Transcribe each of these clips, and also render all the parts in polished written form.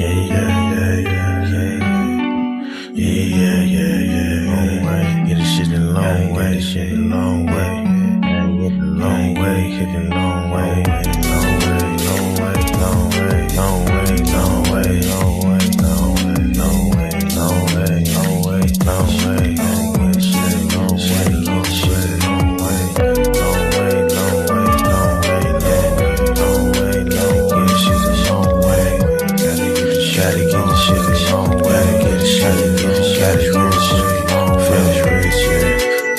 Long way, get this shit a long way, this shit a long way. Long way, hit the long way, long way, long way, long way, long way, long way, long way, long way, long way, long way, long way, long way, long way, shit, long way, long way, long way, long way, long way, long way, long way, long way, shit a long way. Gotta get the shit a long way, get the shit a long way, gotta get the shit a long way,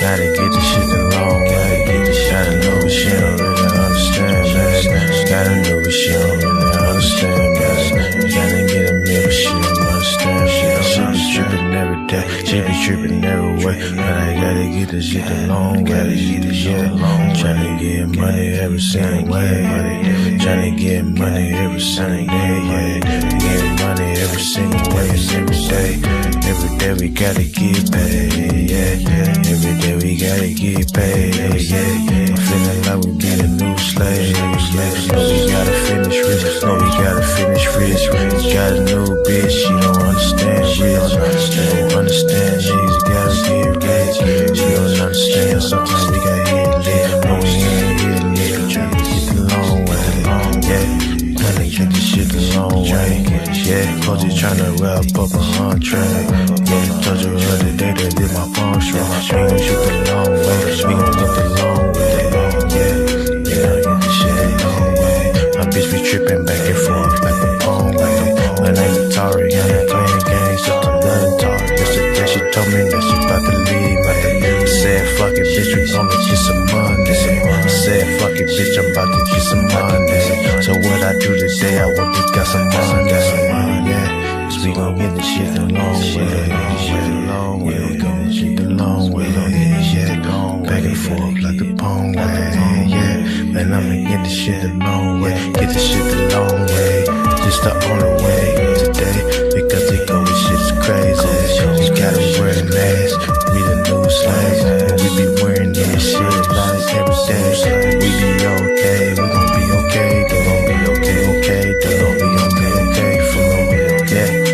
gotta get the shit a long way, get the shit a long way. She don't really understand, man. Gotta know what she don't really understand, man. Gotta get a meal, but she don't understand. She be tripping every day, she be tripping every way. But I gotta get this shit a long way, tryna get money every single way, tryna get money every single day, get money every single way, every day. Every day we gotta get paid, every day we gotta get paid, I'm feeling like we be the new slaves. No, we gotta finish rich. No, we gotta finish rich. Got a new bitch, she don't understand. She don't understand. She's gotta get rich. She don't understand. Sometimes we got hit lit. No, we ain't hit lit. Trying to get the long way, trying to get this shit the long way. Coach is trying to wrap up a contract. Told you the other day that did my phone strong. We gon' shoot the long way. We gon' get the long way. My bitch be trippin' back and forth like a phone way. My name is Atari, I ain't playing games, just another Atari. Yesterday she told me that she about to leave, man. Said fuck it, bitch, we gonna get some money. Said fuck it, bitch, I'm about to get some money. So what I do today, I want to get some money, Cause we gon' get this shit the long way, we gon' get shit the long way, back and forth like the pong way, man, I'ma get this shit the long way, get this shit the long way, just the only way today, because they go with shit's crazy, we gotta wear a mask, we the new slaves, and we be wearing this shit like every day, we be okay, we gon' be okay, they gon' be okay, they gon' be okay, for me,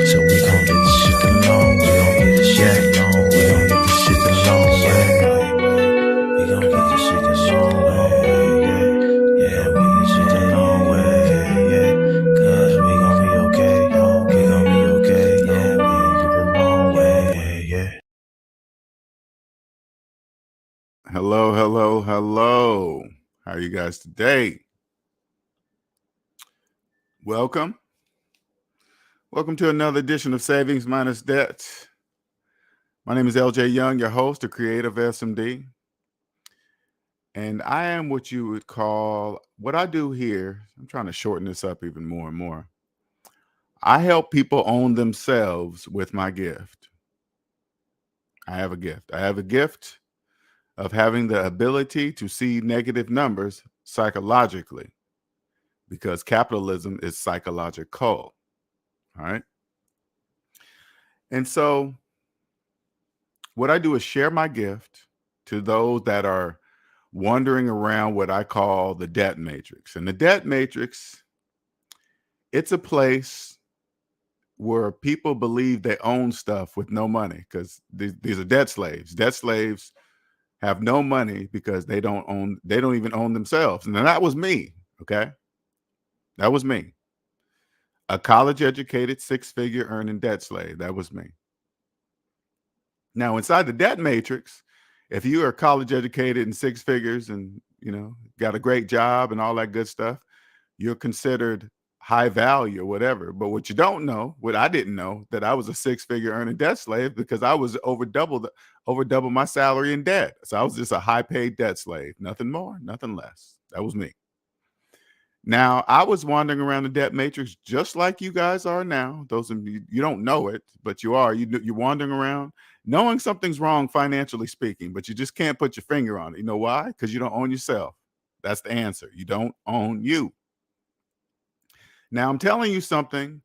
so we gon' get this shit the long way, we gon' get this shit the long way, we gon' get this shit the long way, we get this shit the long way, cause we gon' be okay, we gon' be okay, we gon' get the long way, Hello. How are you guys today? Welcome to another edition of Savings Minus Debt. My name is LJ Young, your host, the creative SMD. And I am what you would call, what I do here, I'm trying to shorten this up even more and more. I help people own themselves with my gift. I have a gift of having the ability to see negative numbers psychologically, because capitalism is psychological. All right. And so what I do is share my gift to those that are wandering around what I call the debt matrix. And the debt matrix, it's a place where people believe they own stuff with no money, because these are debt slaves. Debt slaves have no money because they don't even own themselves. And that was me. Okay. That was me. A college-educated, six-figure earning debt slave. That was me. Now, inside the debt matrix, if you are college-educated in six figures and, got a great job and all that good stuff, you're considered high value or whatever. But what you don't know, what I didn't know, that I was a six-figure earning debt slave because I was over double my salary in debt. So I was just a high-paid debt slave. Nothing more, nothing less. That was me. Now, I was wandering around the debt matrix just like you guys are now. Those of you, you don't know it, but you are. You're wandering around knowing something's wrong financially speaking, but you just can't put your finger on it. You know why? Because you don't own yourself. That's the answer. You don't own you. Now, I'm telling you something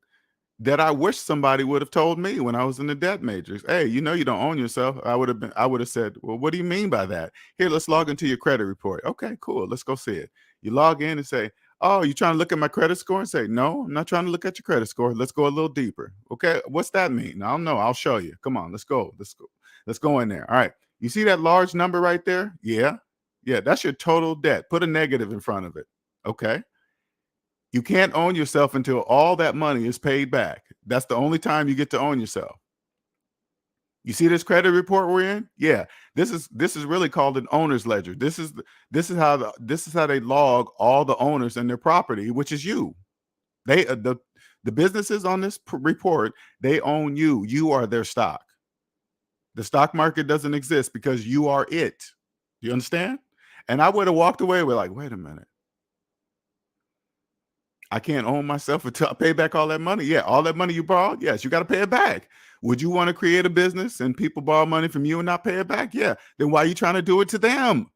that I wish somebody would have told me when I was in the debt matrix. Hey, you don't own yourself. I would have said, well, what do you mean by that? Here, let's log into your credit report. Okay, cool. Let's go see it. You log in and say, Oh, you trying to look at my credit score and say, no, I'm not trying to look at your credit score. Let's go a little deeper. Okay. What's that mean? I don't know. I'll show you. Come on. Let's go. Let's go. Let's go in there. All right. You see that large number right there? Yeah. Yeah. That's your total debt. Put a negative in front of it. Okay. You can't own yourself until all that money is paid back. That's the only time you get to own yourself. You see this credit report we're in? Yeah. This is really called an owner's ledger. This is how they log all the owners and their property, which is you. They the businesses on this report, they own you. You are their stock. The stock market doesn't exist because you are it. Do you understand? And I would have walked away with like, wait a minute. I can't own myself until I pay back all that money. Yeah, all that money you borrowed, yes, you got to pay it back. Would you want to create a business and people borrow money from you and not pay it back? Yeah. Then why are you trying to do it to them?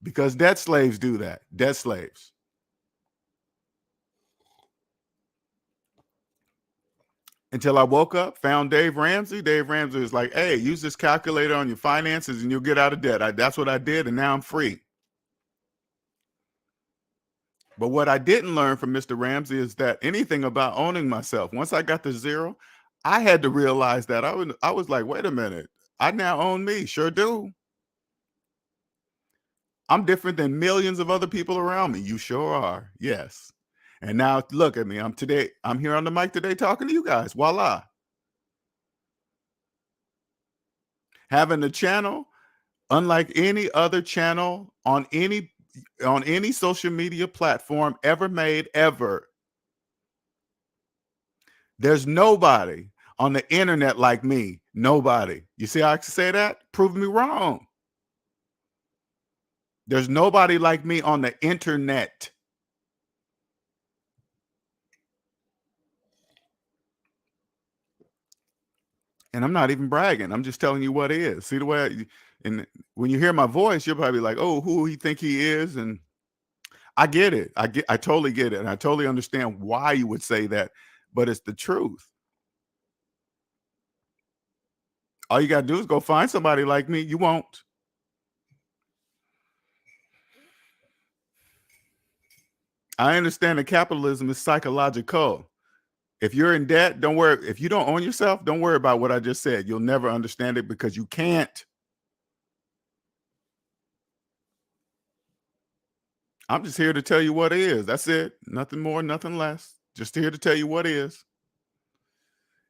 Because debt slaves do that. Debt slaves. Until I woke up, found Dave Ramsey. Dave Ramsey is like, hey, use this calculator on your finances and you'll get out of debt. That's what I did, and now I'm free. But what I didn't learn from Mr. Ramsey is that anything about owning myself. Once I got to zero, I had to realize that I was like, wait a minute, I now own me. Sure do. I'm different than millions of other people around me. You sure are. Yes. And now look at me. I'm here on the mic today talking to you guys. Voila. Having a channel unlike any other channel on any social media platform ever made, ever. There's nobody on the internet like me. Nobody. You see how I can say that? Prove me wrong. There's nobody like me on the internet. And I'm not even bragging. I'm just telling you what it is. See the way and when you hear my voice, you're probably like, oh, who he think he is? And I get it. I totally get it. And I totally understand why you would say that, but it's the truth. All you got to do is go find somebody like me. You won't. I understand that capitalism is psychological. If you're in debt, don't worry. If you don't own yourself, don't worry about what I just said. You'll never understand it because you can't. I'm just here to tell you what it is. That's it. Nothing more, nothing less. Just here to tell you what it is.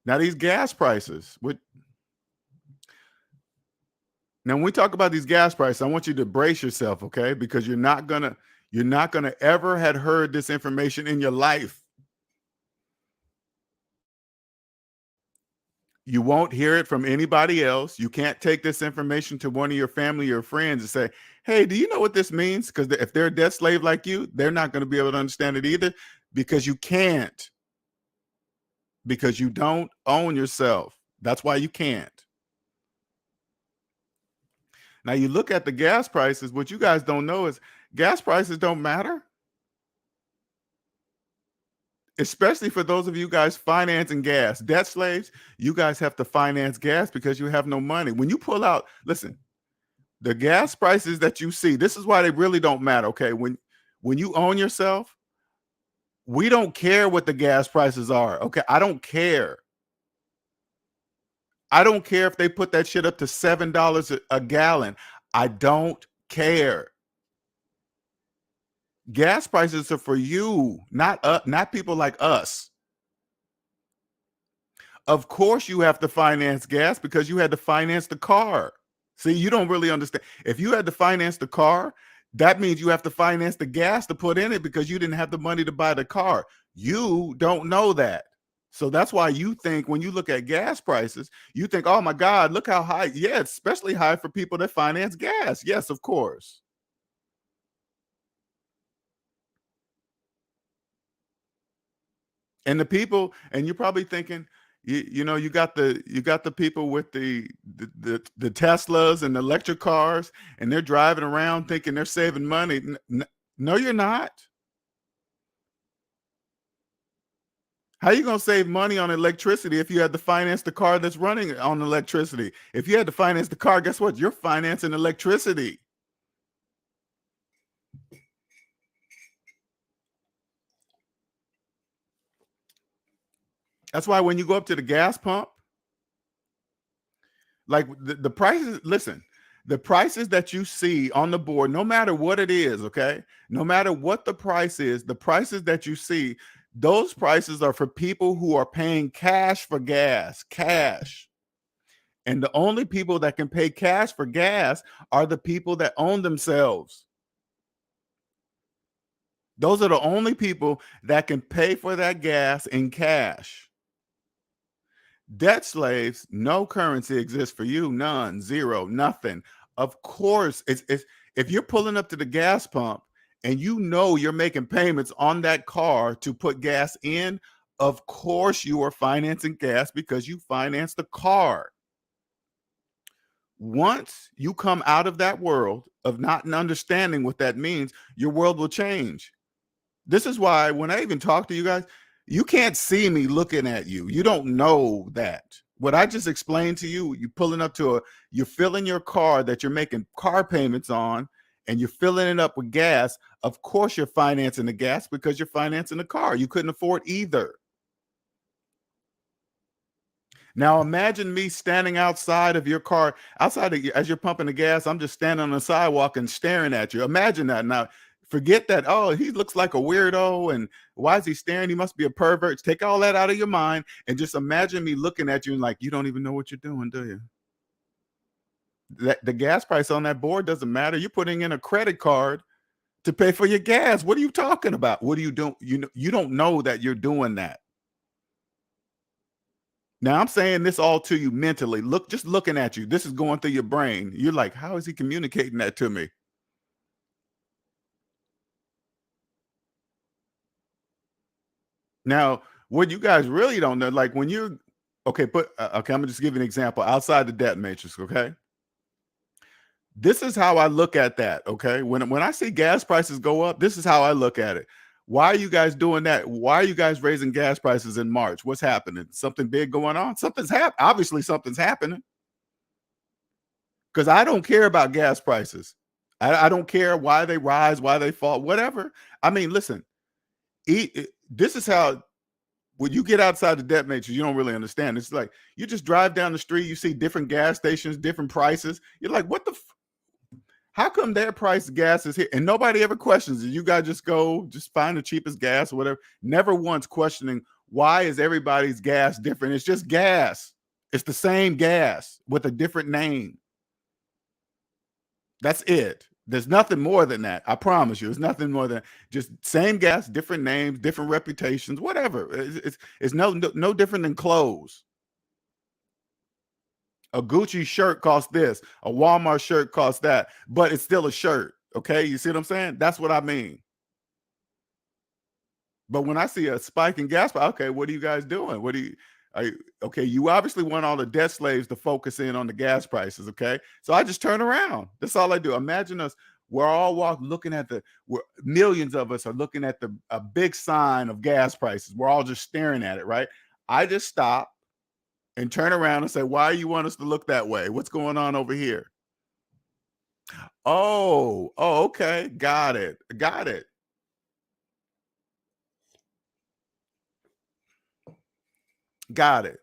Now, these gas prices. Now, when we talk about these gas prices, I want you to brace yourself, okay? Because you're not gonna ever had heard this information in your life. You won't hear it from anybody else. You can't take this information to one of your family or friends and say, hey, do you know what this means? Because if they're a debt slave like you, they're not going to be able to understand it either, because you can't. Because you don't own yourself. That's why you can't. Now, you look at the gas prices. What you guys don't know is gas prices don't matter. Especially for those of you guys financing gas. Debt slaves, you guys have to finance gas because you have no money. When you pull out, listen, the gas prices that you see, this is why they really don't matter, okay? When you own yourself, we don't care what the gas prices are, okay? I don't care. I don't care if they put that shit up to $7 a gallon. I don't care. Gas prices are for you, not people like us. Of course you have to finance gas because you had to finance the car. See, you don't really understand. If you had to finance the car, that means you have to finance the gas to put in it because you didn't have the money to buy the car. You don't know that. So that's why you think when you look at gas prices, you think, oh my God, look how high. Yeah, it's especially high for people that finance gas. Yes, of course. And the people, and you're probably thinking, you know, you got the people with the Teslas and the electric cars, and they're driving around thinking they're saving money. No, you're not. How are you going to save money on electricity if you had to finance the car that's running on electricity? If you had to finance the car, guess what? You're financing electricity. That's why when you go up to the gas pump, like the prices, listen, the prices that you see on the board, no matter what it is, okay, no matter what the price is, the prices that you see, those prices are for people who are paying cash for gas, cash. And the only people that can pay cash for gas are the people that own themselves. Those are the only people that can pay for that gas in cash. Debt slaves, no currency exists for you, none, zero, nothing. Of course, it's if you're pulling up to the gas pump and you know you're making payments on that car to put gas in, of course you are financing gas because you finance the car. Once you come out of that world of not understanding what that means, your world will change. This is why when I even talk to you guys, you can't see me looking at you. You don't know that. What I just explained to you, you pulling up to you're filling your car that you're making car payments on, and you're filling it up with gas. Of course, you're financing the gas because you're financing the car. You couldn't afford either. Now imagine me standing outside of your car, as you're pumping the gas. I'm just standing on the sidewalk and staring at you. Imagine that. Now, forget that. Oh, he looks like a weirdo, and why is he staring? He must be a pervert. Take all that out of your mind and just imagine me looking at you and like you don't even know what you're doing, do you? That the gas price on that board doesn't matter. You're putting in a credit card to pay for your gas. What are you talking about? What are you doing? You don't know that you're doing that. Now I'm saying this all to you mentally. Look, just looking at you. This is going through your brain. You're like, how is he communicating that to me? Now, what you guys really don't know, like when you're okay, okay, I'm gonna just give you an example outside the debt matrix. Okay, this is how I look at that. Okay, when I see gas prices go up, this is how I look at it. Why are you guys doing that? Why are you guys raising gas prices in March? What's happening? Something big going on? Something's happening. Obviously, something's happening. Because I don't care about gas prices. I don't care why they rise, why they fall, whatever. I mean, listen, this is how when you get outside the debt matrix, you don't really understand. It's like you just drive down the street, you see different gas stations, different prices. You're like, what the? How come their price gas is here? And nobody ever questions it. You guys just go, just find the cheapest gas or whatever. Never once questioning why is everybody's gas different. It's just gas. It's the same gas with a different name. That's it. There's nothing more than that. I promise you. It's nothing more than just same gas, different names, different reputations, whatever. It's no different than clothes. A Gucci shirt costs this, a Walmart shirt costs that, but it's still a shirt. Okay, you see what I'm saying? That's what I mean. But when I see a spike in gas, okay, what are you guys doing? What do you? Okay, you obviously want all the debt slaves to focus in on the gas prices. Okay, so I just turn around. That's all I do. Imagine us. We're all looking at millions of us are looking at a big sign of gas prices. We're all just staring at it, right? I just stop and turn around and say, "Why you want us to look that way? What's going on over here?" Oh, okay, got it, got it, got it.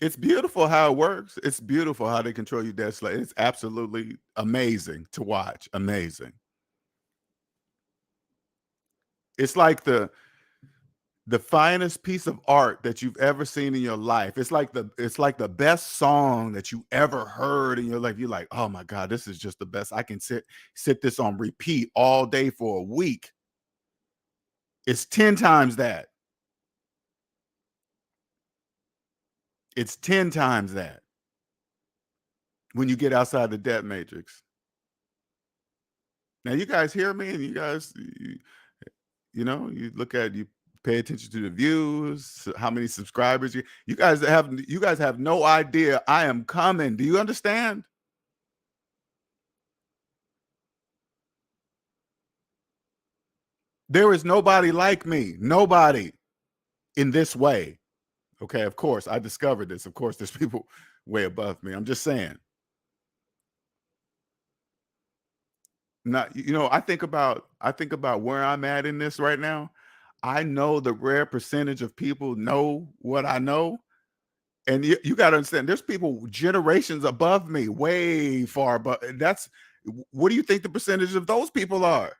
It's beautiful how it works. It's beautiful how they control your debt slate. It's absolutely amazing to watch. Amazing. It's like the finest piece of art that you've ever seen in your life. It's like the best song that you ever heard in your life. You're like, oh my God, this is just the best. I can sit this on repeat all day for a week. It's 10 times that. It's 10 times that when you get outside the debt matrix. Now you guys hear me, and you look at you pay attention to the views, how many subscribers you guys have no idea I am coming. Do you understand? There is nobody like me. Nobody in this way. Okay, of course, I discovered this. Of course, there's people way above me. I'm just saying. Not, I think about where I'm at in this right now. I know the rare percentage of people know what I know. And you got to understand, there's people generations above me, way far, but what do you think the percentage of those people are?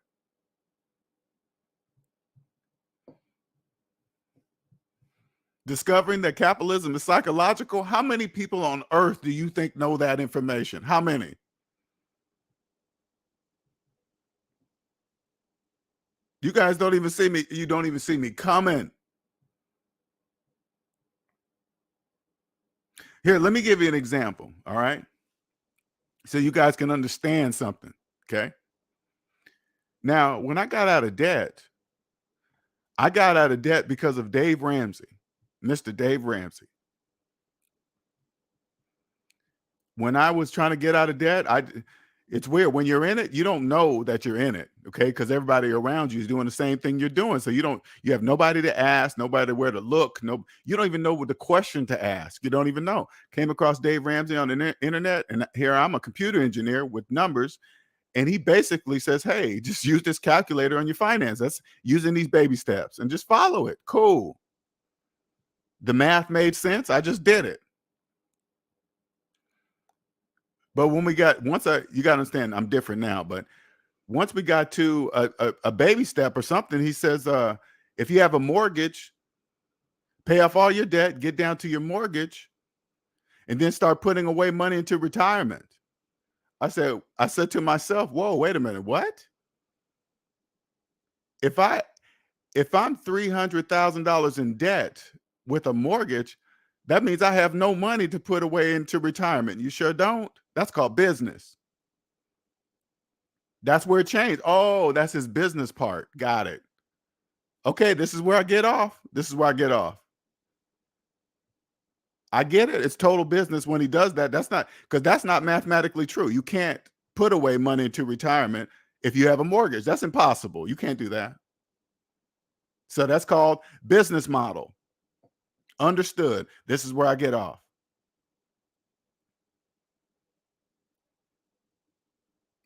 Discovering that capitalism is psychological. How many people on earth do you think know that information? How many? You guys don't even see me. You don't even see me coming. Here, let me give you an example. All right. So you guys can understand something. Okay. Now, when I got out of debt, I got out of debt because of Dave Ramsey, Mr. Dave Ramsey. When I was trying to get out of debt, it's weird. When you're in it, you don't know that you're in it, okay? Because everybody around you is doing the same thing you're doing. So you have nobody to ask, nobody where to look. No, you don't even know what the question to ask. You don't even know. Came across Dave Ramsey on the internet, and here I'm a computer engineer with numbers, and he basically says, "Hey, just use this calculator on your finance. That's using these baby steps, and just follow it." Cool. The math made sense. I just did it. But when we got you got to understand, I'm different now. But once we got to a baby step or something, he says, if you have a mortgage, pay off all your debt, get down to your mortgage, and then start putting away money into retirement. I said to myself, whoa, wait a minute, what? If I'm $300,000 in debt with a mortgage, that means I have no money to put away into retirement. You sure don't? That's called business. That's where it changed. Oh, that's his business part. Got it. Okay, this is where I get off. This is where I get off. I get it. It's total business when he does that. That's not mathematically true. You can't put away money into retirement if you have a mortgage. That's impossible. You can't do that. So that's called business model. Understood. This is where I get off.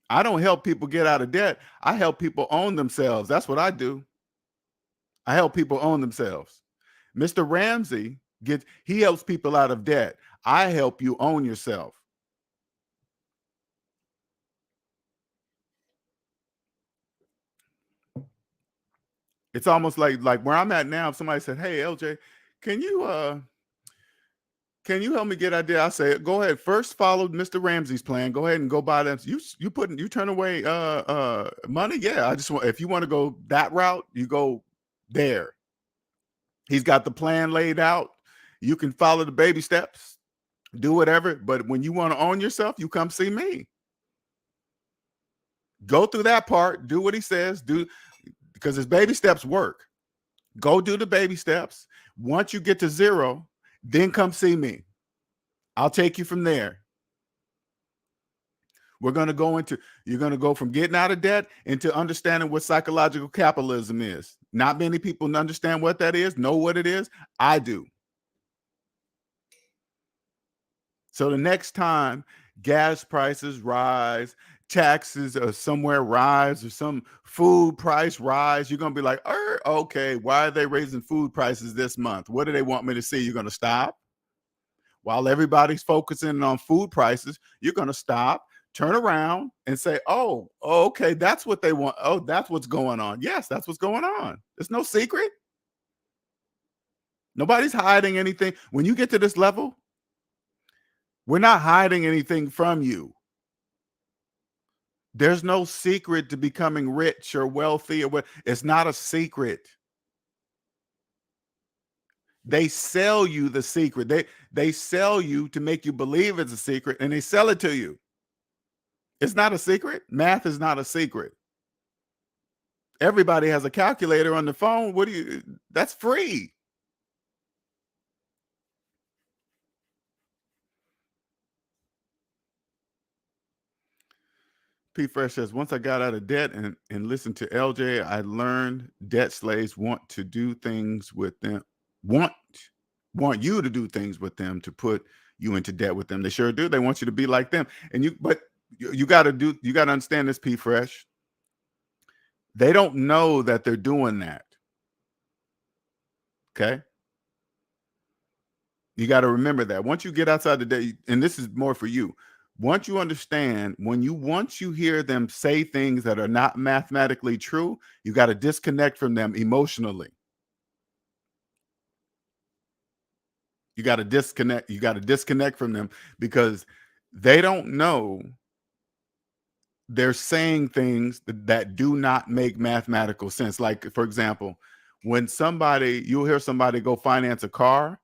I don't help people get out of debt. I help people own themselves. That's what I do. I help people own themselves. Mr. Ramsey he helps people out of debt. I help you own yourself. It's almost like where I'm at now. If somebody said, "Hey, LJ, can you help me get out there?" I say, "Go ahead. First, follow Mr. Ramsey's plan. Go ahead and go buy them. You turn away money. Yeah, I just want if you want to go that route, you go there. He's got the plan laid out. You can follow the baby steps, do whatever. But when you want to own yourself, you come see me. Go through that part. Do what he says. Because his baby steps work. Go do the baby steps. Once you get to zero, then come see me. I'll take you from there. You're going to go from getting out of debt into understanding what psychological capitalism is. Not many people understand what that is, know what it is. I do. So the next time gas prices rise, taxes somewhere rise, or some food price rise, you're going to be like, okay, why are they raising food prices this month? What do they want me to see? You're going to stop? While everybody's focusing on food prices, you're going to stop, turn around and say, oh, okay, that's what they want. Oh, that's what's going on. Yes, that's what's going on. It's no secret. Nobody's hiding anything. When you get to this level, we're not hiding anything from you. There's no secret to becoming rich or wealthy or what. It's not a secret. They sell you the secret. They sell you to make you believe it's a secret, and they sell it to you. It's not a secret. Math is not a secret. Everybody has a calculator on the phone. That's free. P Fresh says, once I got out of debt and listened to LJ, I learned debt slaves want to do things with them, want you to do things with them to put you into debt with them. They sure do. They want you to be like them. But you got to understand this, P Fresh. They don't know that they're doing that. Okay. You got to remember that once you get outside the day, and this is more for you. Once you understand, once you hear them say things that are not mathematically true, you got to disconnect from them emotionally. You got to disconnect. You got to disconnect from them because they don't know they're saying things that do not make mathematical sense. Like, for example, you'll hear somebody go finance a car,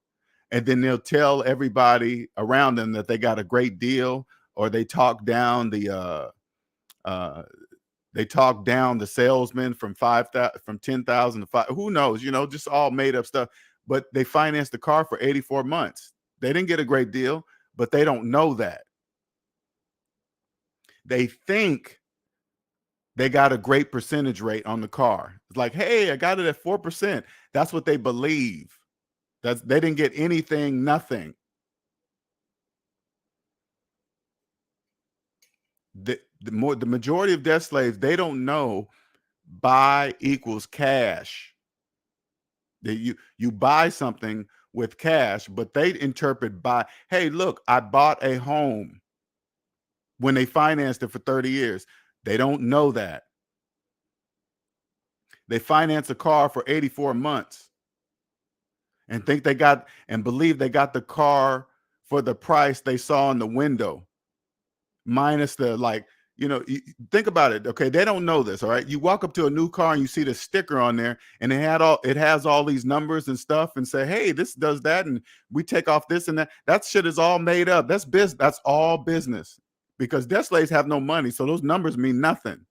and then they'll tell everybody around them that they got a great deal, or they talk down uh, the salesman from 10,000 to 5. Who knows? Just all made up stuff. But they financed the car for 84 months. They didn't get a great deal, but they don't know that. They think they got a great percentage rate on the car. It's like, hey, I got it at 4%. That's what they believe. They didn't get anything, nothing. The majority of debt slaves, they don't know buy equals cash. You buy something with cash, but they interpret buy. Hey, look, I bought a home when they financed it for 30 years. They don't know that. They finance a car for 84 months and believe they got the car for the price they saw in the window, minus think about it. Okay, they don't know this. All right, you walk up to a new car and you see the sticker on there, and it has all these numbers and stuff, and say, hey, this does that, and we take off this and that. That shit is all made up. That's business. That's all business, because debt slaves have no money, so those numbers mean nothing.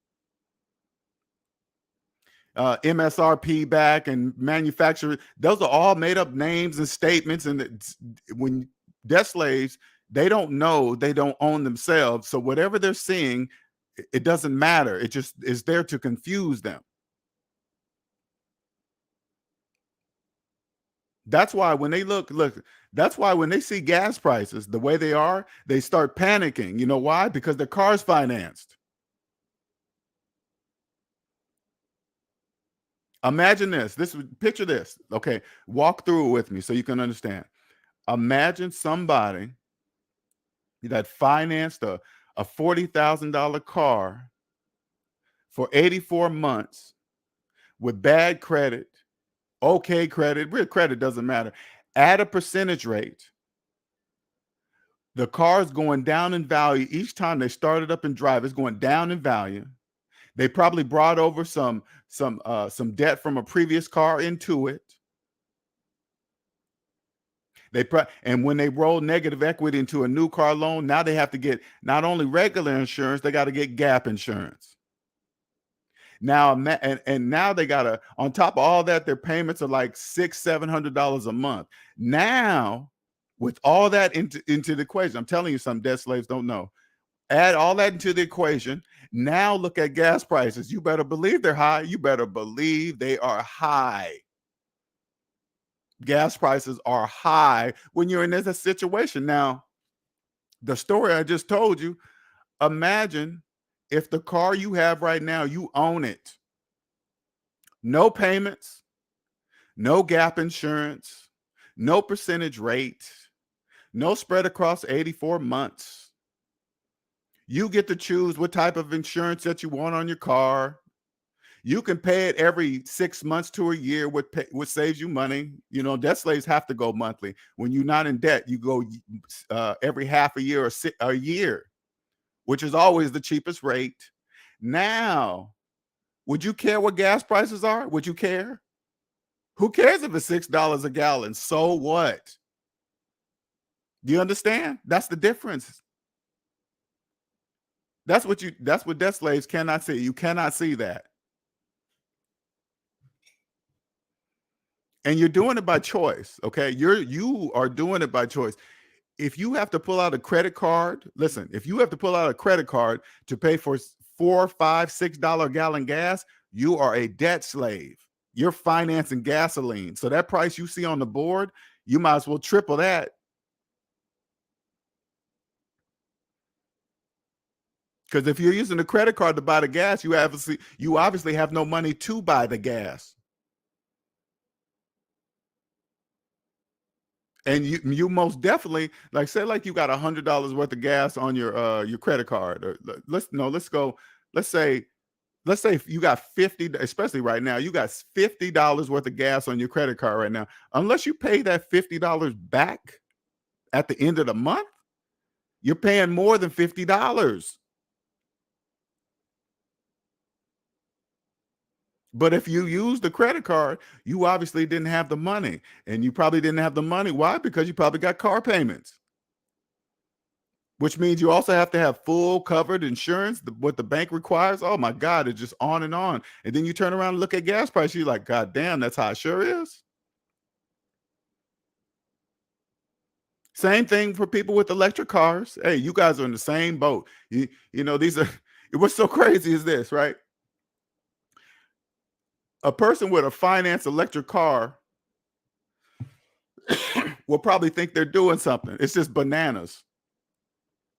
MSRP back and manufacturer, those are all made up names and statements. And when debt slaves, they don't know, they don't own themselves. So whatever they're seeing, it doesn't matter. It just is there to confuse them. That's why when they that's why when they see gas prices the way they are, they start panicking. You know why? Because their car's financed. Imagine this. Picture this. Okay, walk through it with me so you can understand. Imagine somebody that financed a $40,000 car for 84 months with bad credit, okay credit, real credit doesn't matter, at a percentage rate. The car is going down in value each time they start it up and drive. It's going down in value. They probably brought over some debt from a previous car into it. And when they roll negative equity into a new car loan, now they have to get not only regular insurance, they got to get gap insurance. Now, and now they got to, on top of all that, their payments are like $600-700 a month. Now, with all that into the equation, I'm telling you, some debt slaves don't know. Add all that into the equation. Now look at gas prices. You better believe they're high. You better believe they are high. Gas prices are high when you're in this situation. Now, the story I just told you, imagine if the car you have right now, you own it. No payments, no gap insurance, no percentage rate, no spread across 84 months. You get to choose what type of insurance that you want on your car. You can pay it every 6 months to a year, which saves you money. Debt slaves have to go monthly. When you're not in debt, you go every half a year or a year, which is always the cheapest rate. Now, would you care what gas prices are? Would you care? Who cares if it's $6 a gallon? So what? Do you understand? That's the difference. That's what debt slaves cannot see. You cannot see that. And you're doing it by choice, okay? You are doing it by choice. If you have to pull out a credit card, listen, if you have to pull out a credit card to pay for $4, $5, $6 a gallon gas, you are a debt slave. You're financing gasoline. So that price you see on the board, you might as well triple that. Because if you're using a credit card to buy the gas, you obviously have no money to buy the gas. And you most definitely, like, say like you got $100 worth of gas on your credit card, or let's go, let's say if you got 50, especially right now, you got $50 worth of gas on your credit card right now. Unless you pay that $50 back at the end of the month, you're paying more than $50. But if you use the credit card, you obviously didn't have the money. And you probably didn't have the money. Why? Because you probably got car payments, which means you also have to have full covered insurance, what the bank requires. Oh my God, it's just on and on. And then you turn around and look at gas prices. You're like, God damn, that's how it sure is. Same thing for people with electric cars. Hey, you guys are in the same boat. You know, these are, what's so crazy is this, right? A person with a finance electric car will probably think they're doing something. It's just bananas.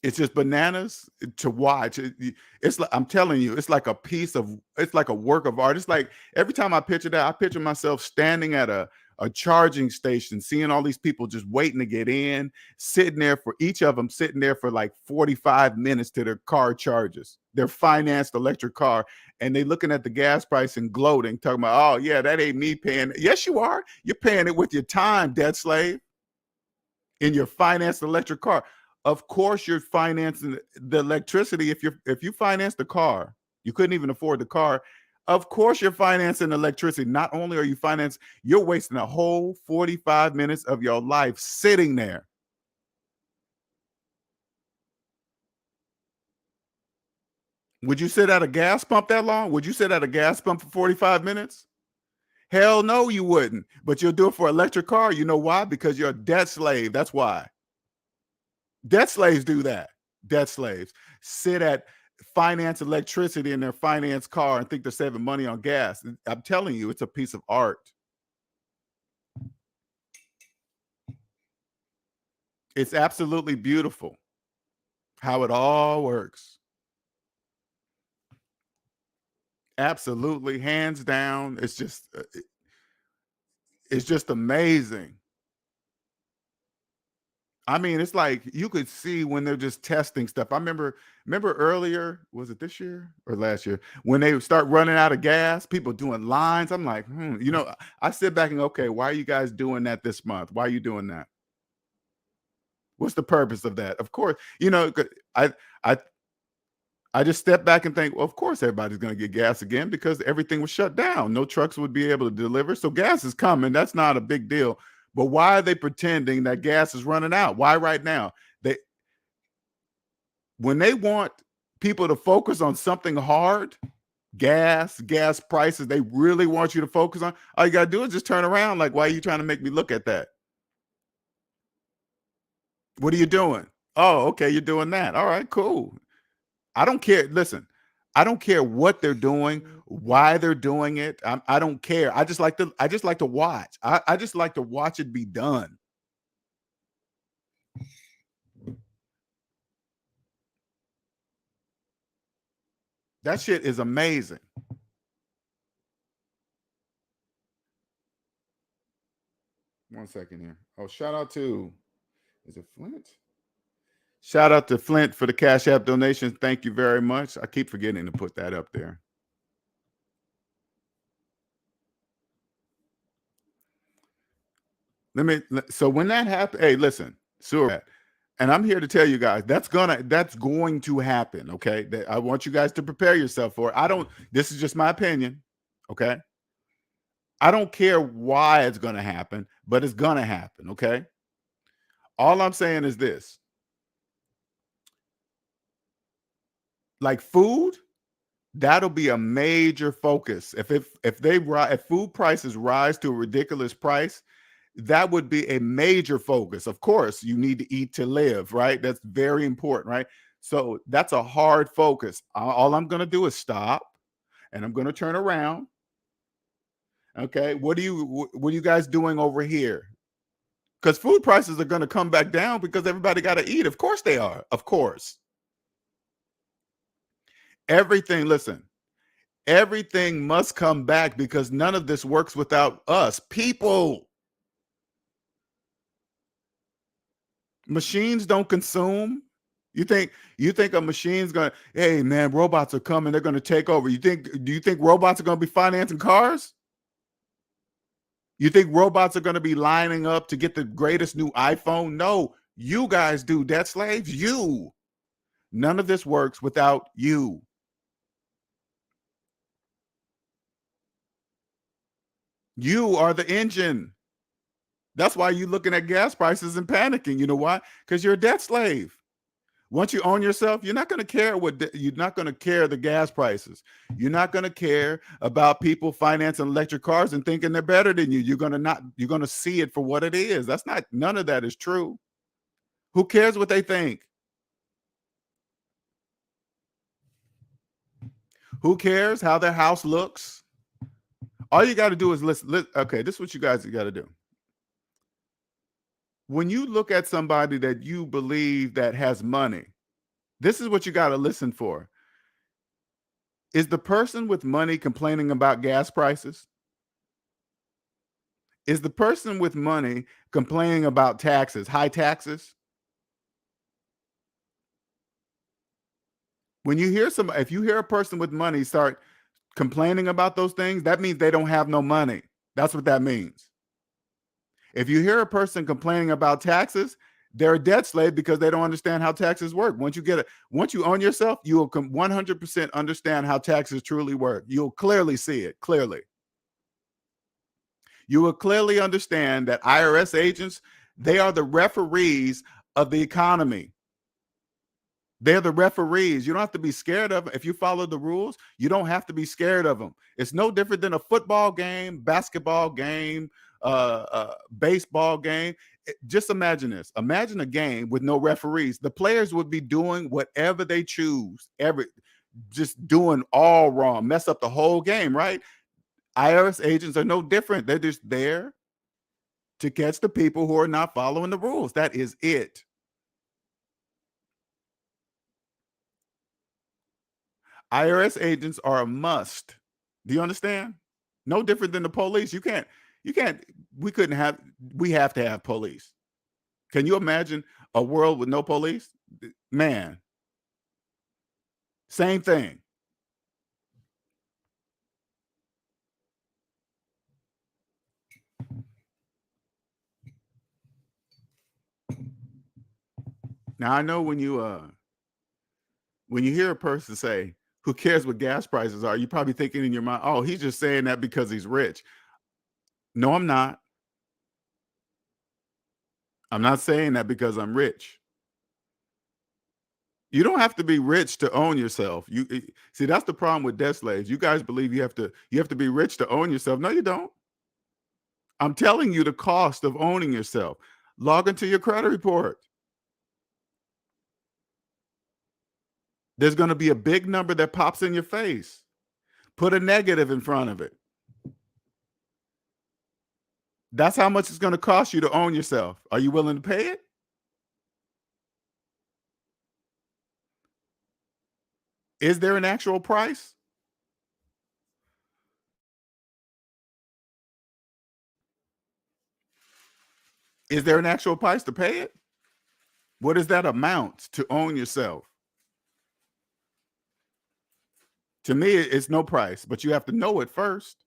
It's just bananas to watch. It's like, I'm telling you, it's like it's like a work of art. It's like every time I picture that, I picture myself standing at a charging station, seeing all these people just waiting to get in, sitting there for each of them, sitting there for like 45 minutes till their car charges, their financed electric car. And they looking at the gas price and gloating, talking about, oh yeah, that ain't me paying it. Yes, you are. You're paying it with your time, debt slave, in your financed electric car. Of course, you're financing the electricity. If you finance the car, you couldn't even afford the car. Of course, you're financing electricity. Not only are you financing, you're wasting a whole 45 minutes of your life sitting there. Would you sit at a gas pump that long? Would you sit at a gas pump for 45 minutes? Hell no, you wouldn't. But you'll do it for electric car. You know why? Because you're a debt slave. That's why. Debt slaves do that. Debt slaves sit at finance electricity in their finance car and think they're saving money on gas. I'm telling you, it's a piece of art. It's absolutely beautiful how it all works. Absolutely, hands down. It's just amazing. I mean, it's like you could see when they're just testing stuff. Remember earlier, was it this year or last year, when they start running out of gas, people doing lines. I'm like, I sit back and okay, why are you guys doing that this month? Why are you doing that? What's the purpose of that? Of course, I I I just step back and think, well, of course everybody's going to get gas again because everything was shut down. No trucks would be able to deliver. So gas is coming. That's not a big deal. But why are they pretending that gas is running out? Why right now? They When they want people to focus on something hard, gas prices, they really want you to focus on. All you got to do is just turn around. Like, why are you trying to make me look at that? What are you doing? Oh, okay, you're doing that. All right, cool. I don't care. Listen, I don't care what they're doing, why they're doing it. I don't care. I just like to watch. I just like to watch it be done. That shit is amazing. One second here. Oh, shout out to, is it Flint? Shout out to Flint for the Cash App donations. Thank you very much. I keep forgetting to put that up there. So when that happens, hey, listen, sewer, and I'm here to tell you guys that's going to happen. Okay. I want you guys to prepare yourself for it. This is just my opinion. Okay. I don't care why it's going to happen, but it's going to happen. Okay. All I'm saying is this, like food, that'll be a major focus. If food prices rise to a ridiculous price, that would be a major focus. Of course, you need to eat to live, right? That's very important, right? So that's a hard focus. All I'm going to do is stop and I'm going to turn around. Okay. What are you guys doing over here? Because food prices are going to come back down because everybody got to eat. Of course they are. Of course. Listen, everything must come back because none of this works without us. People. Machines don't consume. You think a machine's gonna, hey man, robots are coming, they're gonna take over. Do you think robots are gonna be financing cars? You think robots are gonna be lining up to get the greatest new iPhone? No, you guys do, debt slaves. You. None of this works without you. You are the engine. That's why you're looking at gas prices and panicking. You know why? Because you're a debt slave. Once you own yourself, you're not going to care you're not going to care the gas prices. You're not going to care about people financing electric cars and thinking they're better than you. You're going to see it for what it is. None of that is true. Who cares what they think? Who cares how their house looks? All you got to do is listen. Okay, this is what you guys got to do. When you look at somebody that you believe that has money, this is what you got to listen for. Is the person with money complaining about gas prices? Is the person with money complaining about taxes, high taxes? If you hear a person with money start complaining about those things, that means they don't have no money. That's what that means. If you hear a person complaining about taxes, they're a debt slave because they don't understand how taxes work. Once you own yourself, you will 100% understand how taxes truly work. You'll clearly see it, clearly. You will clearly understand that IRS agents, they are the referees of the economy. They're the referees. You don't have to be scared of them. If you follow the rules, you don't have to be scared of them. It's no different than a football game, basketball game, baseball game. Just imagine this. Imagine a game with no referees. The players would be doing whatever they choose, just doing all wrong, mess up the whole game, right? IRS agents are no different. They're just there to catch the people who are not following the rules. That is it. IRS agents are a must. Do you understand? No different than the police. We have to have police. Can you imagine a world with no police? Man, same thing. Now I know when you hear a person say, "Who cares what gas prices are?" You're probably thinking in your mind, "Oh, he's just saying that because he's rich." No, I'm not. I'm not saying that because I'm rich. You don't have to be rich to own yourself. See, that's the problem with debt slaves. You guys believe you have to be rich to own yourself. No, you don't. I'm telling you the cost of owning yourself. Log into your credit report. There's going to be a big number that pops in your face. Put a negative in front of it. That's how much it's going to cost you to own yourself. Are you willing to pay it? Is there an actual price? Is there an actual price to pay it? What does that amount to own yourself? To me, it's no price, but you have to know it first.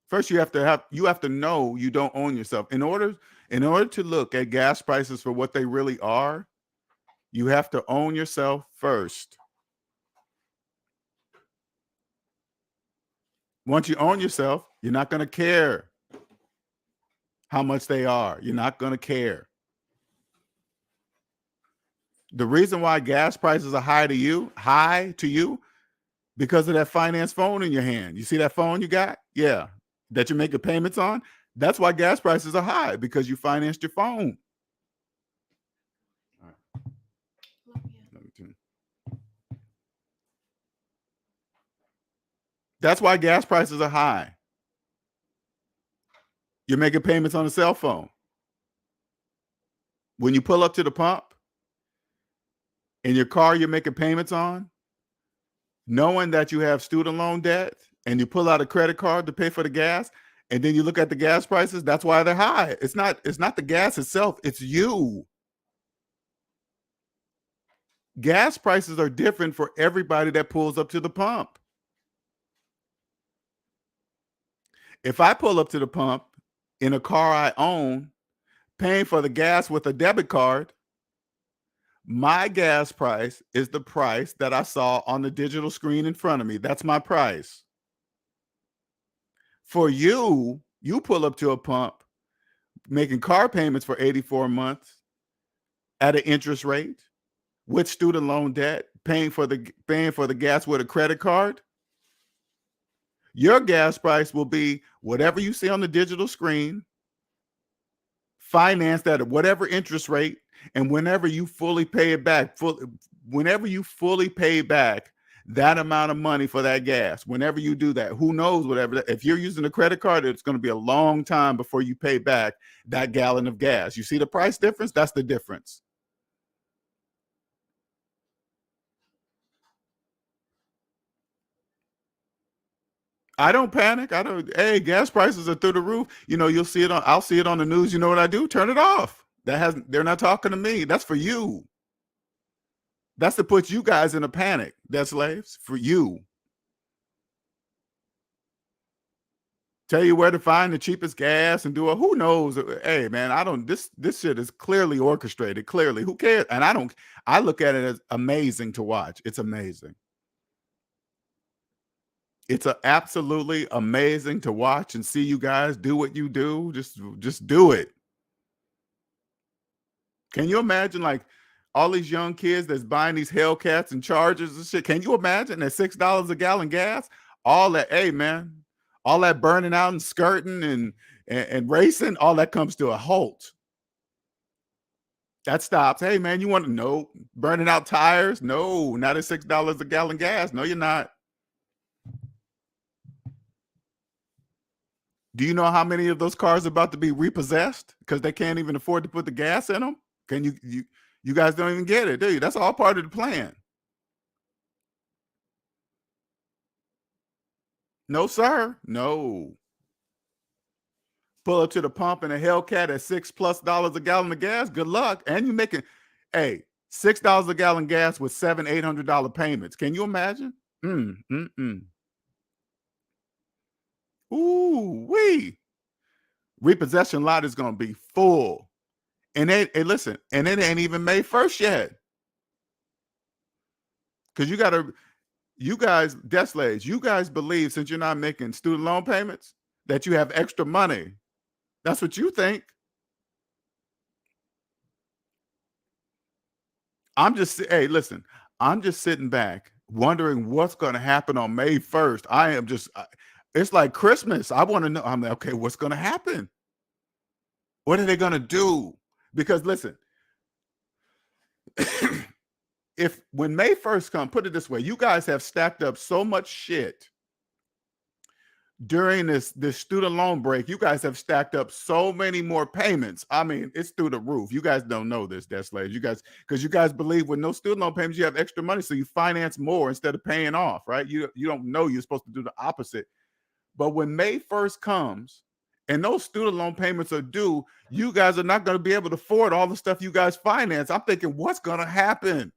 First, you have to know you don't own yourself. In order to look at gas prices for what they really are, you have to own yourself first. Once you own yourself, you're not going to care how much they are. You're not going to care. The reason why gas prices are high to you, because of that finance phone in your hand. You see that phone you got? Yeah. That you're making payments on? That's why gas prices are high, because you financed your phone. All right. That's why gas prices are high. You're making payments on a cell phone. When you pull up to the pump, in your car you're making payments on, knowing that you have student loan debt, and you pull out a credit card to pay for the gas, And then you look at the gas prices, that's why they're high. It's not the gas itself, it's you. Gas prices are different for everybody that pulls up to the pump. If I pull up to the pump in a car I own, paying for the gas with a debit card, my gas price is the price that I saw on the digital screen in front of me. That's my price. For you, you pull up to a pump making car payments for 84 months at an interest rate with student loan debt, paying for the gas with a credit card. Your gas price will be whatever you see on the digital screen, financed at whatever interest rate, and whenever you fully pay it back, whenever you fully pay back that amount of money for that gas, whenever you do that, who knows, whatever. If you're using a credit card, it's going to be a long time before you pay back that gallon of gas. You see the price difference? That's the difference. I don't panic. I don't. Hey, gas prices are through the roof. You know, you'll see it on. I'll see it on the news. You know what I do? Turn it off. They're not talking to me. That's for you. That's to put you guys in a panic. That's slaves for you. Tell you where to find the cheapest gas and do it. Who knows? Hey, man, I don't. This shit is clearly orchestrated. Clearly, who cares? And I don't. I look at it as amazing to watch. It's amazing. It's absolutely amazing to watch and see you guys do what you do. Just do it. Can you imagine, like, all these young kids that's buying these Hellcats and Chargers and shit? Can you imagine at $6 a gallon gas? All that, hey man, all that burning out and skirting and racing, all that comes to a halt. That stops. Hey man, you want to know burning out tires? No, not at $6 a gallon gas. No, you're not. Do you know how many of those cars are about to be repossessed because they can't even afford to put the gas in them? Can you guys don't even get it, do you? That's all part of the plan. No, sir. No. Pull up to the pump in a Hellcat at $6+ a gallon of gas. Good luck. And you're making, hey, $6 a gallon gas with $700-800 payments. Can you imagine? Ooh, wee. Repossession lot is gonna be full. And hey, listen, and it ain't even May 1st yet. Because you guys, debt slaves, you guys believe since you're not making student loan payments that you have extra money. That's what you think. Hey, listen, I'm just sitting back wondering what's going to happen on May 1st. It's like Christmas. I want to know. I'm like, okay, what's going to happen? What are they going to do? Because listen, if when May 1st comes, put it this way, you guys have stacked up so much shit during this student loan break. You guys have stacked up so many more payments. I mean, it's through the roof. You guys don't know this, debt slaves. You guys, because you guys believe with no student loan payments, you have extra money, so you finance more instead of paying off, right? You don't know you're supposed to do the opposite. But when May 1st comes and those student loan payments are due, you guys are not going to be able to afford all the stuff you guys finance. I'm thinking, what's going to happen?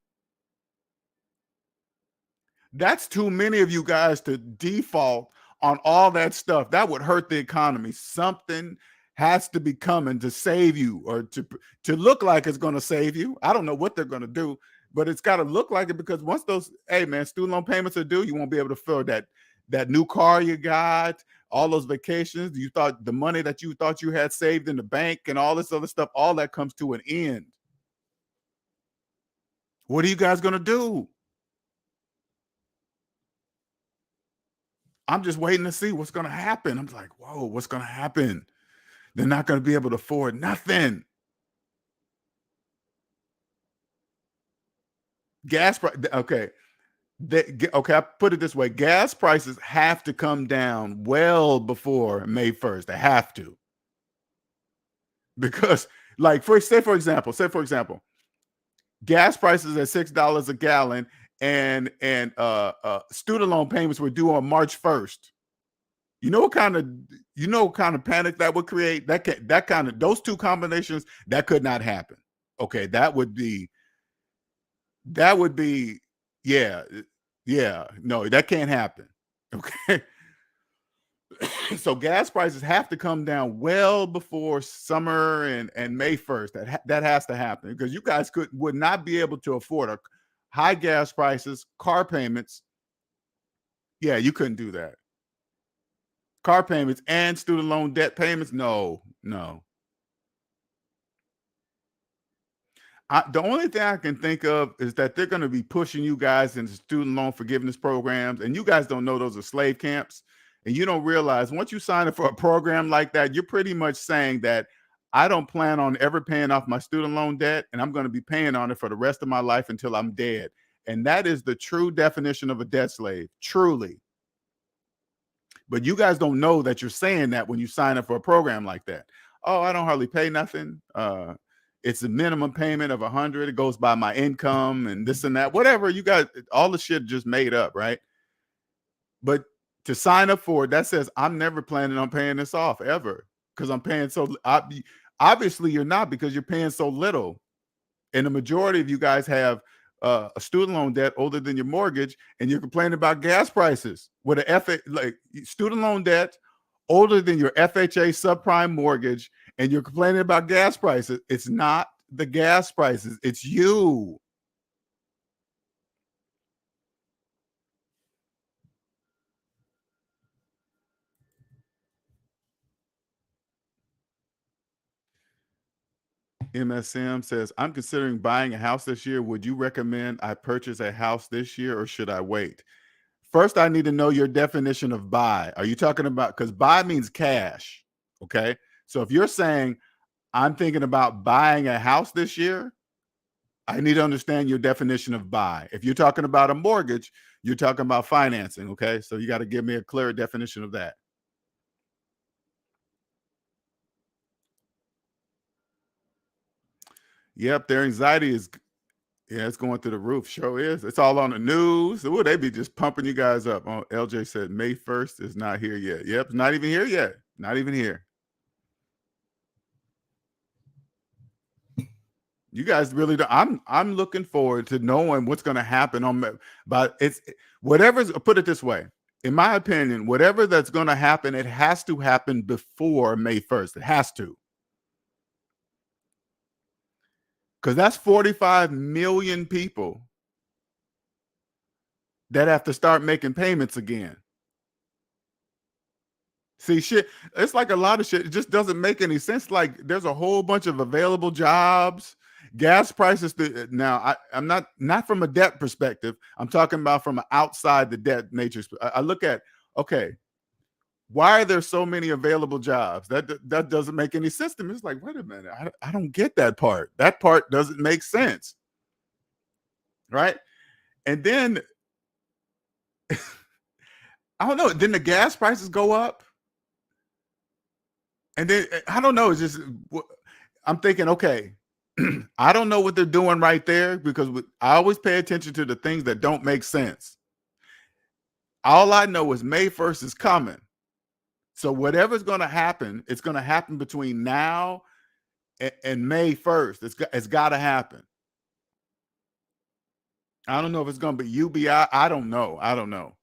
That's too many of you guys to default on all that stuff. That would hurt the economy. Something has to be coming to save you, or to look like it's going to save you. I don't know what they're going to do, but it's got to look like it, because once those, hey man, student loan payments are due, you won't be able to afford that new car you got, all those vacations you thought, the money that you thought you had saved in the bank, and all this other stuff, all that comes to an end. What are you guys going to do? I'm just waiting to see what's going to happen. I'm like, whoa, what's going to happen? They're not going to be able to afford nothing. Gas price. Okay. Okay, I put it this way. Gas prices have to come down well before May 1st. They have to. Because, like, say for example, gas prices at $6 a gallon, and student loan payments were due on March 1st. You know what kind of panic that would create? Those two combinations, that could not happen. Okay, that would be yeah, yeah, no, that can't happen. Okay. So gas prices have to come down well before summer and May 1st. That has to happen because you guys would not be able to afford a high gas prices, car payments. Yeah, you couldn't do that. Car payments and student loan debt payments. No, no. The only thing I can think of is that they're going to be pushing you guys into student loan forgiveness programs, and you guys don't know those are slave camps, and you don't realize once you sign up for a program like that, you're pretty much saying that I don't plan on ever paying off my student loan debt, and I'm going to be paying on it for the rest of my life until I'm dead. And that is the true definition of a debt slave, truly. But you guys don't know that you're saying that when you sign up for a program like that. Oh, I don't hardly pay nothing. It's a minimum payment of 100. It goes by my income and this and that. Whatever you guys, all the shit just made up, right? But to sign up for it, that says I'm never planning on paying this off ever because I'm paying so. Obviously, you're not because you're paying so little, and the majority of you guys have a student loan debt older than your mortgage, and you're complaining about gas prices with like student loan debt older than your FHA subprime mortgage, and you're complaining about gas prices. It's not the gas prices, it's you. MSM says, I'm considering buying a house this year. Would you recommend I purchase a house this year or should I wait? First, I need to know your definition of buy. Are you talking about, because buy means cash? Okay. So if you're saying, I'm thinking about buying a house this year, I need to understand your definition of buy. If you're talking about a mortgage, you're talking about financing. Okay. So you got to give me a clear definition of that. Yep. Their anxiety is, yeah, it's going through the roof. Sure is. It's all on the news. Would they be just pumping you guys up? Oh, LJ said May 1st is not here yet. Yep. It's not even here yet. Not even here. You guys really don't. I'm looking forward to knowing what's going to happen on, but it's whatever's, put it this way. In my opinion, whatever that's going to happen, it has to happen before May 1st. It has to. Because that's 45 million people that have to start making payments again. See, shit, it's like a lot of shit. It just doesn't make any sense. Like there's a whole bunch of available jobs, gas prices. Now, I'm not from a debt perspective. I'm talking about from outside the debt nature. I look at, okay, why are there so many available jobs? That doesn't make any sense to me. It's like, wait a minute, I don't get that part. That part doesn't make sense, right? And then I don't know. Then the gas prices go up. And then I don't know. It's just I'm thinking, okay, I don't know what they're doing right there because I always pay attention to the things that don't make sense. All I know is May 1st is coming. So whatever's going to happen, it's going to happen between now and May 1st. It's got to happen. I don't know if it's going to be UBI. I don't know. I don't know.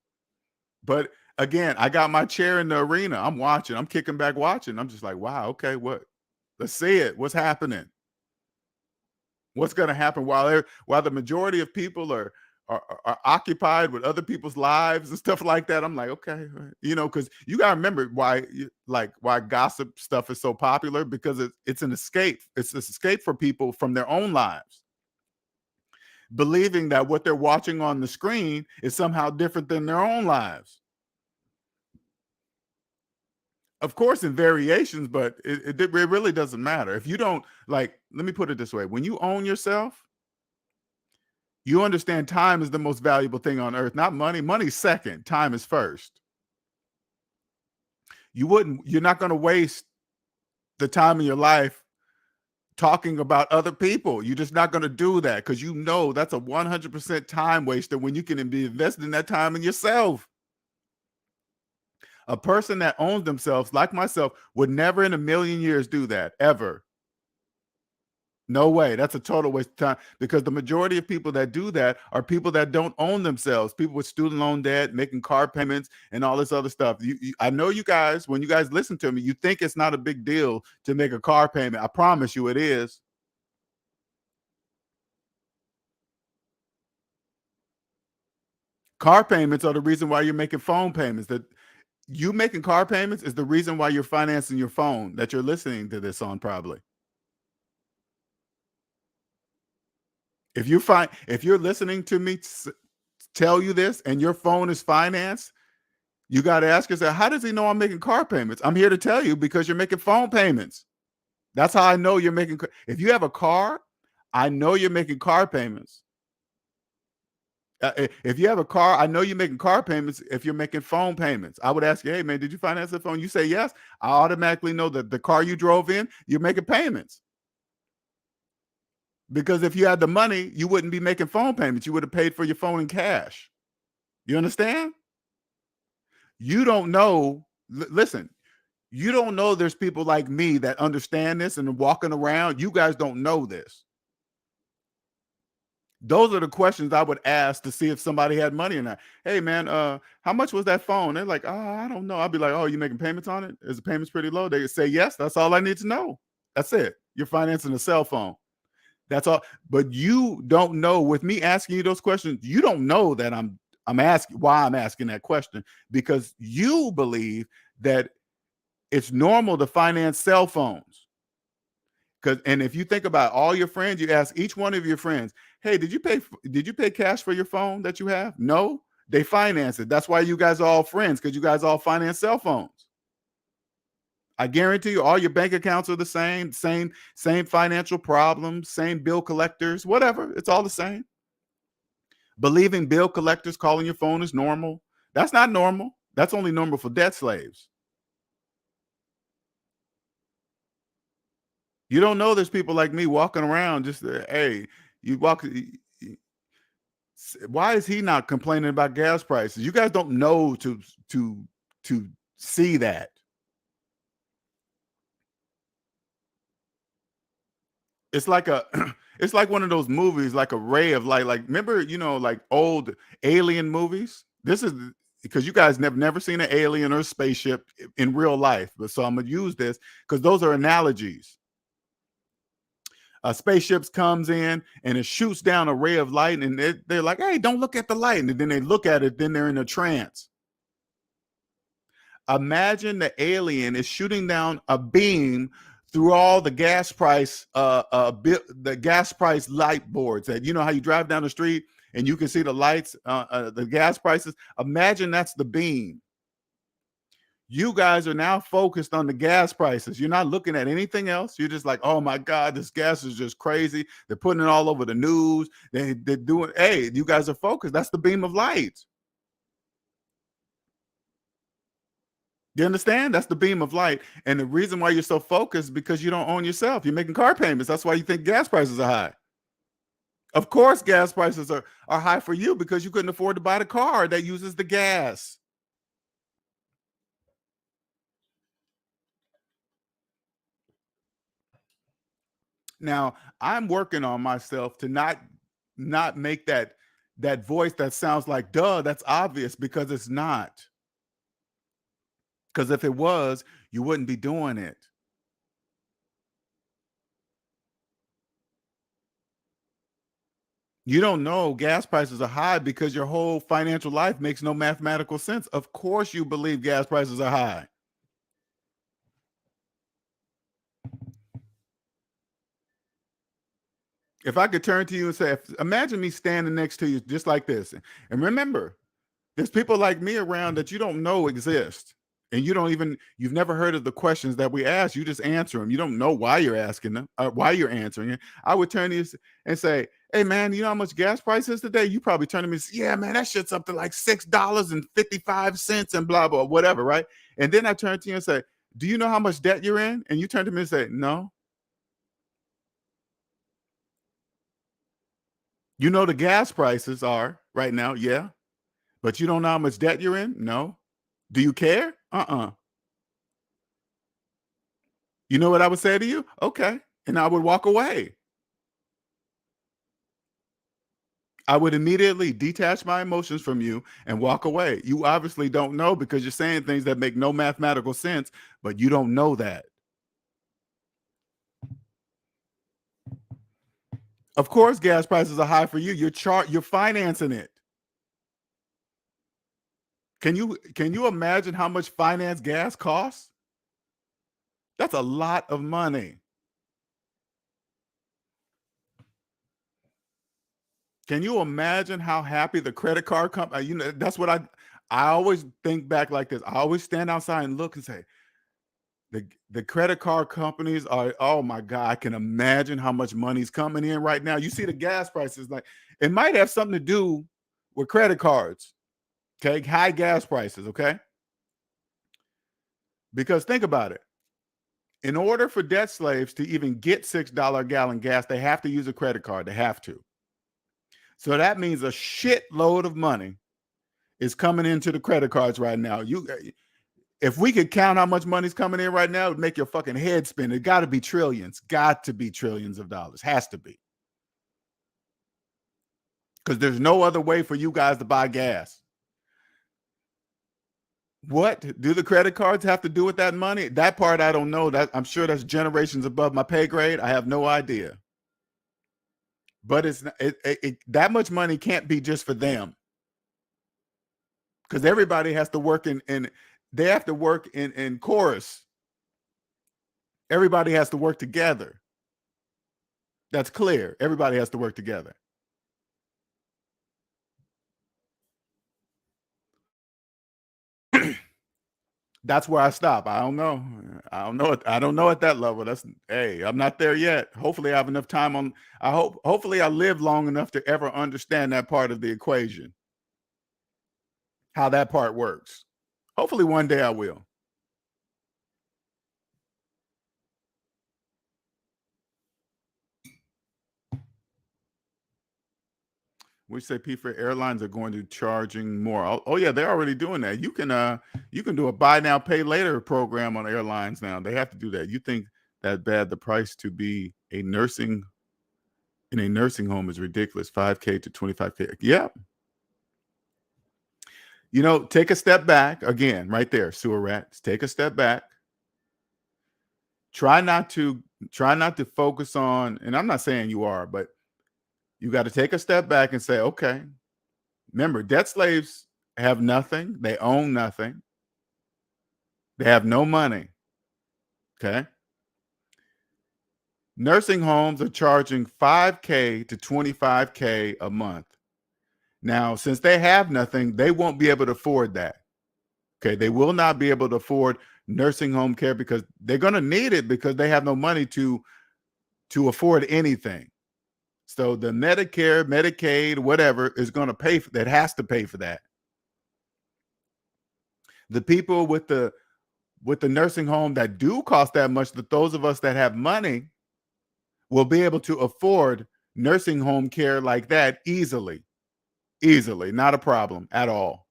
But again, I got my chair in the arena. I'm watching. I'm kicking back watching. I'm just like, wow, okay, what? Let's see it. What's happening? What's going to happen while the majority of people are occupied with other people's lives and stuff like that? I'm like, okay, because you got to remember why gossip stuff is so popular, because it's an escape. It's an escape for people from their own lives, believing that what they're watching on the screen is somehow different than their own lives. Of course, in variations, but it really doesn't matter. If you don't, like, let me put it this way. When you own yourself, you understand time is the most valuable thing on earth, not money. Money's second, time is first. You're not going to waste the time of your life talking about other people. You're just not going to do that because that's a 100% time waster when you can be investing that time in yourself. A person that owns themselves, like myself, would never in a million years do that, ever. No way. That's a total waste of time, because the majority of people that do that are people that don't own themselves, people with student loan debt, making car payments, and all this other stuff. I know you guys, when you guys listen to me, you think it's not a big deal to make a car payment. I promise you it is. Car payments are the reason why you're making phone payments. That you making car payments is the reason why you're financing your phone that you're listening to this on, probably. If you're listening to me tell you this and your phone is financed, you got to ask yourself, how does he know I'm making car payments? I'm here to tell you, because you're making phone payments. That's how I know you're making. If you have a car, I know you're making car payments. If you have a car, I know you're making car payments. If you're making phone payments, I would ask you, hey man, did you finance the phone? You say yes. I automatically know that the car you drove in, you're making payments. Because if you had the money, you wouldn't be making phone payments. You would have paid for your phone in cash. You understand? You don't know. Listen, you don't know there's people like me that understand this and are walking around. You guys don't know this. Those are the questions I would ask to see if somebody had money or not. Hey man, how much was that phone? They're like, oh, I don't know. I'd be like, oh, you making payments on it? Is the payments pretty low? They say yes. That's all I need to know. That's it. You're financing a cell phone. That's all. But you don't know, with me asking you those questions, you don't know that I'm asking why I'm asking that question, because you believe that it's normal to finance cell phones. And if you think about all your friends, you ask each one of your friends, hey, did you pay cash for your phone that you have? No, they finance it. That's why you guys are all friends, because you guys all finance cell phones. I guarantee you all your bank accounts are the same financial problems, same bill collectors, whatever. It's all the same. Believing bill collectors calling your phone is normal. That's not normal. That's only normal for debt slaves. You don't know there's people like me walking around just, hey, you walk. Why is he not complaining about gas prices? You guys don't know to see that. It's like a it's like one of those movies, like a ray of light. Like, remember, like old alien movies? This is because you guys never seen an alien or a spaceship in real life. But so I'm gonna use this because those are analogies. A spaceship comes in and it shoots down a ray of light, and they're like, hey, don't look at the light. And then they look at it, then they're in a trance. Imagine the alien is shooting down a beam through all the gas price, the gas price light boards that, how you drive down the street and you can see the lights, the gas prices. Imagine that's the beam. You guys are now focused on the gas prices. You're not looking at anything else. You're just like, oh my God, this gas is just crazy. They're putting it all over the news. They're doing, hey, you guys are focused. That's the beam of light. You understand? That's the beam of light. And the reason why you're so focused is because you don't own yourself. You're making car payments. That's why you think gas prices are high. Of course, gas prices are high for you because you couldn't afford to buy the car that uses the gas. Now, I'm working on myself to not make that voice that sounds like duh, that's obvious, because it's not. Because if it was, you wouldn't be doing it. You don't know gas prices are high because your whole financial life makes no mathematical sense. Of course you believe gas prices are high. If I could turn to you and say, imagine me standing next to you just like this. And remember, there's people like me around that you don't know exist. And you've never heard of the questions that we ask. You just answer them. You don't know why you're asking them, why you're answering it. I would turn to you and say, hey man, you know how much gas price is today? You probably turn to me and say, yeah, man, that shit's up to like $6.55 and blah, blah, whatever, right? And then I turn to you and say, do you know how much debt you're in? And you turn to me and say, no. You know the gas prices are right now, yeah. But you don't know how much debt you're in? No. Do you care? You know what I would say to you? Okay. And I would walk away. I would immediately detach my emotions from you and walk away. You obviously don't know because you're saying things that make no mathematical sense, but you don't know that. Of course, gas prices are high for you. You're financing it. Can you imagine how much finance gas costs? That's a lot of money. Can you imagine how happy the credit card company? That's what I always think back like this. I always stand outside and look and say, the credit card companies are, oh my God, I can imagine how much money's coming in right now. You see the gas prices, like it might have something to do with credit cards. Okay, high gas prices, okay? Because think about it. In order for debt slaves to even get $6 a gallon gas, they have to use a credit card. They have to. So that means a shitload of money is coming into the credit cards right now. If we could count how much money's coming in right now, it would make your fucking head spin. It got to be trillions. Got to be trillions of dollars. Has to be. Because there's no other way for you guys to buy gas. What do the credit cards have to do with that money? That part I don't know. That I'm sure that's generations above my pay grade. I have no idea. But it's that much money can't be just for them, because everybody has to work in they have to work in chorus. Everybody has to work together. That's clear. Everybody has to work together. That's where I stop. I don't know. I don't know at that level. Hey, I'm not there yet. Hopefully I have enough time on hopefully I live long enough to ever understand that part of the equation. How that part works. Hopefully one day I will. We say P for airlines are going to charging more. Oh yeah, they're already doing that. You can do a buy now pay later program on airlines now. They have to do that. You think that bad? The price to be a nursing in a nursing home is ridiculous. 5K to 25K. Yeah. Take a step back again, right there, sewer rats. Take a step back. Try not to focus on, and I'm not saying you are, but you got to take a step back and say, okay, remember, debt slaves have nothing. They own nothing. They have no money. Okay. Nursing homes are charging 5K to 25K a month. Now, since they have nothing, they won't be able to afford that. Okay. They will not be able to afford nursing home care because they're going to need it because they have no money to afford anything. So the Medicare, Medicaid, whatever is going to pay for that, has to pay for that. The people with the nursing home that do cost that much, that those of us that have money will be able to afford nursing home care like that easily. Not a problem at all.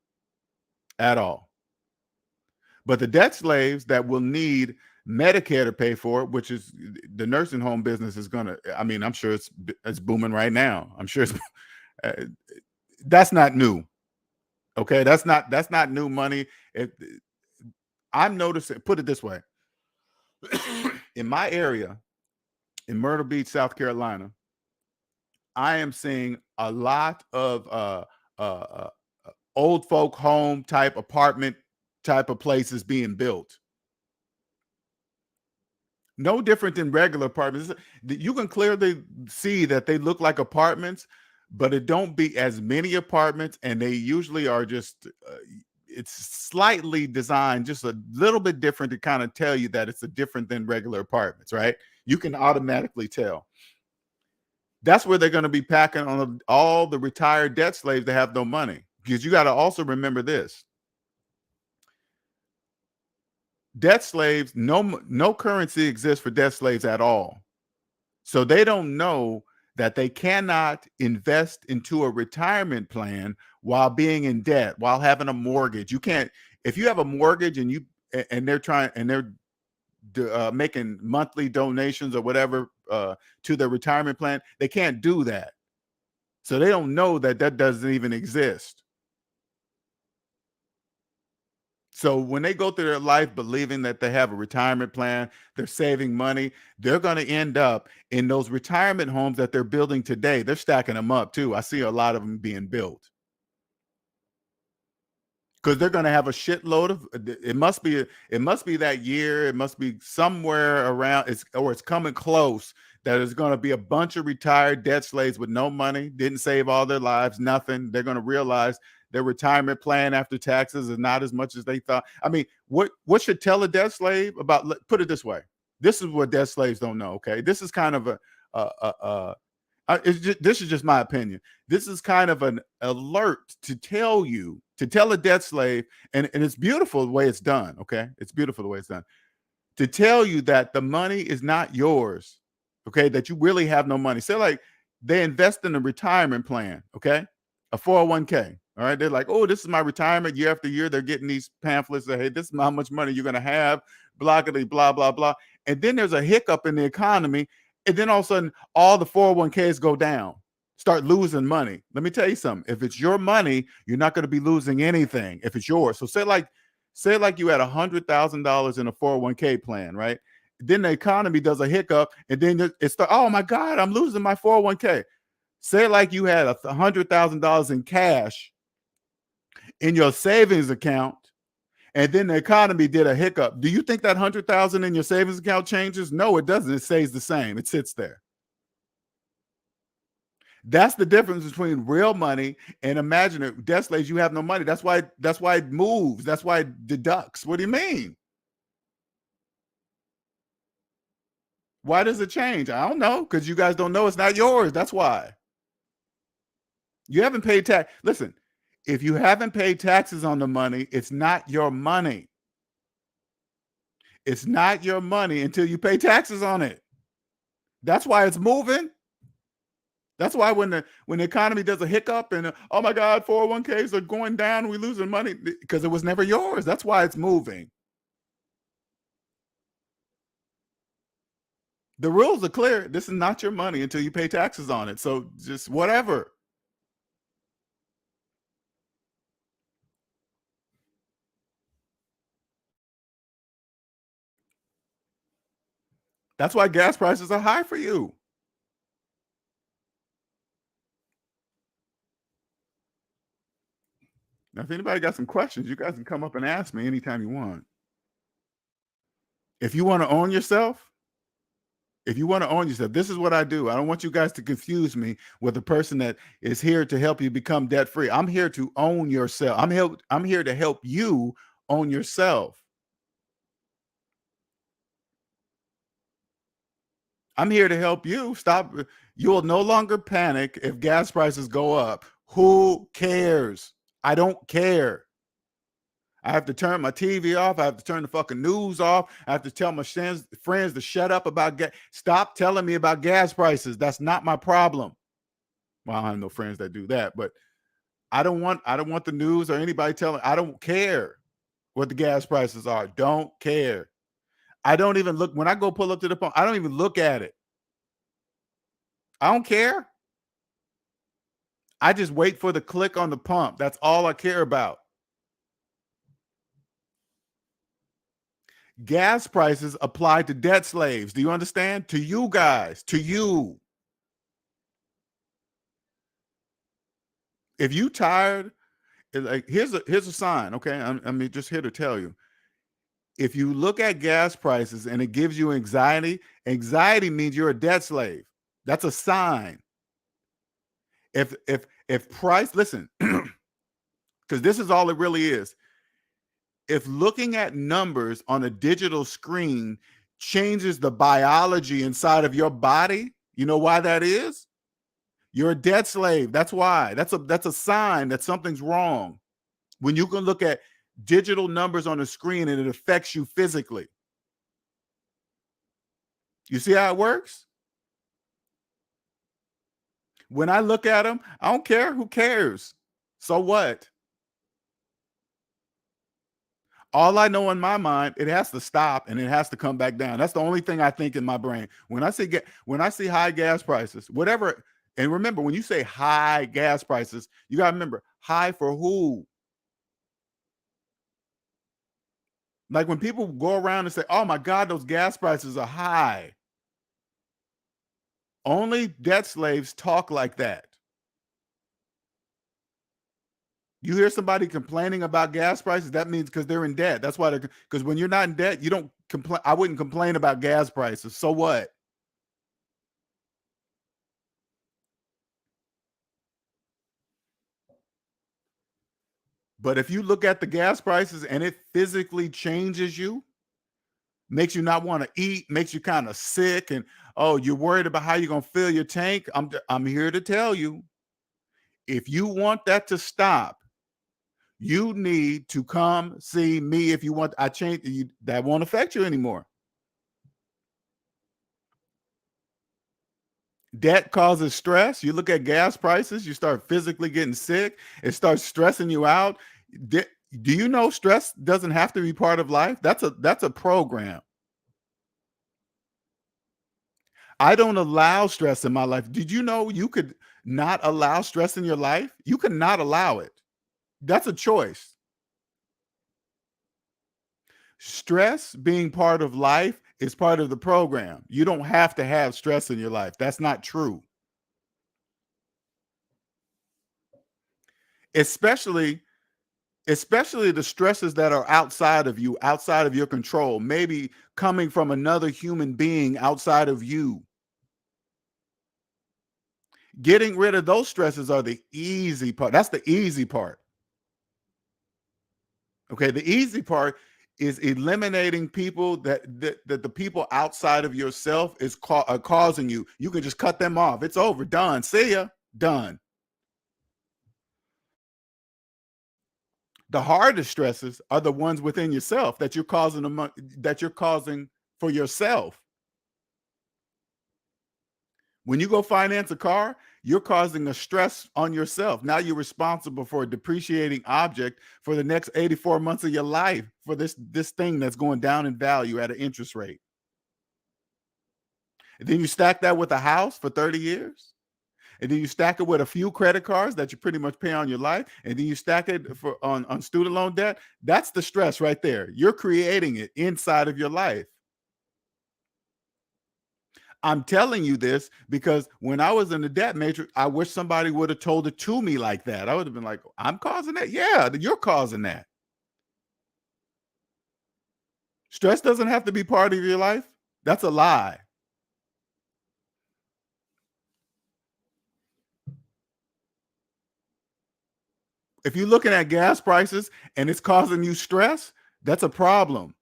But the debt slaves that will need Medicare to pay for it, which is the nursing home business is going to, I'm sure it's booming right now. I'm sure that's not new. Okay. That's not new money. I'm noticing, put it this way, in my area, in Myrtle Beach, South Carolina, I am seeing a lot of old folk home type apartment type of places being built. No different than regular apartments. You can clearly see that they look like apartments, but it don't be as many apartments, and they usually are just it's slightly designed just a little bit different to kind of tell you that it's a different than regular apartments, right? You can automatically tell. That's where they're going to be packing on all the retired debt slaves that have no money. Because you got to also remember this. Debt slaves, no currency exists for debt slaves at all. So they don't know that they cannot invest into a retirement plan while being in debt, while having a mortgage. You can't, If you have a mortgage and and they're trying and they're making monthly donations or whatever to their retirement plan, they can't do that. So they don't know that that doesn't even exist. So when they go through their life believing that they have a retirement plan, they're saving money, they're going to end up in those retirement homes that they're building today. They're stacking them up too. I see a lot of them being built because they're going to have a shitload of it must be that year, it must be somewhere around it's coming close, that is going to be a bunch of retired debt slaves with no money, didn't save all their lives, nothing. They're going to realize their retirement plan after taxes is not as much as they thought. I mean, what should tell a debt slave about, put it this way, this is what debt slaves don't know. Okay, this is kind of a this is just my opinion. This is kind of an alert to tell a debt slave, and it's beautiful the way it's done. Okay, it's beautiful the way it's done, to tell you that the money is not yours. Okay, that you really have no money. Say like they invest in a retirement plan. Okay, a 401k. All right, they're like, oh, this is my retirement. Year after year, they're getting these pamphlets that, hey, this is how much money you're going to have. Blah blah blah blah. And then there's a hiccup in the economy, and then all of a sudden, all the 401ks go down, start losing money. Let me tell you something. If it's your money, you're not going to be losing anything if it's yours. So say like you had $100,000 in a 401k plan, right? Then the economy does a hiccup, and then oh my God, I'm losing my 401k. Say like you had $100,000 in cash in your savings account, and then the economy did a hiccup. Do you think that 100,000 in your savings account changes? No, it doesn't. It stays the same. It sits there. That's the difference between real money and imaginary. Debt slaves, you have no money. That's why it moves. That's why it deducts. What do you mean? Why does it change? I don't know, because you guys don't know it's not yours. That's why. You haven't paid tax. Listen, if you haven't paid taxes on the money, it's not your money. It's not your money until you pay taxes on it. That's why it's moving. That's why when the economy does a hiccup and oh my God, 401ks are going down, we're losing money, because it was never yours. That's why it's moving. The rules are clear. This is not your money until you pay taxes on it. So just whatever. That's why gas prices are high for you. Now, if anybody got some questions, you guys can come up and ask me anytime you want. If you want to own yourself, this is what I do. I don't want you guys to confuse me with a person that is here to help you become debt free. I'm here to own yourself. I'm here to help you own yourself. I'm here to help you stop. You will no longer panic if gas prices go up. Who cares? I don't care. I have to turn my TV off. I have to turn the fucking news off. I have to tell my friends to shut up about gas. Stop telling me about gas prices. That's not my problem. Well, I have no friends that do that, but I don't want the news or anybody telling. I don't care what the gas prices are. Don't care. I don't even look when I go pull up to the pump. I don't even look at it. I don't care. I just wait for the click on the pump. That's all I care about. Gas prices apply to debt slaves. Do you understand? To you guys, to you. If you tired, like here's a sign. Okay, I'm just here to tell you. If you look at gas prices and it gives you anxiety, anxiety means you're a debt slave. That's a sign. If price, listen, because this is all it really is. If looking at numbers on a digital screen changes the biology inside of your body, you know why that is? You're a debt slave. That's why. That's a sign that something's wrong. When you can look at digital numbers on a screen and it affects you physically. You see how it works? When I look at them, I don't care. Who cares? So what? All I know in my mind, it has to stop and it has to come back down. That's the only thing I think in my brain. When I see high gas prices, whatever, and remember, when you say high gas prices, you got to remember, high for who? Like when people go around and say, "Oh my God, those gas prices are high." Only debt slaves talk like that. You hear somebody complaining about gas prices, that means because they're in debt. That's why they're, because when you're not in debt, you don't complain. I wouldn't complain about gas prices. So what? But if you look at the gas prices and it physically changes you, makes you not want to eat, makes you kind of sick, and oh, you're worried about how you're gonna fill your tank. I'm here to tell you, if you want that to stop, you need to come see me. If you want, I change you, that won't affect you anymore. Debt causes stress. You look at gas prices, you start physically getting sick. It starts stressing you out. Do you know stress doesn't have to be part of life? That's a program. I don't allow stress in my life. Did you know you could not allow stress in your life? You could not allow it. That's a choice. Stress being part of life is part of the program. You don't have to have stress in your life. That's not true. Especially especially the stresses that are outside of you, outside of your control, maybe coming from another human being outside of you. Getting rid of those stresses are the easy part. That's the easy part. Okay, the easy part is eliminating people that the people outside of yourself are causing you. You can just cut them off. It's over. Done. See ya. Done. The hardest stresses are the ones within yourself that you're causing for yourself. When you go finance a car, you're causing a stress on yourself. Now you're responsible for a depreciating object for the next 84 months of your life for this thing that's going down in value at an interest rate. And then you stack that with a house for 30 years. And then you stack it with a few credit cards that you pretty much pay on your life. And then you stack it on student loan debt. That's the stress right there. You're creating it inside of your life. I'm telling you this because when I was in the debt matrix, I wish somebody would have told it to me like that. I would have been like, I'm causing that. Yeah, you're causing that. Stress doesn't have to be part of your life. That's a lie. If you're looking at gas prices and it's causing you stress, that's a problem.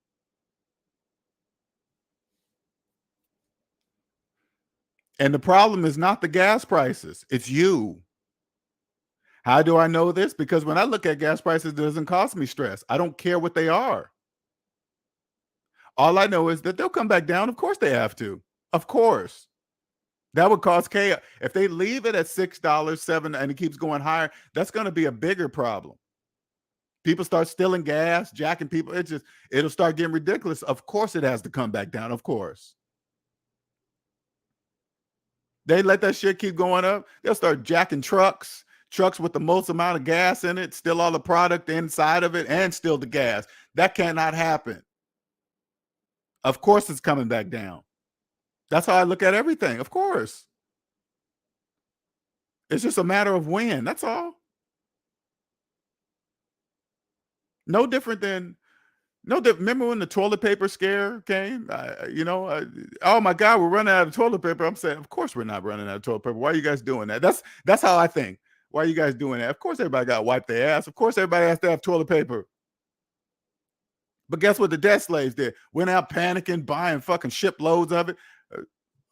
And the problem is not the gas prices, it's you. How do I know this? Because when I look at gas prices, it doesn't cause me stress. I don't care what they are. All I know is that they'll come back down. Of course they have to. Of course. That would cause chaos. If they leave it at $6, $7, and it keeps going higher, that's going to be a bigger problem. People start stealing gas, jacking people. It'll start getting ridiculous. Of course it has to come back down. Of course. They let that shit keep going up. They'll start jacking trucks with the most amount of gas in it, steal all the product inside of it, and steal the gas. That cannot happen. Of course it's coming back down. That's how I look at everything. Of course. It's just a matter of when. That's all. No different than remember when the toilet paper scare came? Oh my God, we're running out of toilet paper. I'm saying, of course we're not running out of toilet paper. Why are you guys doing that? That's how I think. Why are you guys doing that? Of course everybody got to wipe their ass. Of course everybody has to have toilet paper. But guess what the debt slaves did? Went out panicking, buying fucking shiploads of it.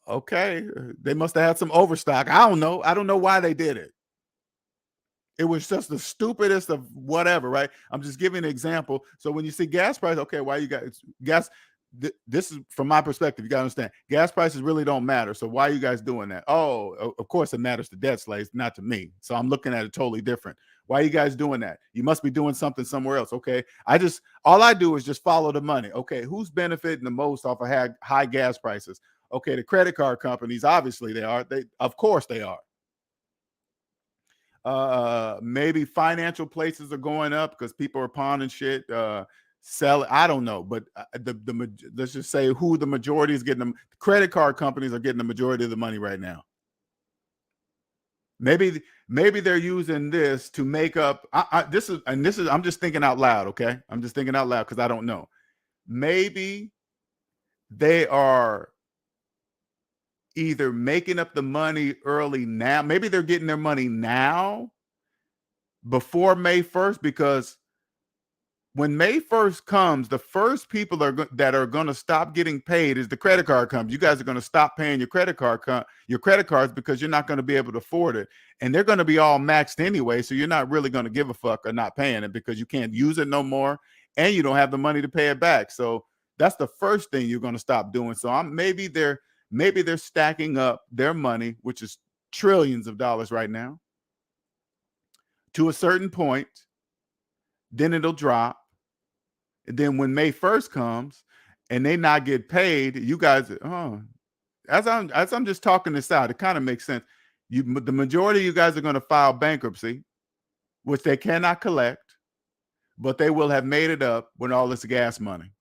Okay, they must have had some overstock. I don't know. I don't know why they did it. It was just the stupidest of whatever, right? I'm just giving an example. So when you see gas price, okay, why you got gas? this is from my perspective. You got to understand, gas prices really don't matter. So why are you guys doing that? Oh, of course it matters to debt slaves, not to me. So I'm looking at it totally different. Why are you guys doing that? You must be doing something somewhere else. Okay, all I do is just follow the money. Okay, who's benefiting the most off of high gas prices? Okay, the credit card companies, obviously they are. Of course they are. Maybe financial places are going up because people are pawning shit, sell it. I don't know, but let's just say who the majority is getting them. Credit card companies are getting the majority of the money right now. Maybe they're using this to make up. I'm just thinking out loud. Okay, I'm just thinking out loud because I don't know. Maybe they are either making up the money early now. Maybe they're getting their money now before May 1st, because when May 1st comes, the first people that are going to stop getting paid is the credit card companies. You guys are going to stop paying your credit cards because you're not going to be able to afford it. And they're going to be all maxed anyway. So you're not really going to give a fuck or not paying it because you can't use it no more. And you don't have the money to pay it back. So that's the first thing you're going to stop doing. So maybe they're stacking up their money, which is trillions of dollars right now, to a certain point. Then it'll drop. And then when May 1st comes and they not get paid, you guys, as I'm just talking this out, it kind of makes sense. The majority of you guys are going to file bankruptcy, which they cannot collect, but they will have made it up with all this gas money.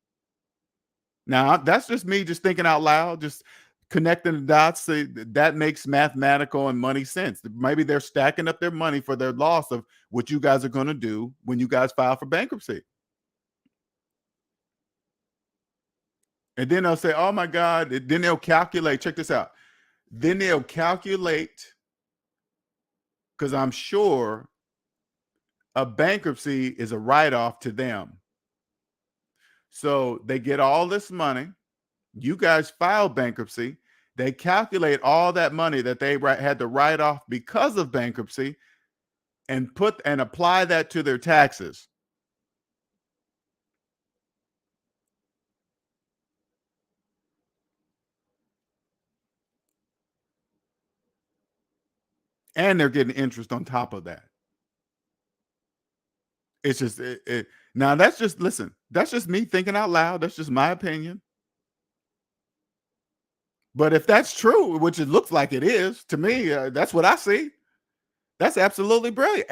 Now, that's just me just thinking out loud, just connecting the dots. That makes mathematical and money sense. Maybe they're stacking up their money for their loss of what you guys are going to do when you guys file for bankruptcy. And then they'll say, oh my God, then they'll calculate, check this out. Then they'll calculate, because I'm sure a bankruptcy is a write-off to them. So they get all this money. You guys file bankruptcy. They calculate all that money that they had to write off because of bankruptcy and apply that to their taxes. And they're getting interest on top of that. It's just now that's just me thinking out loud. That's just my opinion. But if that's true, which it looks like it is to me, that's what I see. That's absolutely brilliant.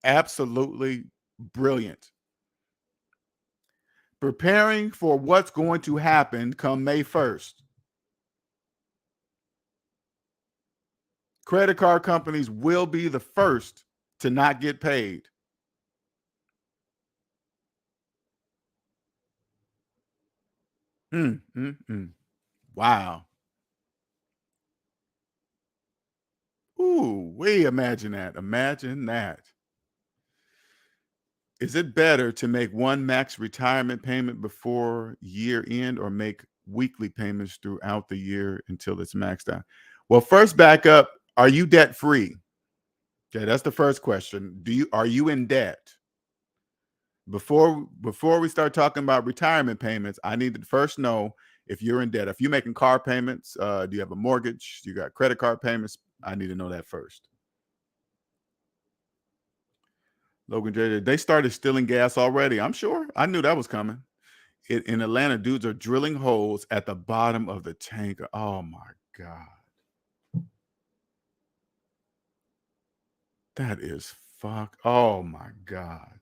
Absolutely brilliant. Preparing for what's going to happen come May 1st. Credit card companies will be the first to not get paid. Wow. Ooh, imagine that. Imagine that. Is it better to make one max retirement payment before year end or make weekly payments throughout the year until it's maxed out? Well, first back up, are you debt free? Okay, that's the first question. Are you in debt? Before we start talking about retirement payments, I need to first know if you're in debt. If you're making car payments, do you have a mortgage? Do you got credit card payments? I need to know that first. Logan J. They started stealing gas already. I'm sure. I knew that was coming. In Atlanta, dudes are drilling holes at the bottom of the tanker. Oh my God. That is fuck. Oh my God.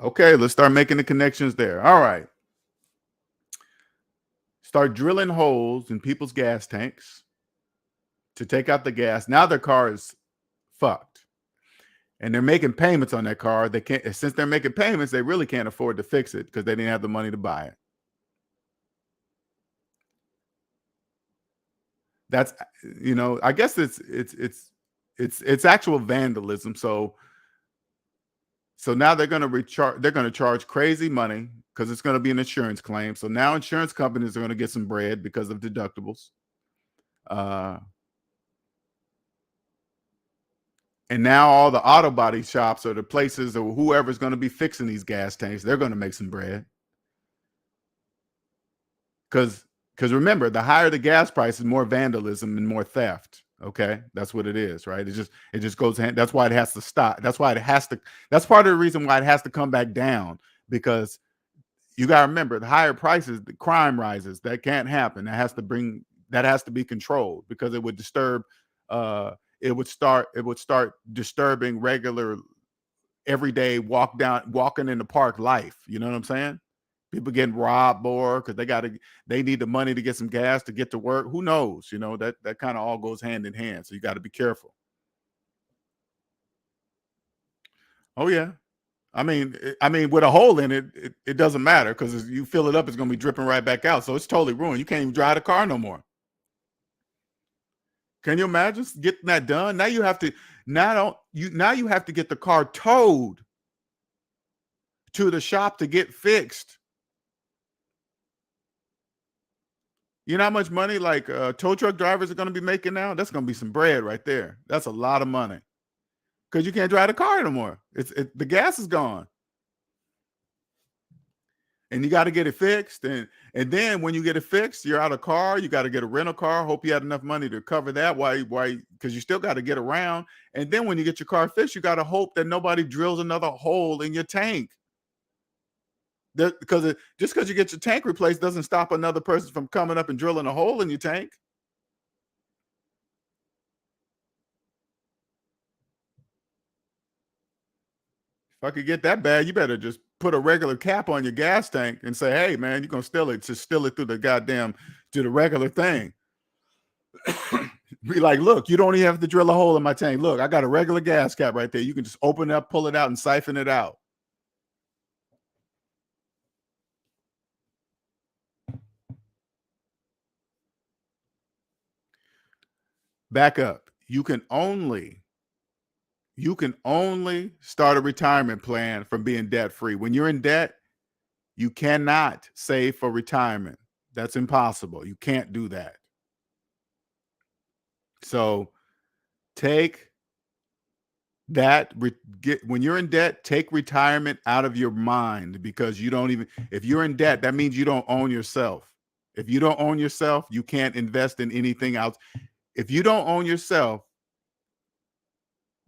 Okay, let's start making the connections there. All right. Start drilling holes in people's gas tanks to take out the gas. Now their car is fucked. And they're making payments on that car. They can't, since they're making payments, they really can't afford to fix it because they didn't have the money to buy it. That's, I guess it's actual vandalism. So now they're going to charge crazy money because it's going to be an insurance claim. So now insurance companies are going to get some bread because of deductibles. And now all the auto body shops or the places or whoever's going to be fixing these gas tanks, they're going to make some bread. Because remember, the higher the gas price is, more vandalism and more theft. Okay, that's what it is, right? It just goes hand. That's why it has to stop. That's why it has to. That's part of the reason why it has to come back down, because you got to remember, the higher prices, the crime rises. That can't happen. That has to be controlled, because it would disturb. It would start disturbing regular everyday walking in the park life. You know what I'm saying? People getting robbed more because they need the money to get some gas to get to work. Who knows? That kind of all goes hand in hand. So you got to be careful. Oh yeah. I mean, with a hole in it, it doesn't matter, because you fill it up, it's going to be dripping right back out. So it's totally ruined. You can't even drive the car no more. Can you imagine getting that done? Now you have to now you have to get the car towed to the shop to get fixed. You know how much money like tow truck drivers are going to be making now? That's going to be some bread right there. That's a lot of money, because you can't drive the car no more. The gas is gone, and you got to get it fixed. And then when you get it fixed, you're out of car. You got to get a rental car. Hope you had enough money to cover that. Why? Because you still got to get around. And then when you get your car fixed, you got to hope that nobody drills another hole in your tank. Because just because you get your tank replaced doesn't stop another person from coming up and drilling a hole in your tank. If I could get that bad, you better just put a regular cap on your gas tank and say, hey, man, you're going to steal it. Just steal it through the regular thing. Be like, look, you don't even have to drill a hole in my tank. Look, I got a regular gas cap right there. You can just open it up, pull it out, and siphon it out. Back up. You can only start a retirement plan from being debt free. When you're in debt, you cannot save for retirement. That's impossible. You can't do that. So take that, when you're in debt, take retirement out of your mind, because if you're in debt, that means you don't own yourself. If you don't own yourself, you can't invest in anything else. If you don't own yourself,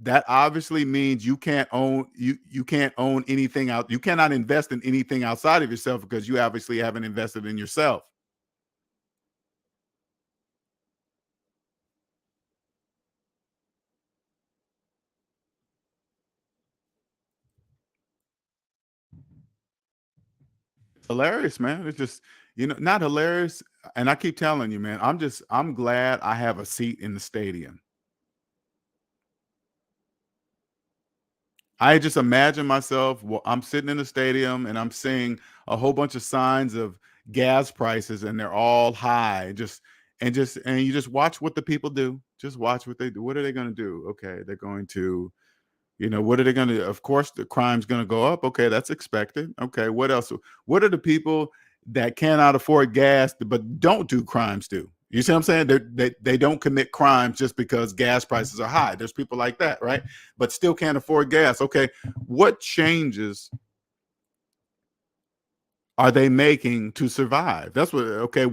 that obviously means you can't own anything out. You cannot invest in anything outside of yourself, because you obviously haven't invested in yourself. Hilarious, man. It's just, not hilarious. And I keep telling you, man, I'm glad I have a seat in the stadium. I just imagine myself, I'm sitting in the stadium and I'm seeing a whole bunch of signs of gas prices, and they're all high. And you just watch what the people do. Just watch what they do. What are they going to do? Okay, they're going to, what are they going to do? Of course, the crime's going to go up. Okay, that's expected. Okay, what else? What are the people that cannot afford gas but don't do crimes do? You see what I'm saying? They don't commit crimes just because gas prices are high. There's people like that, right? But still can't afford gas. Okay, what changes are they making to survive? That's what. Okay,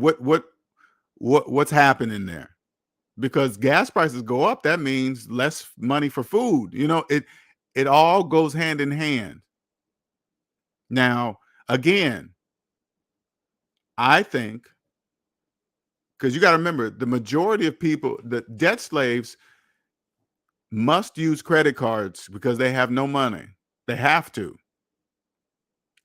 what's happening there? Because gas prices go up, that means less money for food. It all goes hand in hand. Now, again, I think, because you got to remember, the majority of people, the debt slaves, must use credit cards because they have no money. They have to.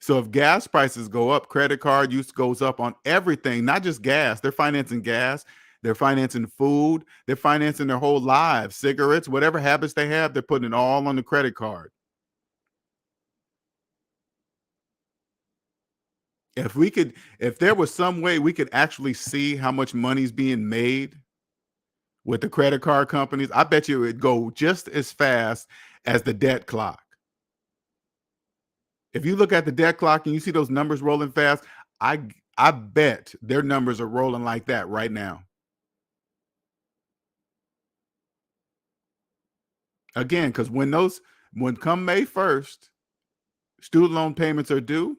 So if gas prices go up, credit card use goes up on everything, not just gas. They're financing gas. They're financing food. They're financing their whole lives, cigarettes, whatever habits they have, they're putting it all on the credit card. If there was some way we could actually see how much money's being made with the credit card companies, I bet you it'd go just as fast as the debt clock. If you look at the debt clock and you see those numbers rolling fast, I bet their numbers are rolling like that right now. Again, because when come May 1st, student loan payments are due,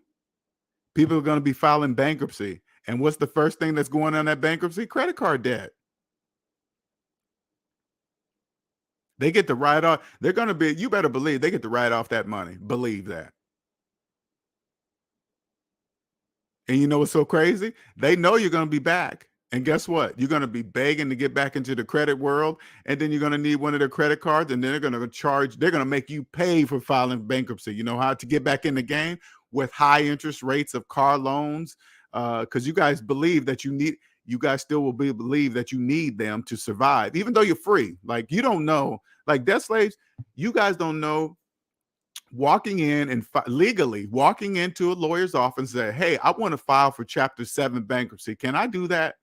people are going to be filing bankruptcy. And what's the first thing that's going on that bankruptcy? Credit card debt. They get to write off. They're going to be, you better believe they get to write off that money. Believe that. And you know what's so crazy? They know you're going to be back. And guess what? You're going to be begging to get back into the credit world. And then you're going to need one of their credit cards. And then they're going to charge, they're going to make you pay for filing bankruptcy. You know how to get back in the game with high interest rates of car loans? Because you guys believe that you guys still will believe that you need them to survive, even though you're free. Like, you don't know, like debt slaves, you guys don't know walking in and legally walking into a lawyer's office and say, hey, I want to file for Chapter 7 bankruptcy. Can I do that?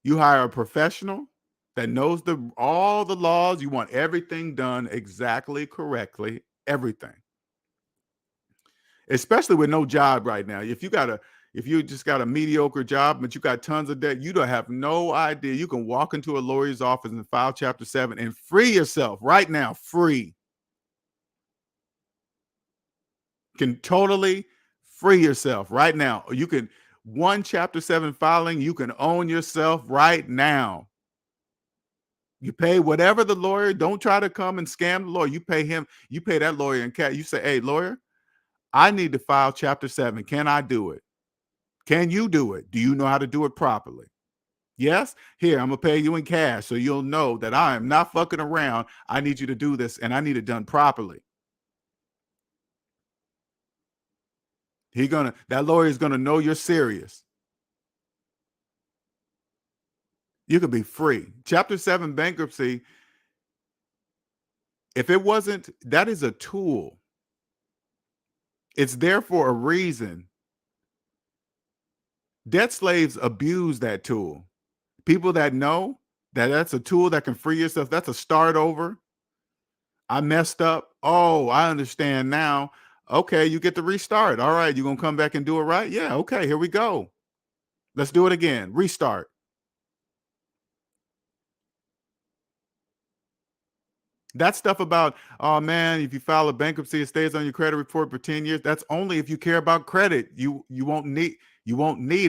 You hire a professional that knows all the laws. You want everything done exactly correctly, everything. Especially with no job right now. If you just got a mediocre job, but you got tons of debt, you don't have no idea. You can walk into a lawyer's office and file Chapter 7 and free yourself right now, free. Can totally free yourself right now. You can, one Chapter 7 filing, you can own yourself right now. You pay whatever the lawyer, don't try to come and scam the lawyer. You pay him, you pay that lawyer in cash. You say, hey, lawyer, I need to file Chapter 7. Can I do it? Can you do it? Do you know how to do it properly? Yes? Here, I'm going to pay you in cash so you'll know that I am not fucking around. I need you to do this, and I need it done properly. That lawyer is gonna know you're serious. You could be free. Chapter 7 bankruptcy, if it wasn't, that is a tool. It's there for a reason. Debt slaves abuse that tool. People that know that that's a tool that can free yourself, that's a start over. I messed up. Oh, I understand now. Okay, you get to restart. All right, you gonna come back and do it right? Yeah, okay, here we go. Let's do it again. Restart. That stuff about, oh man, if you file a bankruptcy, it stays on your credit report for 10 years. That's only if you care about credit. You won't need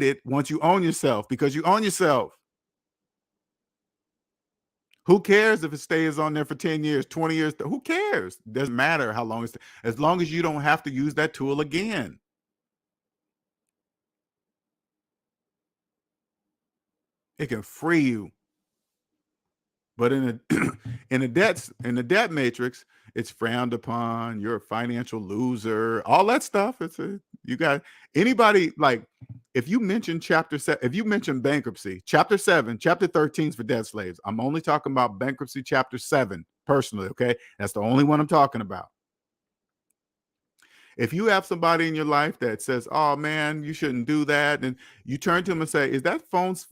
it once you own yourself, because you own yourself. Who cares if it stays on there for 10 years, 20 years? Who cares? Doesn't matter how long as long as you don't have to use that tool again. It can free you. But in the in the debt matrix, it's frowned upon. You're a financial loser. All that stuff. You got anybody, like, if you mention Chapter 7, if you mention bankruptcy, Chapter 7, Chapter 13 is for debt slaves. I'm only talking about bankruptcy Chapter 7 personally. Okay, that's the only one I'm talking about. If you have somebody in your life that says, "Oh man, you shouldn't do that," and you turn to them and say, "Is that phone's?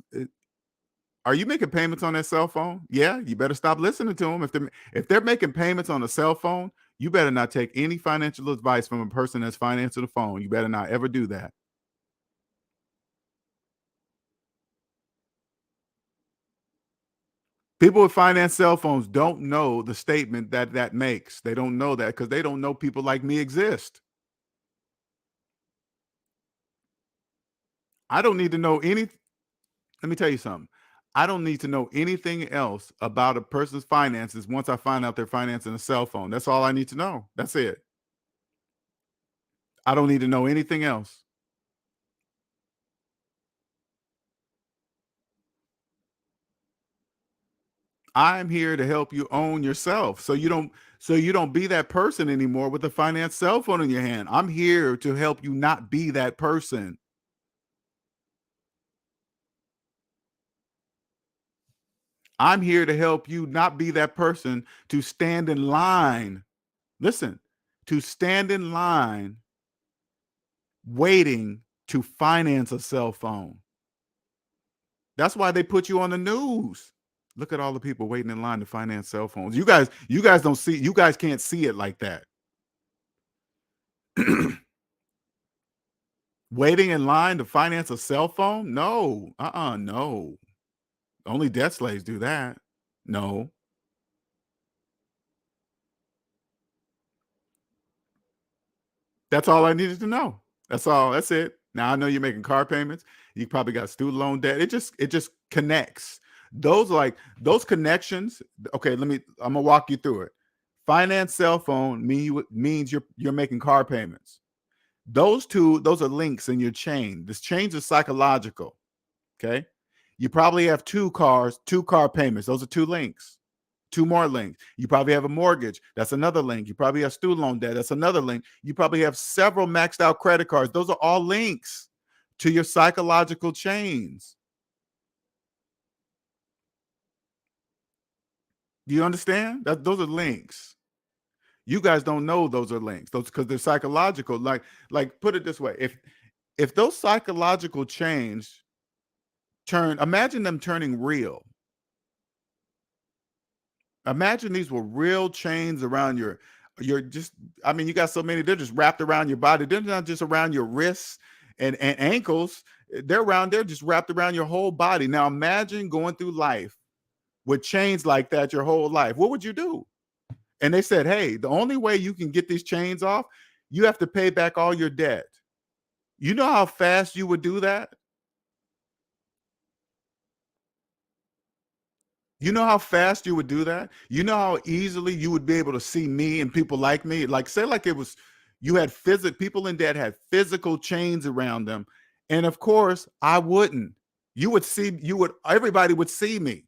Are you making payments on that cell phone?" Yeah, you better stop listening to them. If they're making payments on a cell phone, you better not take any financial advice from a person that's financing the phone. You better not ever do that. People with finance cell phones don't know the statement that makes. They don't know that because they don't know people like me exist. I don't need to know any. Let me tell you something. I don't need to know anything else about a person's finances once I find out they're financing a cell phone. That's all I need to know. That's it. I don't need to know anything else. I'm here to help you own yourself so you don't be that person anymore with a finance cell phone in your hand. I'm here to help you not be that person. I'm here to help you not be that person to stand in line. Listen, to stand in line waiting to finance a cell phone. That's why they put you on the news. Look at all the people waiting in line to finance cell phones. You guys don't see, you guys can't see it like that. Waiting in line to finance a cell phone? No. No. Only debt slaves do that. No. That's all I needed to know. That's all. That's it. Now I know you're making car payments. You probably got student loan debt. It just connects. Those connections. Okay, I'm gonna walk you through it. Finance cell phone means you're making car payments. Those are links in your chain. This chain is psychological. Okay. You probably have two car payments. Those are two links. Two more links. You probably have a mortgage. That's another link. You probably have student loan debt. That's another link. You probably have several maxed out credit cards. Those are all links to your psychological chains. Do you understand? Those are links. You guys don't know those are links. Those because they're psychological. Like put it this way: if those psychological chains imagine them turning real. Imagine these were real chains around your just, I mean, you got so many, they're just wrapped around your body. They're not just around your wrists and ankles. They're just wrapped around your whole body. Now imagine going through life with chains like that your whole life. What would you do? And they said, hey, the only way you can get these chains off, you have to pay back all your debt. You know how fast you would do that? You know how fast you would do that? You know how easily you would be able to see me and people like me? Like, say like it was, you had people in debt had physical chains around them. And of course, I wouldn't. Everybody would see me.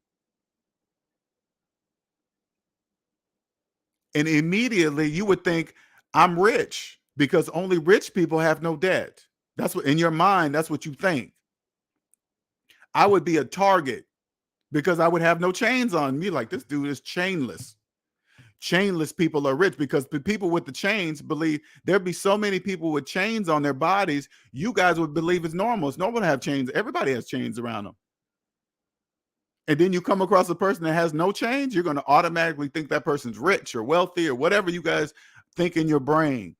And immediately you would think I'm rich because only rich people have no debt. That's what, in your mind, that's what you think. I would be a target because I would have no chains on me. Like, this dude is chainless. Chainless people are rich because the people with the chains believe there'd be so many people with chains on their bodies. You guys would believe it's normal. It's normal to have chains. Everybody has chains around them. And then you come across a person that has no chains, you're going to automatically think that person's rich or wealthy or whatever you guys think in your brain.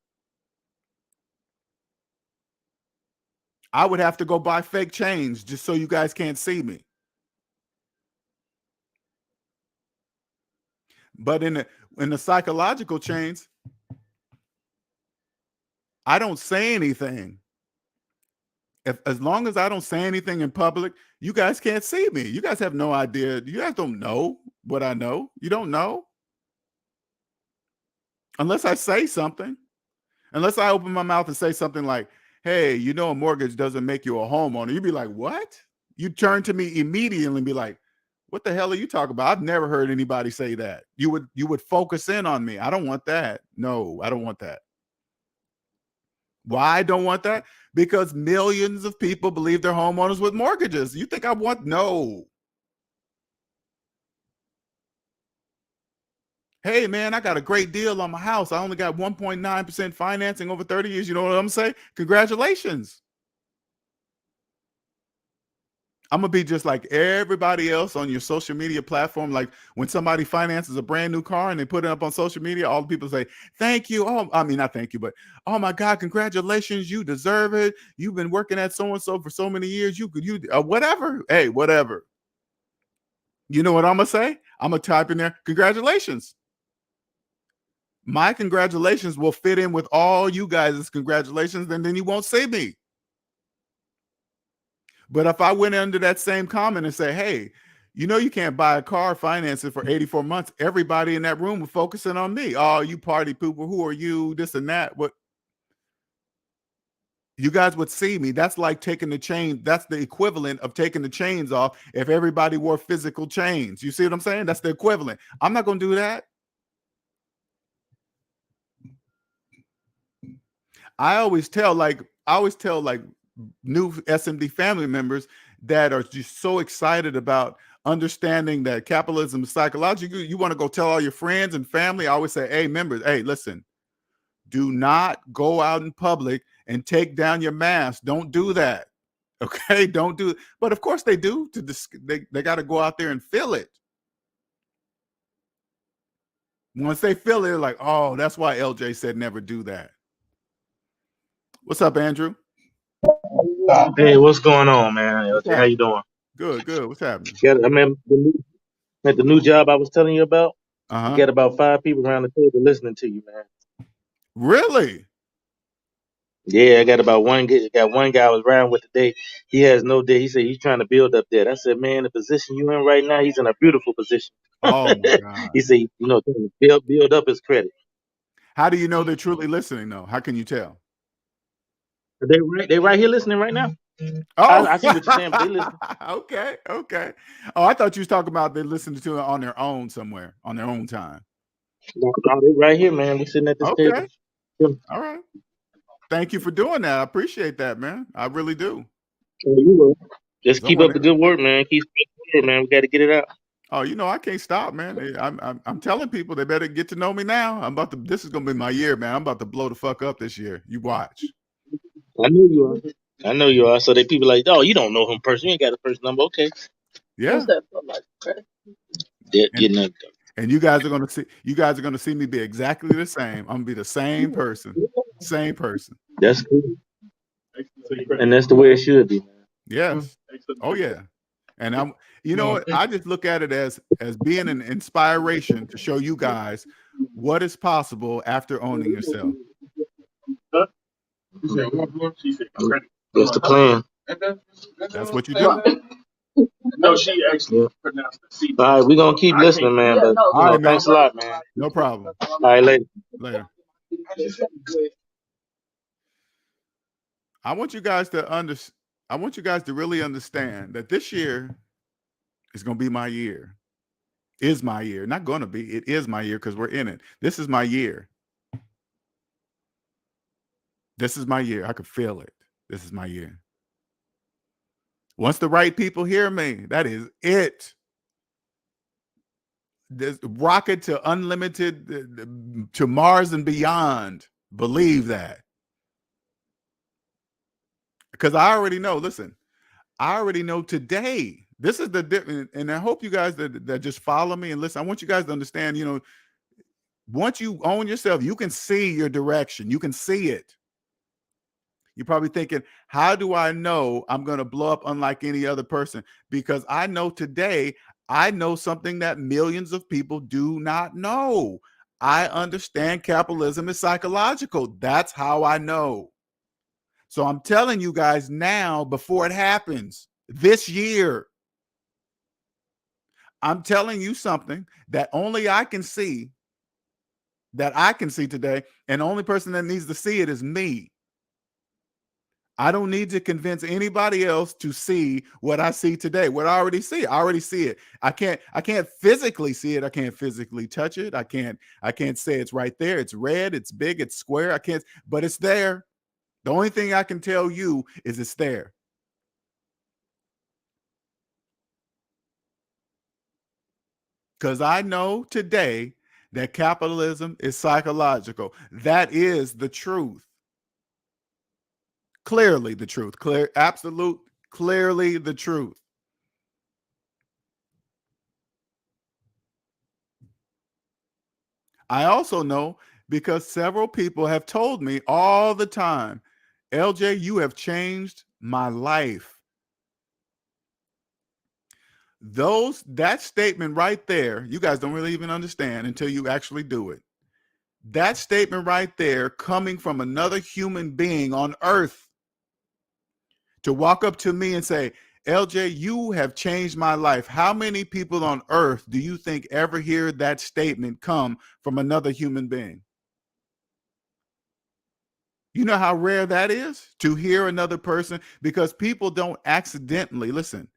I would have to go buy fake chains just so you guys can't see me. But in the psychological chains, I don't say anything. As long as I don't say anything in public, you guys can't see me. You guys have no idea. You guys don't know what I know. You don't know. Unless I say something. Unless I open my mouth and say something like, hey, you know, a mortgage doesn't make you a homeowner. You'd be like, what? You turn to me immediately and be like, what the hell are you talking about? I've never heard anybody say that. You would focus in on me. I don't want that. No, I don't want that. Why I don't want that? Because millions of people believe they're homeowners with mortgages. You think I want? No. Hey, man, I got a great deal on my house. I only got 1.9% financing over 30 years. You know what I'm saying? Congratulations. I'm going to be just like everybody else on your social media platform. Like when somebody finances a brand new car and they put it up on social media, all the people say, thank you. Oh, I mean, not thank you, but oh my God, congratulations. You deserve it. You've been working at so-and-so for so many years. Whatever. Hey, whatever. You know what I'm going to say? I'm going to type in there, congratulations. My congratulations will fit in with all you guys' congratulations, and then you won't see me. But if I went under that same comment and say, hey, you know, you can't buy a car, finance it for 84 months, everybody in that room was focusing on me. Oh, you party people, who are you? This and that. What? You guys would see me. That's like taking the chain. That's the equivalent of taking the chains off if everybody wore physical chains. You see what I'm saying? That's the equivalent. I'm not going to do that. I always tell new SMD family members that are just so excited about understanding that capitalism is psychological. You want to go tell all your friends and family. I always say, hey, members, hey, listen, do not go out in public and take down your mask. Don't do that. Okay, don't do it. But of course they do. They got to go out there and feel it. Once they feel it, they're like, oh, that's why LJ said never do that. What's up, Andrew? Hey, what's going on, man? LJ, how you doing? Good. What's happening? I mean, at the new job I was telling you about, you Uh-huh. got about 5 people around the table listening to you, man. Really? Yeah, I got about got one guy I was riding with today. He has no debt. He said he's trying to build up debt. I said, man, the position you in right now, he's in a beautiful position. Oh my God. He said, build up his credit. How do you know they're truly listening though? How can you tell? They right here listening right now. Oh, I see what you're saying, but they listen. okay, okay. Oh, I thought you was talking about they listened to it on their own somewhere, on their own time. No, they right here, man. We sitting at this table. Okay, all right. Thank you for doing that. I appreciate that, man. I really do. You will. Just keep Someone, up the good work, man. Keep spreading the word, man. We got to get it out. oh, you know, I can't stop, man. I'm telling people they better get to know me now. I'm about to. This is gonna be my year, man. I'm about to blow the fuck up this year. You watch. I know you are. I know you are. So they people like, oh, you don't know him personally. You ain't got a first number. Okay. Yeah. What's that for? Like credit? Getting that. And you guys are gonna see. You guys are gonna see me be exactly the same. I'm gonna be the same person. Same person. That's cool. And that's the way it should be. Yes. Oh yeah. And I'm, you know what? I just look at it as being an inspiration to show you guys what is possible after owning yourself. That's the plan. That's what you do. No, she actually pronounced the C. All right, we're gonna keep listening, man. But All right, man. thanks a lot, man. No problem. All right, later. Later. I want you guys to really understand that this year is going to be my year. Is my year. Not going to be. It is my year because we're in it. This is my year. This is my year. I could feel it. This is my year. Once the right people hear me, that is it. This rocket to unlimited, to Mars and beyond. Believe that. Because I already know, listen, I already know today. This is the difference. And I hope you guys that just follow me and listen. I want you guys to understand, you know, once you own yourself, you can see your direction. You can see it. You're probably thinking, how do I know I'm going to blow up unlike any other person? Because I know today, I know something that millions of people do not know. I understand capitalism is psychological. That's how I know. So I'm telling you guys now, before it happens, this year, I'm telling you something that only I can see, today, and the only person that needs to see it is me. I don't need to convince anybody else to see what I see today. What I already see it. I can't physically see it. I can't physically touch it. I can't say it's right there. It's red, it's big, it's square. I can't, but it's there. The only thing I can tell you is it's there. Because I know today that capitalism is psychological. That is the truth. Clearly the truth. Clearly the truth. I also know because several people have told me all the time, LJ, you have changed my life. That statement right there, you guys don't really even understand until you actually do it. That statement right there, coming from another human being on earth, to walk up to me and say, LJ, you have changed my life. How many people on earth do you think ever hear that statement come from another human being? You know how rare that is to hear another person, because people don't accidentally, listen,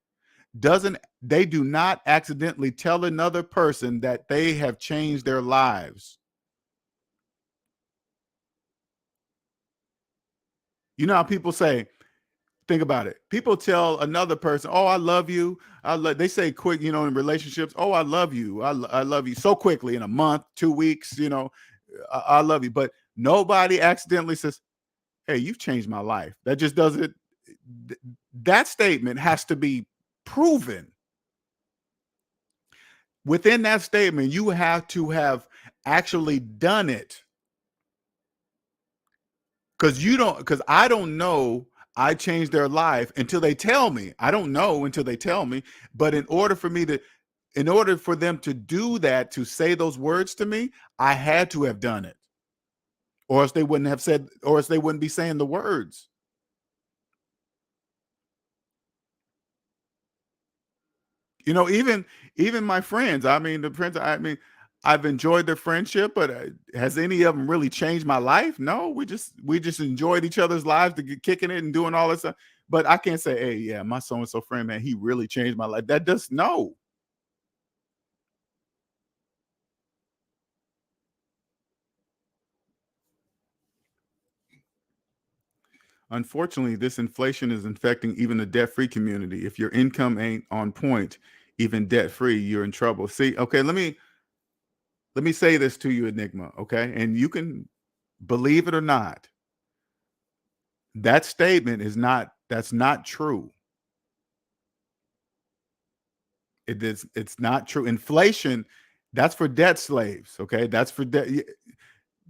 they do not accidentally tell another person that they have changed their lives. You know how people say, think about it. People tell another person, oh, I love you. They say quick, you know, in relationships, oh, I love you. I love you so quickly in a month, 2 weeks, you know, I love you. But nobody accidentally says, hey, you've changed my life. That just doesn't, that statement has to be proven. Within that statement, you have to have actually done it. Because I don't know I changed their life until they tell me. I don't know until they tell me. But in order for them to do that, to say those words to me, I had to have done it. or else they wouldn't have said, or else they wouldn't be saying the words. You know, even my friends. I mean, the friends. I mean, I've enjoyed their friendship, but has any of them really changed my life? No, we just enjoyed each other's lives to get kicking it and doing all this stuff. But I can't say, hey, yeah, my so and so friend, man, he really changed my life. That does no. Unfortunately, this inflation is infecting even the debt-free community. If your income ain't on point, even debt-free, you're in trouble. See, okay, let me say this to you, Enigma, okay? And you can believe it or not. That statement is not that's not true. It's not true. Inflation, that's for debt slaves, okay? That's for debt.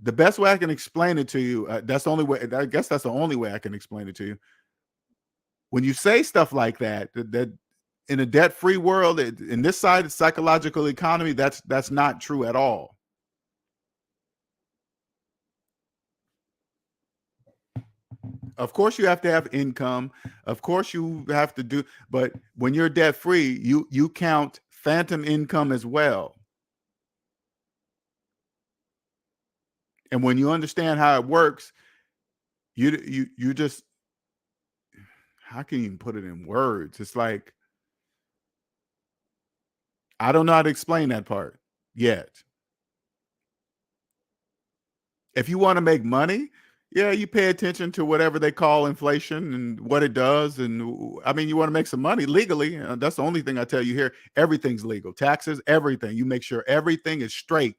The best way I can explain it to you, that's the only way, I guess that's the only way I can explain it to you. When you say stuff like that in a debt-free world, in this side of psychological economy, that's not true at all. Of course, you have to have income. Of course, you have to do, but when you're debt-free, you count phantom income as well. And when you understand how it works, you just, how can you even put it in words? It's like, I don't know how to explain that part yet. If you want to make money, yeah, you pay attention to whatever they call inflation and what it does. And I mean, you want to make some money legally. That's the only thing I tell you here. Everything's legal, taxes, everything. You make sure everything is straight.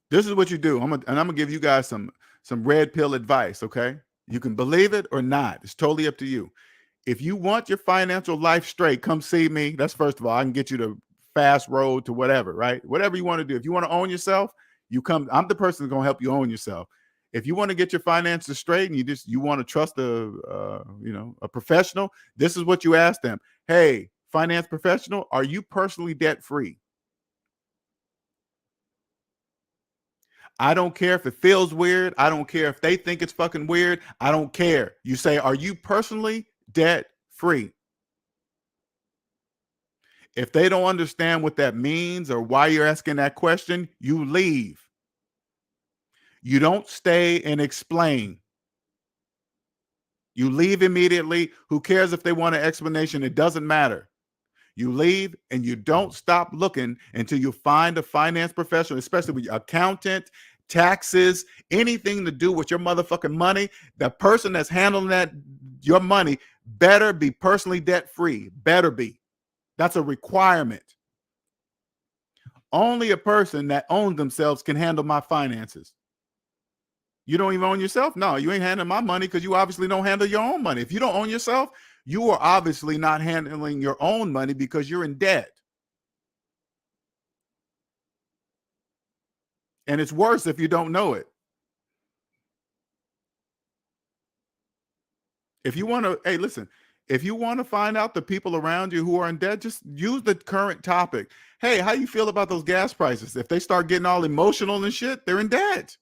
This is what you do. I'm gonna give you guys some red pill advice. Okay, you can believe it or not. It's totally up to you. If you want your financial life straight, come see me. That's first of all. I can get you the fast road to whatever, right? Whatever you want to do. If you want to own yourself, you come. I'm the person that's going to help you own yourself. If you want to get your finances straight and you want to trust a professional, this is what you ask them. Hey, finance professional, are you personally debt free? I don't care if it feels weird. I don't care if they think it's fucking weird. I don't care. You say, are you personally debt free? If they don't understand what that means or why you're asking that question, you leave. You don't stay and explain. You leave immediately. Who cares if they want an explanation? It doesn't matter. You leave and you don't stop looking until you find a finance professional, especially with your accountant, taxes, anything to do with your motherfucking money. The person that's handling your money, better be personally debt free. Better be. That's a requirement. Only a person that owns themselves can handle my finances. You don't even own yourself? No, you ain't handling my money because you obviously don't handle your own money. If you don't own yourself, you are obviously not handling your own money because you're in debt. And it's worse if you don't know it. If you want to, hey, listen, if you want to find out the people around you who are in debt, just use the current topic. Hey, how you feel about those gas prices? If they start getting all emotional and shit, they're in debt.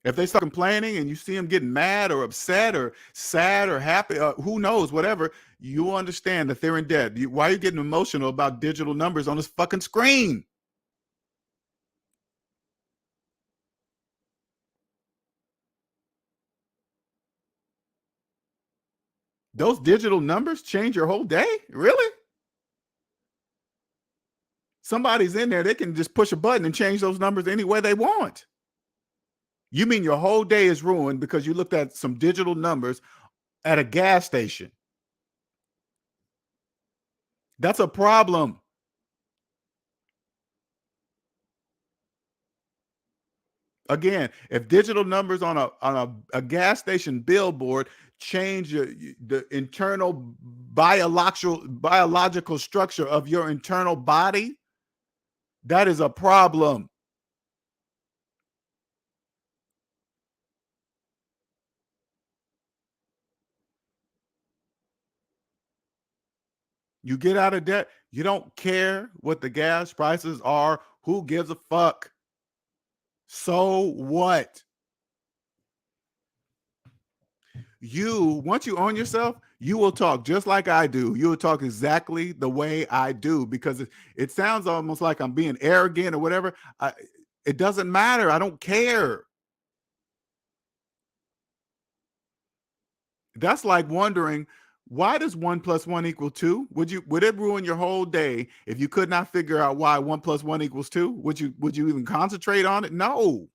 If they start complaining and you see them getting mad or upset or sad or happy, who knows, whatever, you understand that they're in debt. Why are you getting emotional about digital numbers on this fucking screen? Those digital numbers change your whole day? Really? Somebody's in there, they can just push a button and change those numbers any way they want. You mean your whole day is ruined because you looked at some digital numbers at a gas station? That's a problem. Again, if digital numbers on a gas station billboard change the internal biological structure of your internal body, that is a problem. You get out of debt, you don't care what the gas prices are. Who gives a fuck? So what? Once you own yourself, you will talk just like I do. You will talk exactly the way I do, because it sounds almost like I'm being arrogant or whatever. It doesn't matter. I don't care. That's like wondering, why does 1 + 1 = 2? Would it ruin your whole day if you could not figure out why 1 + 1 = 2? Would you even concentrate on it? No.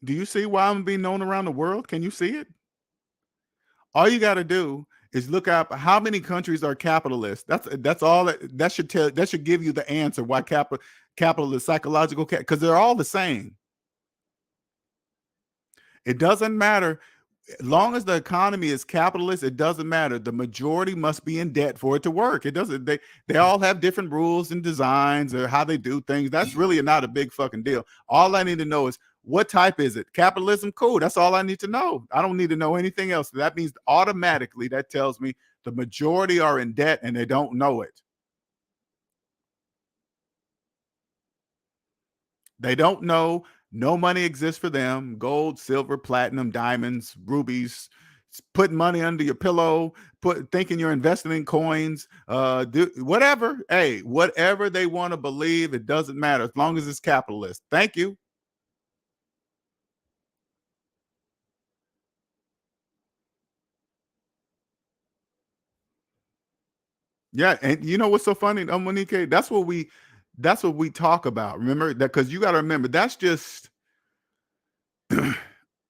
Do you see why I'm being known around the world? Can you see it? All you got to do is look up how many countries are capitalist. That's all that should give you the answer why capitalist psychological, because they're all the same. It doesn't matter. As long as the economy is capitalist, it doesn't matter. The majority must be in debt for it to work. It doesn't. They all have different rules and designs or how they do things. That's really not a big fucking deal. All I need to know is, what type is it? Capitalism? Cool. That's all I need to know. I don't need to know anything else. That means automatically that tells me the majority are in debt and they don't know it. They don't know. No money exists for them. Gold, silver, platinum, diamonds, rubies, putting money under your pillow, thinking you're investing in coins, whatever. Hey, whatever they want to believe, it doesn't matter as long as it's capitalist. Thank you. Yeah, and you know what's so funny, Monique? That's what we talk about. Remember that, because you got to remember, that's just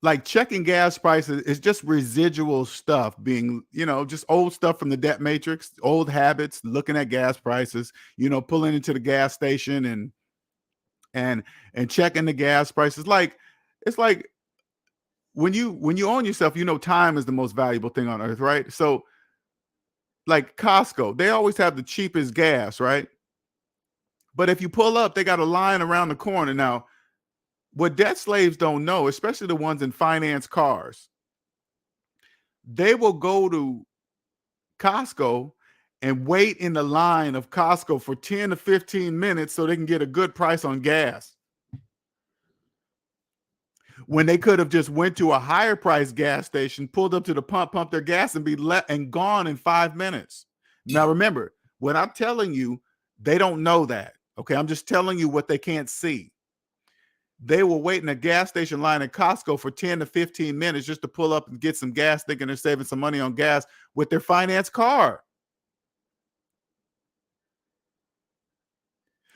like checking gas prices is just residual stuff, being, just old stuff from the debt matrix, old habits, looking at gas prices, pulling into the gas station and checking the gas prices. Like, it's like when you own yourself, time is the most valuable thing on earth, right? So like Costco, they always have the cheapest gas, right? But if you pull up, they got a line around the corner. Now, what debt slaves don't know, especially the ones in finance cars, they will go to Costco and wait in the line of Costco for 10 to 15 minutes so they can get a good price on gas, when they could have just went to a higher price gas station, pulled up to the pumped their gas, and be gone in 5 minutes. Now, remember, what I'm telling you, they don't know that. Okay, I'm just telling you what they can't see. They will wait in a gas station line at Costco for 10 to 15 minutes just to pull up and get some gas, thinking they're saving some money on gas with their finance car.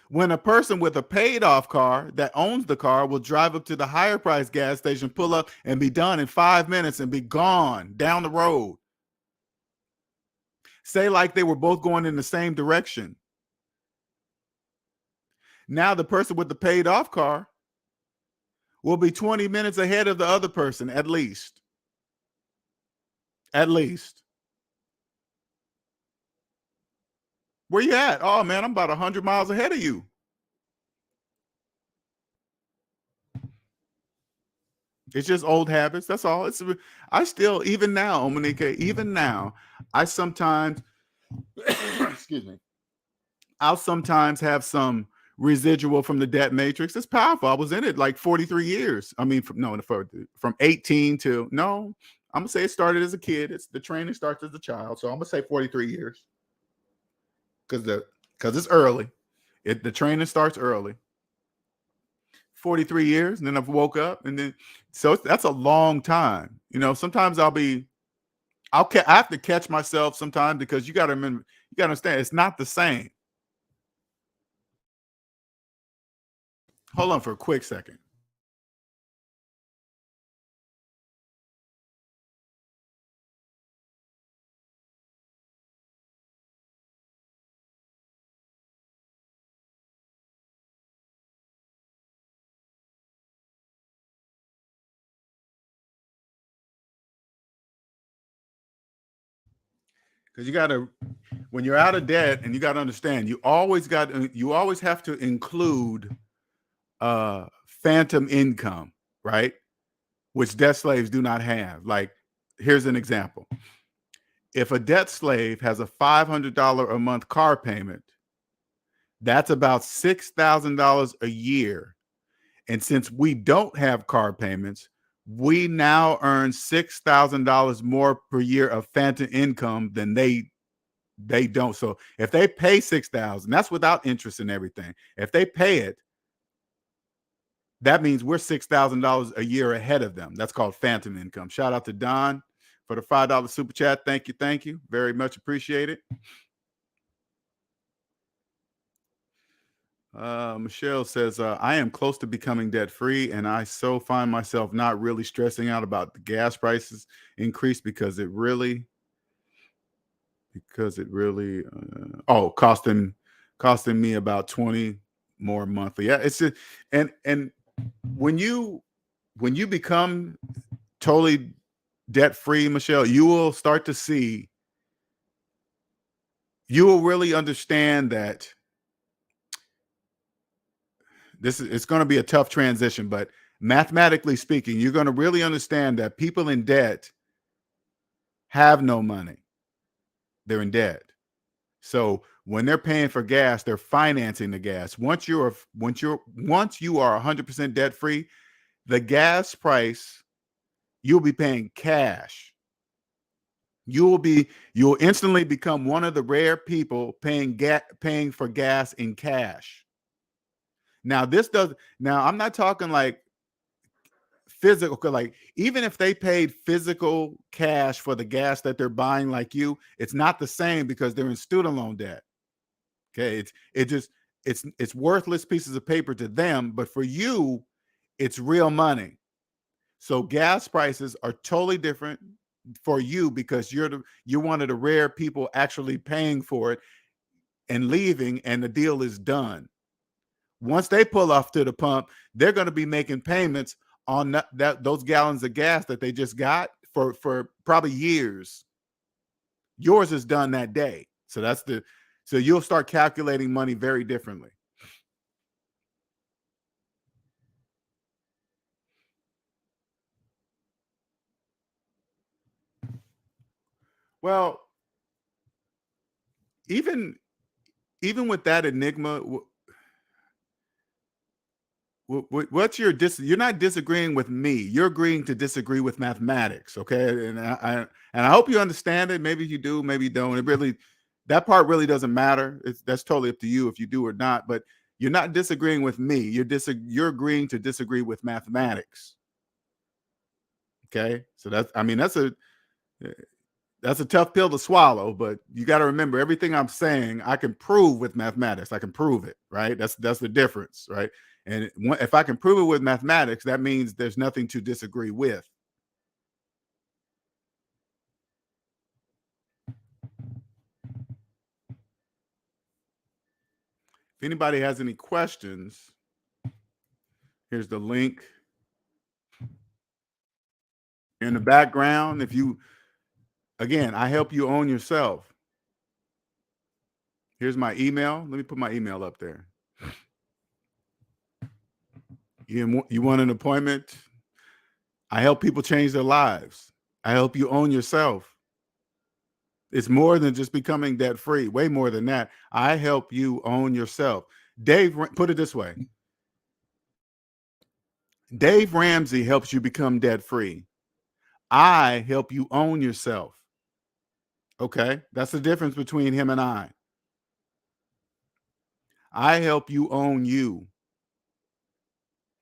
When a person with a paid off car that owns the car will drive up to the higher price gas station, pull up, and be done in 5 minutes and be gone down the road. Say like they were both going in the same direction. Now the person with the paid off car will be 20 minutes ahead of the other person, at least. At least. Where you at? Oh man, I'm about 100 miles ahead of you. It's just old habits. That's all. I still, even now, Monique, even now, I sometimes, excuse me, I'll sometimes have some residual from the debt matrix. It's powerful. I was in it like 43 years. I mean, from 18 to, no, I'm gonna say it started as a kid. The training starts as a child. So I'm gonna say 43 years. Because it's early. The training starts early. 43 years, and then I've woke up, and then so that's a long time. Sometimes I have to catch myself sometimes, because you got to remember, you got to understand, it's not the same. Hold on for a quick second. Because when you're out of debt, and you got to understand, you always have to include phantom income, right? Which debt slaves do not have. Like, here's an example. If a debt slave has a $500 a month car payment, that's about $6,000 a year. And since we don't have car payments, we now earn $6,000 more per year of phantom income than they don't. So if they pay $6,000, that's without interest and everything. If they pay it, that means we're $6,000 a year ahead of them. That's called phantom income. Shout out to Don for the $5 super chat. Thank you. Thank you. Very much appreciated. Michelle says, I am close to becoming debt free, and I so find myself not really stressing out about the gas prices increase because it really costing me about 20 more monthly. Yeah, it's just, and when you become totally debt free, Michelle, you will start to see, you will really understand that it's going to be a tough transition, but mathematically speaking, you're going to really understand that people in debt have no money. They're in debt. So when they're paying for gas, they're financing the gas. Once you are 100% debt free, the gas price, you'll be paying cash. You'll instantly become one of the rare people paying for gas in cash. Now I'm not talking like physical, like even if they paid physical cash for the gas that they're buying like you, it's not the same because they're in student loan debt. Okay, it's worthless pieces of paper to them, but for you, it's real money. So gas prices are totally different for you because you're one of the rare people actually paying for it and leaving, and the deal is done. Once they pull off to the pump, they're going to be making payments on those gallons of gas that they just got for probably years. Yours is done that day. So so you'll start calculating money very differently. Well, even with that enigma, what's you're not disagreeing with me. You're agreeing to disagree with mathematics. Okay. And I hope you understand it. Maybe you do, maybe you don't. That part really doesn't matter. That's totally up to you if you do or not, but you're not disagreeing with me. You're agreeing to disagree with mathematics. Okay. So that's a tough pill to swallow, but you got to remember everything I'm saying, I can prove with mathematics. I can prove it, right? That's the difference, right? And if I can prove it with mathematics, that means there's nothing to disagree with. If anybody has any questions, here's the link in the background. Again, I help you own yourself. Here's my email. Let me put my email up there. You want an appointment? I help people change their lives. I help you own yourself. It's more than just becoming debt free. Way more than that. I help you own yourself. Dave, put it this way. Dave Ramsey helps you become debt free. I help you own yourself. Okay, that's the difference between him and I. I help you own you.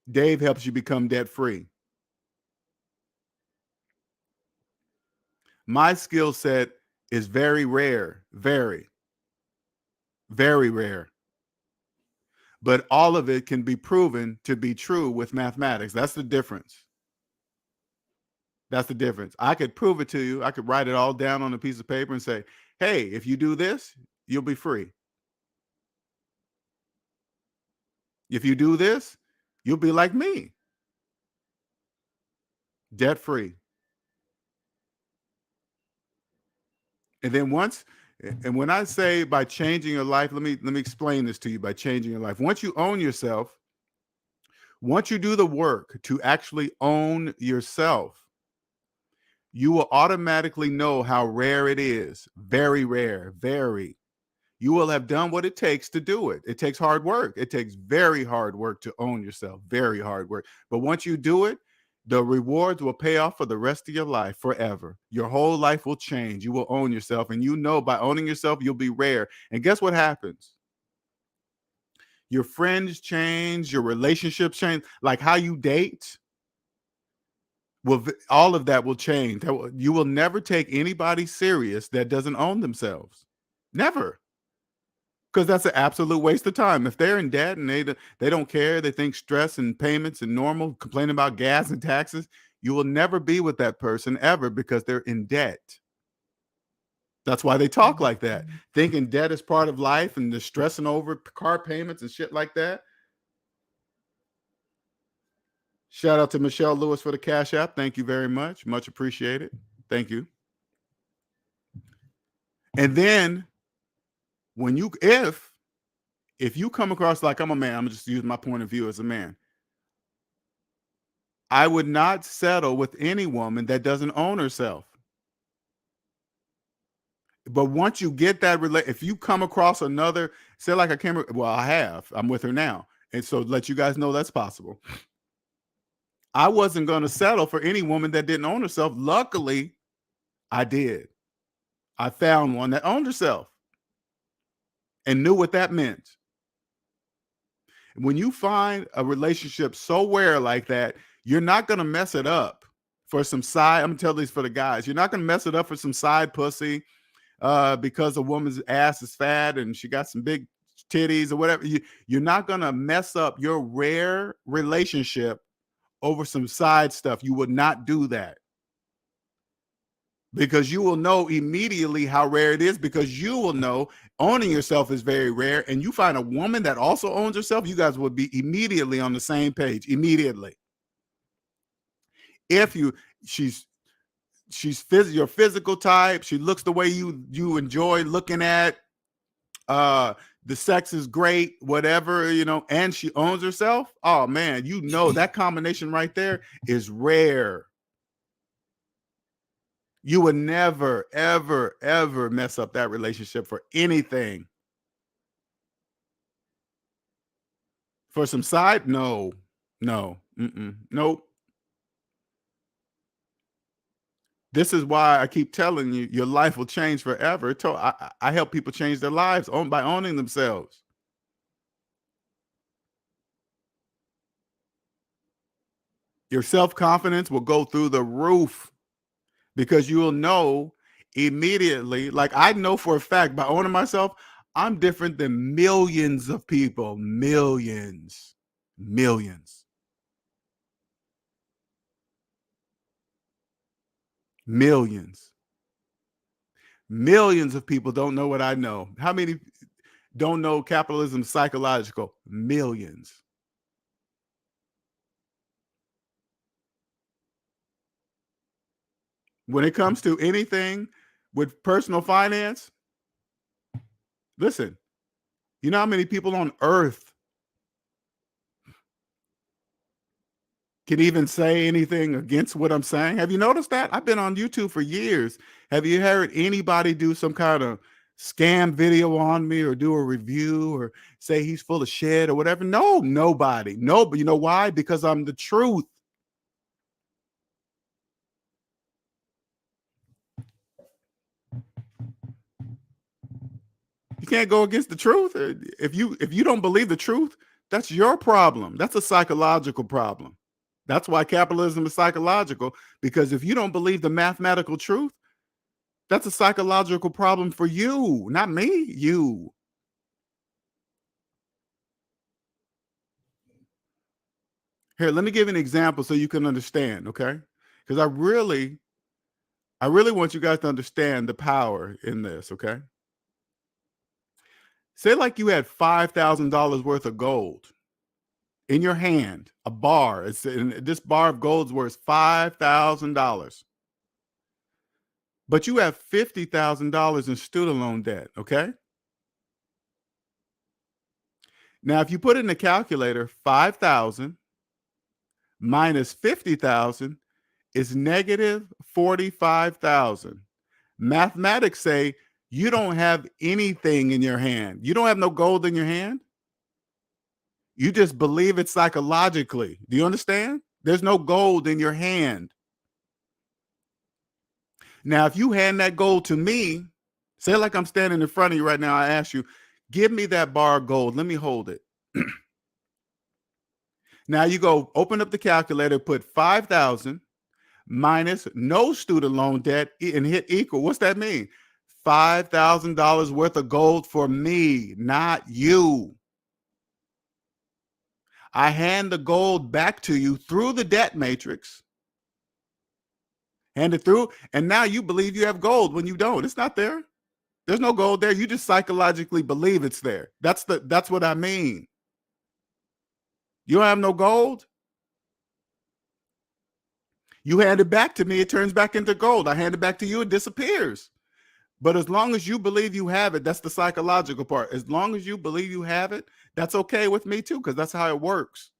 Dave helps you become debt free. My skill set is very rare, very, very rare. But all of it can be proven to be true with mathematics. That's the difference. That's the difference. I could prove it to you. I could write it all down on a piece of paper and say, hey, if you do this, you'll be free. If you do this, you'll be like me. Debt free. And then when I say by changing your life, let me explain this to you. By changing your life, once you own yourself, Once you do the work to actually own yourself, you will automatically know how rare it is. Very rare, very. You will have done what it takes to do it. It takes hard work. It takes very hard work to own yourself, very hard work. But once you do it, the rewards will pay off for the rest of your life forever. Your whole life will change. You will own yourself. And you know, by owning yourself, you'll be rare. And guess what happens? Your friends change, your relationships change, like how you date. All of that will change. You will never take anybody serious that doesn't own themselves. Never. Because that's an absolute waste of time. If they're in debt and they don't care, they think stress and payments and normal, complaining about gas and taxes, you will never be with that person ever because they're in debt. That's why they talk like that, thinking debt is part of life and they're stressing over car payments and shit like that. Shout out to Michelle Lewis for the Cash App. Thank you very much. Much appreciated. Thank you. And then when if you come across, like, I'm a man, I'm just using my point of view as a man, I would not settle with any woman that doesn't own herself. But once you get that if you come across another, say like I'm with her now. And so let you guys know that's possible. I wasn't going to settle for any woman that didn't own herself. Luckily, I did. I found one that owned herself and knew what that meant. When you find a relationship so rare like that, you're not going to mess it up for some side. I'm going to tell these for the guys. You're not going to mess it up for some side pussy because a woman's ass is fat and she got some big titties or whatever. You're not going to mess up your rare relationship over some side stuff. You would not do that. Because you will know immediately how rare it is, because you will know owning yourself is very rare. And you find a woman that also owns herself, you guys would be immediately on the same page, immediately. If she's your physical type, she looks the way you enjoy looking at, the sex is great, whatever, and she owns herself, oh man, that combination right there is rare. You would never, ever, ever mess up that relationship for anything. For some side, no, nope. This is why I keep telling you, your life will change forever. I help people change their lives by owning themselves. Your self-confidence will go through the roof because you will know immediately. Like, I know for a fact by owning myself, I'm different than millions of people. Millions. Millions of people don't know what I know. How many don't know capitalism is psychological? Millions. When it comes to anything with personal finance, listen, you know how many people on earth can even say anything against what I'm saying? Have you noticed that? I've been on YouTube for years. Have you heard anybody do some kind of scam video on me or do a review or say he's full of shit or whatever? No, nobody. No, but you know why? Because I'm the truth. You can't go against the truth. If you don't believe the truth, that's your problem. That's a psychological problem. That's why capitalism is psychological, because if you don't believe the mathematical truth, that's a psychological problem for you, not me, you. Here, let me give you an example so you can understand, okay? Because I really want you guys to understand the power in this, okay? Say like you had $5,000 worth of gold in your hand, a bar. This bar of gold is worth $5,000. But you have $50,000 in student loan debt, okay? Now, if you put in the calculator 5,000 minus 50,000 is negative 45,000. Mathematics say you don't have anything in your hand. You don't have no gold in your hand. You just believe it psychologically. Do you understand? There's no gold in your hand. Now, if you hand that gold to me, say like I'm standing in front of you right now, I ask you, give me that bar of gold. Let me hold it. Now you go open up the calculator, put 5,000 minus no student loan debt and hit equal. What's that mean? $5,000 worth of gold for me, not you. I hand the gold back to you through the debt matrix. Hand it through, and now you believe you have gold when you don't. It's not there. There's no gold there. You just psychologically believe it's there. That's what I mean. You don't have no gold. You hand it back to me, it turns back into gold. I hand it back to you, it disappears. But as long as you believe you have it, that's the psychological part. As long as you believe you have it, that's okay with me too, because that's how it works.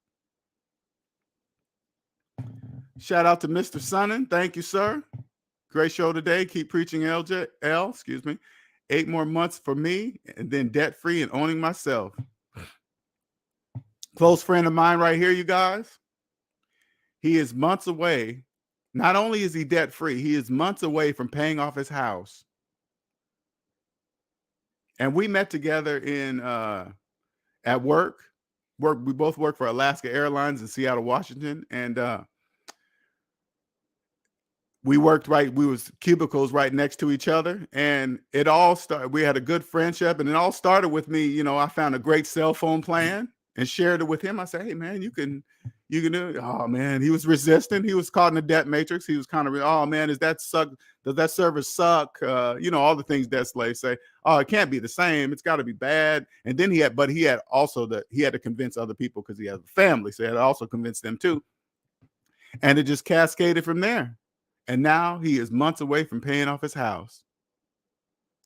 Shout out to Mr. Sonnen. Thank you, sir. Great show today. Keep preaching, excuse me. 8 more months for me, and then debt-free and owning myself. Close friend of mine right here, you guys. He is months away. Not only is he debt-free, he is months away from paying off his house. And we met together in at work. We both work for Alaska Airlines in Seattle, Washington, and we worked we was cubicles right next to each other, and it all started. We had a good friendship, and it all started with me. I found a great cell phone plan and shared it with him. I said, "Hey man, you can do it." Oh man, he was resistant. He was caught in the debt matrix. He was kind of, oh man, does that service suck? All the things debt slaves say. Oh, it can't be the same. It's got to be bad. And then he had to convince other people because he has a family, so he had to also convince them too. And it just cascaded from there. And now he is months away from paying off his house.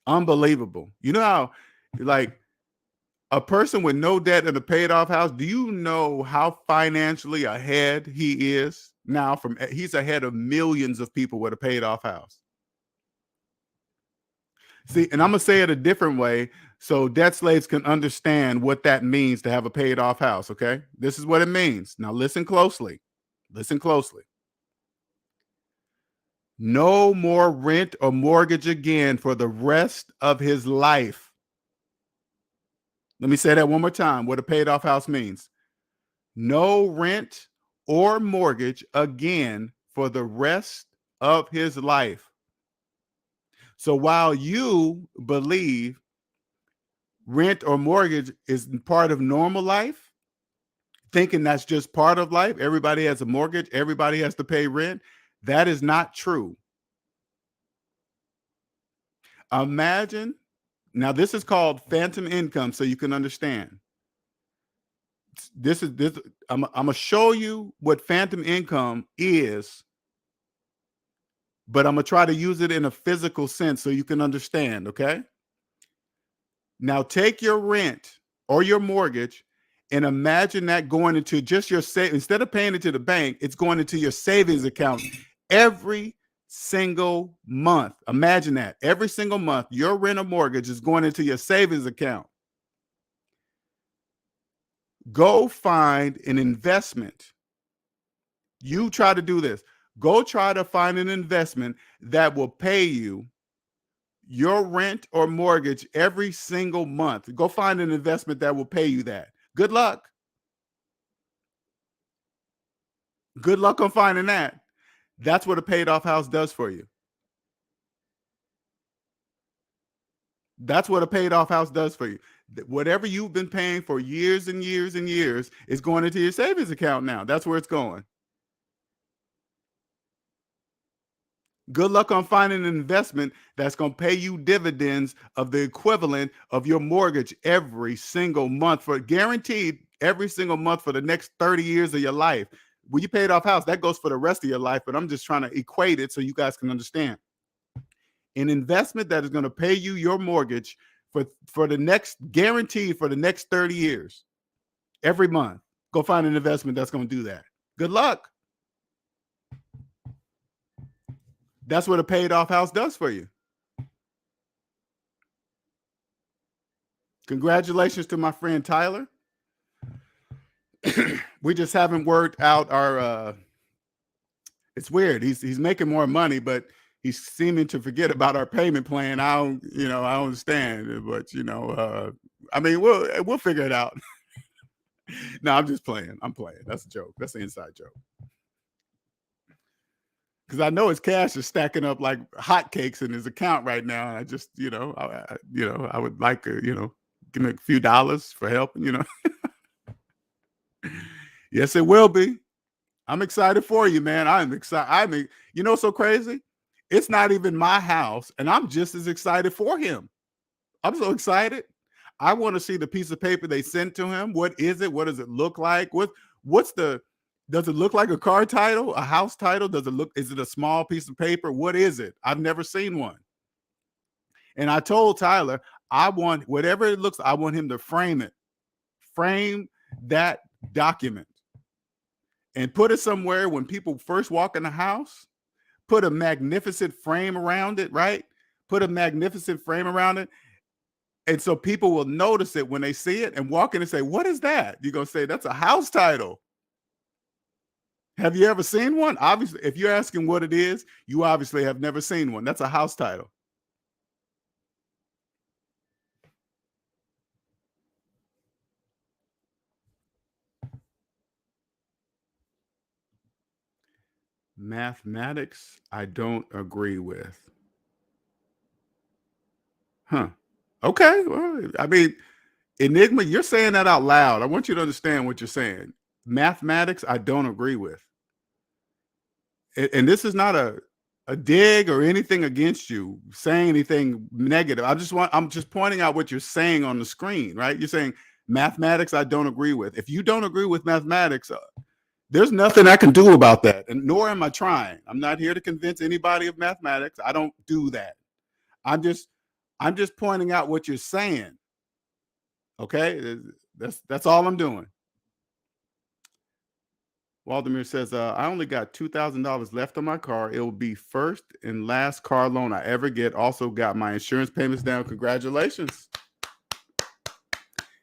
Unbelievable. You know how, like, a person with no debt and a paid off house, do you know how financially ahead he is now? He's ahead of millions of people with a paid off house. See, and I'm going to say it a different way so debt slaves can understand what that means to have a paid off house, okay? This is what it means. Now listen closely. Listen closely. No more rent or mortgage again for the rest of his life. Let me say that one more time, what a paid off house means. No rent or mortgage again for the rest of his life. So while you believe rent or mortgage is part of normal life, thinking that's just part of life, everybody has a mortgage, everybody has to pay rent, that is not true. Imagine, now this is called phantom income, so you can understand. I'm gonna show you what phantom income is, but I'm gonna try to use it in a physical sense so you can understand, okay? Now take your rent or your mortgage and imagine that going into just your instead of paying it to the bank, it's going into your savings account every single month. Imagine that every single month, your rent or mortgage is going into your savings account. Go find an investment. You try to do this. Go try to find an investment that will pay you your rent or mortgage every single month. Go find an investment that will pay you that. Good luck. Good luck on finding that. That's what a paid off house does for you. That's what a paid off house does for you. Whatever you've been paying for years and years and years is going into your savings account now. That's where it's going. Good luck on finding an investment that's going to pay you dividends of the equivalent of your mortgage every single month, for guaranteed every single month for the next 30 years of your life. When you paid off house, that goes for the rest of your life, but I'm just trying to equate it so you guys can understand. An investment that is going to pay you your mortgage for the next, guaranteed for the next 30 years, every month. Go find an investment that's going to do that. Good luck. That's what a paid off house does for you. Congratulations to my friend Tyler. We just haven't worked out our it's weird. He's making more money, but he's seeming to forget about our payment plan. I don't understand it, but I mean, we'll figure it out. No, I'm just playing. I'm playing. That's a joke. That's an inside joke. Because I know his cash is stacking up like hotcakes in his account right now. And I just, I would like to, give me a few dollars for helping, Yes, it will be. I'm excited for you, man. I'm excited. I mean, so crazy. It's not even my house, and I'm just as excited for him. I'm so excited. I want to see the piece of paper they sent to him. What is it? What does it look like? Does it look like a car title, a house title? Is it a small piece of paper? What is it? I've never seen one. And I told Tyler, I want whatever it looks, I want him to frame it. Frame that document and put it somewhere when people first walk in the house. Put a magnificent frame around it, right? Put a magnificent frame around it. And so people will notice it when they see it and walk in and say, what is that? You're going to say, that's a house title. Have you ever seen one? Obviously, if you're asking what it is, you obviously have never seen one. That's a house title. Mathematics, I don't agree with. Huh. Okay. Well, I mean, Enigma, you're saying that out loud. I want you to understand what you're saying. Mathematics, I don't agree with. And this is not a dig or anything against you, saying anything negative. I'm just pointing out what you're saying on the screen, right? You're saying mathematics, I don't agree with. If you don't agree with mathematics, there's nothing I can do about that, and nor am I trying. I'm not here to convince anybody of mathematics. I don't do that. I'm just pointing out what you're saying. Okay, that's all I'm doing. Waldemir says, I only got $2,000 left on my car. It will be first and last car loan I ever get. Also got my insurance payments down. Congratulations.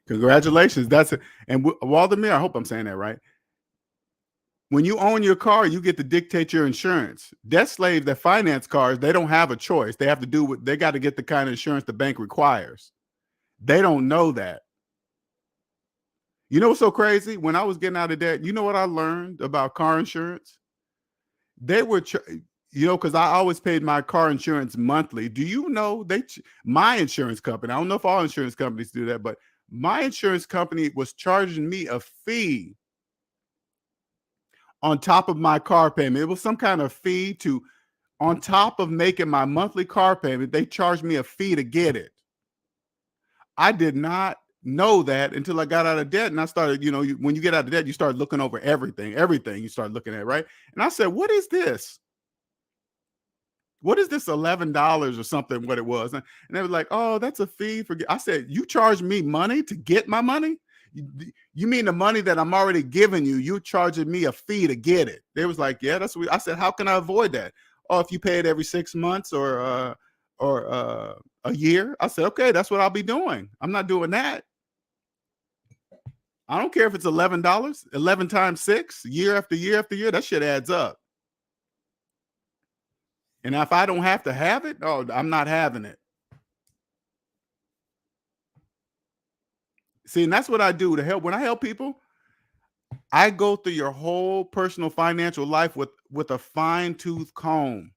Congratulations. That's it. And Waldemir, I hope I'm saying that right. When you own your car, you get to dictate your insurance. Debt slaves that finance cars, they don't have a choice. They have to do what they got to get the kind of insurance the bank requires. They don't know that. You know what's so crazy? When I was getting out of debt, you know what I learned about car insurance? They were, because I always paid my car insurance monthly. Do you know my insurance company, I don't know if all insurance companies do that, but my insurance company was charging me a fee on top of my car payment. It was some kind of fee on top of making my monthly car payment, they charged me a fee to get it. I did not know that until I got out of debt. And I started, when you get out of debt, you start looking over everything you start looking at, right? And I said, what is this? What is this $11 or something, what it was? And they were like, oh, that's a fee for, I said, you charge me money to get my money? You mean the money that I'm already giving you, you charging me a fee to get it? They was like, yeah, that's what I said. How can I avoid that? Oh, if you pay it every 6 months or a year. I said, okay, that's what I'll be doing. I'm not doing that. I don't care if it's $11, 11 times 6, year after year after year, that shit adds up. And if I don't have to have it, oh, I'm not having it. See, and that's what I do to help. When I help people, I go through your whole personal financial life with a fine-tooth comb,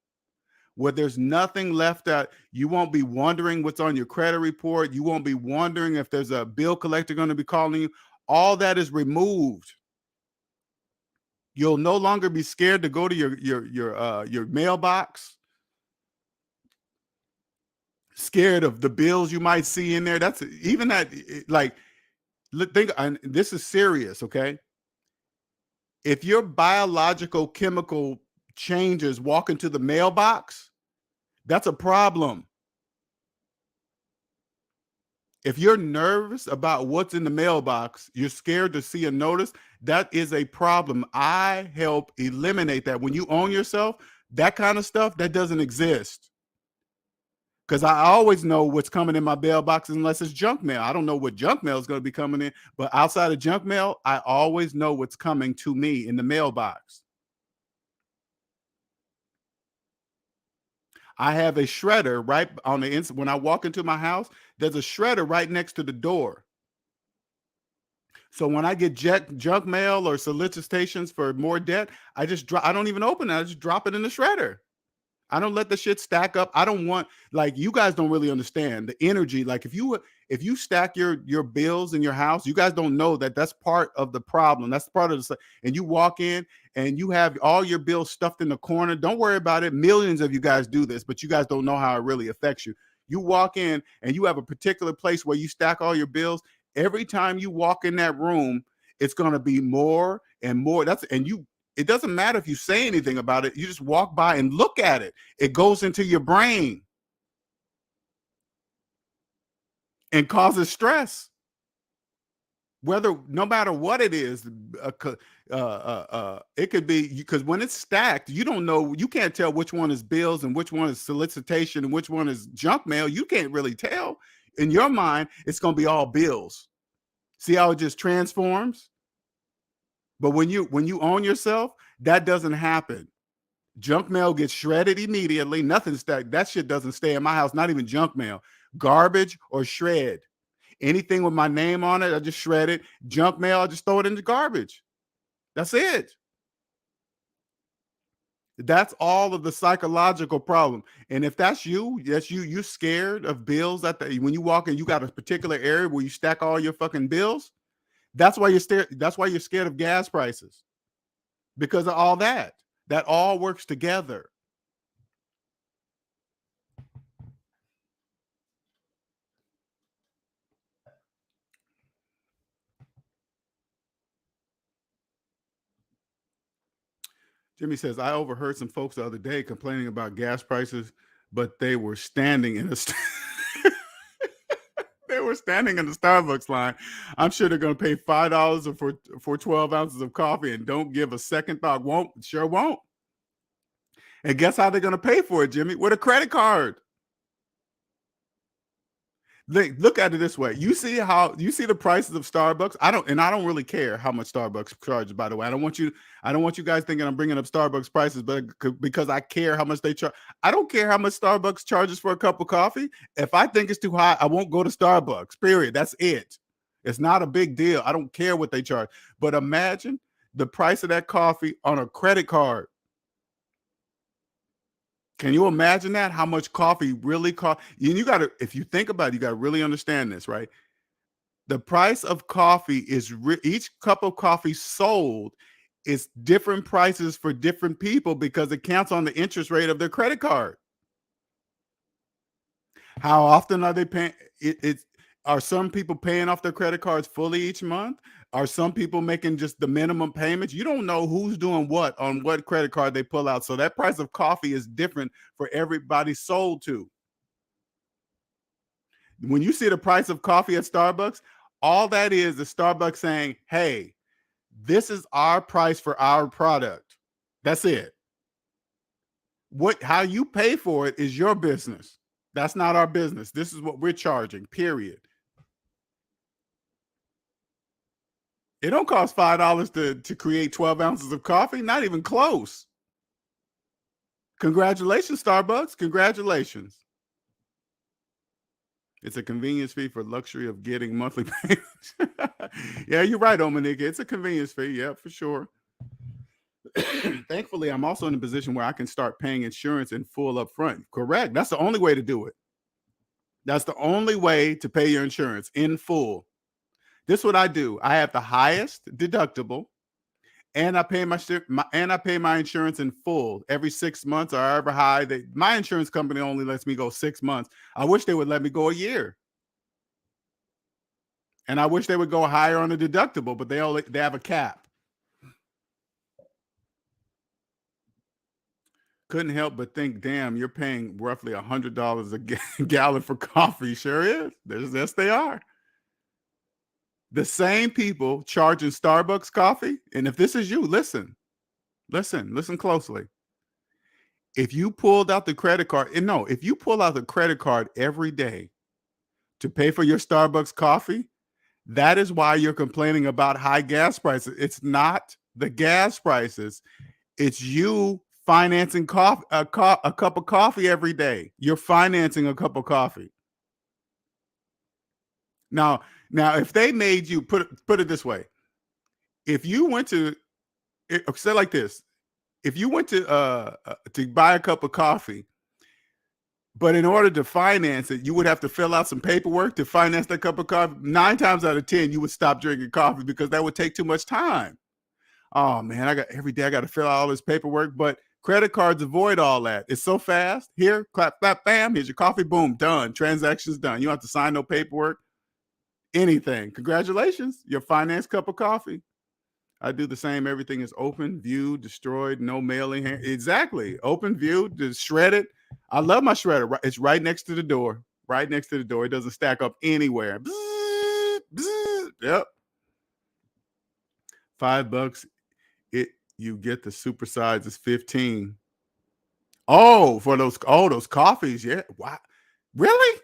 where there's nothing left out. You won't be wondering what's on your credit report. You won't be wondering if there's a bill collector going to be calling you. All that is removed. You'll no longer be scared to go to your mailbox, scared of the bills you might see in there. That's even that, like, think, and this is serious, okay? If your biological chemical changes walk into the mailbox, that's a problem. If you're nervous about what's in the mailbox, you're scared to see a notice, that is a problem. I help eliminate that. When you own yourself, that kind of stuff, that doesn't exist. Because I always know what's coming in my mailbox unless it's junk mail. I don't know what junk mail is going to be coming in, but outside of junk mail, I always know what's coming to me in the mailbox. I have a shredder right on the inside. When I walk into my house, there's a shredder right next to the door. So when I get junk mail or solicitations for more debt, I don't even open it. I just drop it in the shredder. I don't let the shit stack up. I don't want, like, you guys don't really understand the energy. Like if you stack your bills in your house, you guys don't know that that's part of the problem. That's part of the, and you walk in and you have all your bills stuffed in the corner. Don't worry about it. Millions of you guys do this, but you guys don't know how it really affects you. You walk in and you have a particular place where you stack all your bills. Every time you walk in that room, it's going to be more and more. It doesn't matter if you say anything about it. You just walk by and look at it. It goes into your brain and causes stress. No matter what it is, it could be, because when it's stacked, you don't know, you can't tell which one is bills and which one is solicitation and which one is junk mail. You can't really tell. In your mind, it's going to be all bills. See how it just transforms? But when you own yourself, that doesn't happen. Junk mail gets shredded immediately. Nothing's that shit doesn't stay in my house. Not even junk mail. Garbage or shred. Anything with my name on it, I just shred it. Junk mail, I just throw it in the garbage. That's it. That's all of the psychological problem. And if that's you're scared of bills. When you walk in, you got a particular area where you stack all your fucking bills. That's why you're scared of gas prices, because of all that. That all works together. Jimmy says, I overheard some folks the other day complaining about gas prices, but they were standing in a they were standing in the Starbucks line. I'm sure they're going to pay $5 for 12 ounces of coffee and don't give a second thought. Sure won't. And guess how they're going to pay for it, Jimmy? With a credit card. Look at it this way. You see the prices of Starbucks. I don't really care how much Starbucks charges, by the way. I don't want you guys thinking I'm bringing up Starbucks prices, but because I care how much they charge. I don't care how much Starbucks charges for a cup of coffee. If I think it's too high, I won't go to Starbucks, period. That's it. It's not a big deal. I don't care what they charge. But imagine the price of that coffee on a credit card. Can you imagine that? How much coffee really costs? If you think about it, you got to really understand this, right? The price of coffee is each cup of coffee sold is different prices for different people because it counts on the interest rate of their credit card. How often are they paying? Are some people paying off their credit cards fully each month? Are some people making just the minimum payments? You don't know who's doing what on what credit card they pull out. So that price of coffee is different for everybody sold to. When you see the price of coffee at Starbucks, all that is Starbucks saying, hey, this is our price for our product. That's it. How you pay for it is your business. That's not our business. This is what we're charging, period. It don't cost $5 to create 12 ounces of coffee. Not even close. Congratulations, Starbucks. Congratulations. It's a convenience fee for luxury of getting monthly payments. Yeah, you're right, Omanika. It's a convenience fee. Yeah, for sure. Thankfully, I'm also in a position where I can start paying insurance in full up front. Correct. That's the only way to do it. That's the only way to pay your insurance in full. This is what I do. I have the highest deductible, and I pay my insurance in full every 6 months or however high. My insurance company only lets me go 6 months. I wish they would let me go a year. And I wish they would go higher on the deductible, but they have a cap. couldn't help but think, damn, you're paying roughly $100 a gallon for coffee. Sure is. Yes, they are. The same people charging Starbucks coffee. And if this is you, listen closely. If you pulled out the credit card, and no, if you pull out the credit card every day to pay for your Starbucks coffee, that is why you're complaining about high gas prices. It's not the gas prices. It's you financing a cup of coffee every day. You're financing a cup of coffee. Now, if they made you put it this way, if you went to say like this, if you went to buy a cup of coffee, but in order to finance it, you would have to fill out some paperwork to finance that cup of coffee. 9 times out of 10, you would stop drinking coffee because that would take too much time. Oh man, every day I got to fill out all this paperwork, but credit cards avoid all that. It's so fast. Here, clap, clap, bam, here's your coffee, boom, done. Transaction's done. You don't have to sign no paperwork, anything. Congratulations, your finance cup of coffee. I do the same. Everything is open, viewed, destroyed, no mailing. Exactly. Open, viewed, just shredded. I love my shredder. It's right next to the door. Right next to the door. It doesn't stack up anywhere. Bzz, bzz. Yep. $5. You get the super size is 15. Oh, for those coffees. Yeah. Wow. Really?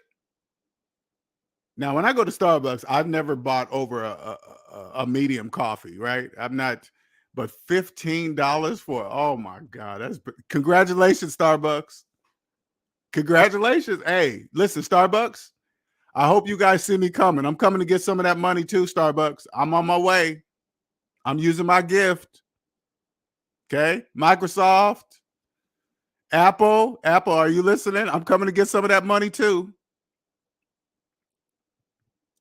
Now, when I go to Starbucks, I've never bought over a medium coffee, right? I'm not, but $15 for, oh my God, congratulations, Starbucks. Congratulations. Hey, listen, Starbucks, I hope you guys see me coming. I'm coming to get some of that money too, Starbucks. I'm on my way. I'm using my gift. Okay. Microsoft, Apple, are you listening? I'm coming to get some of that money too.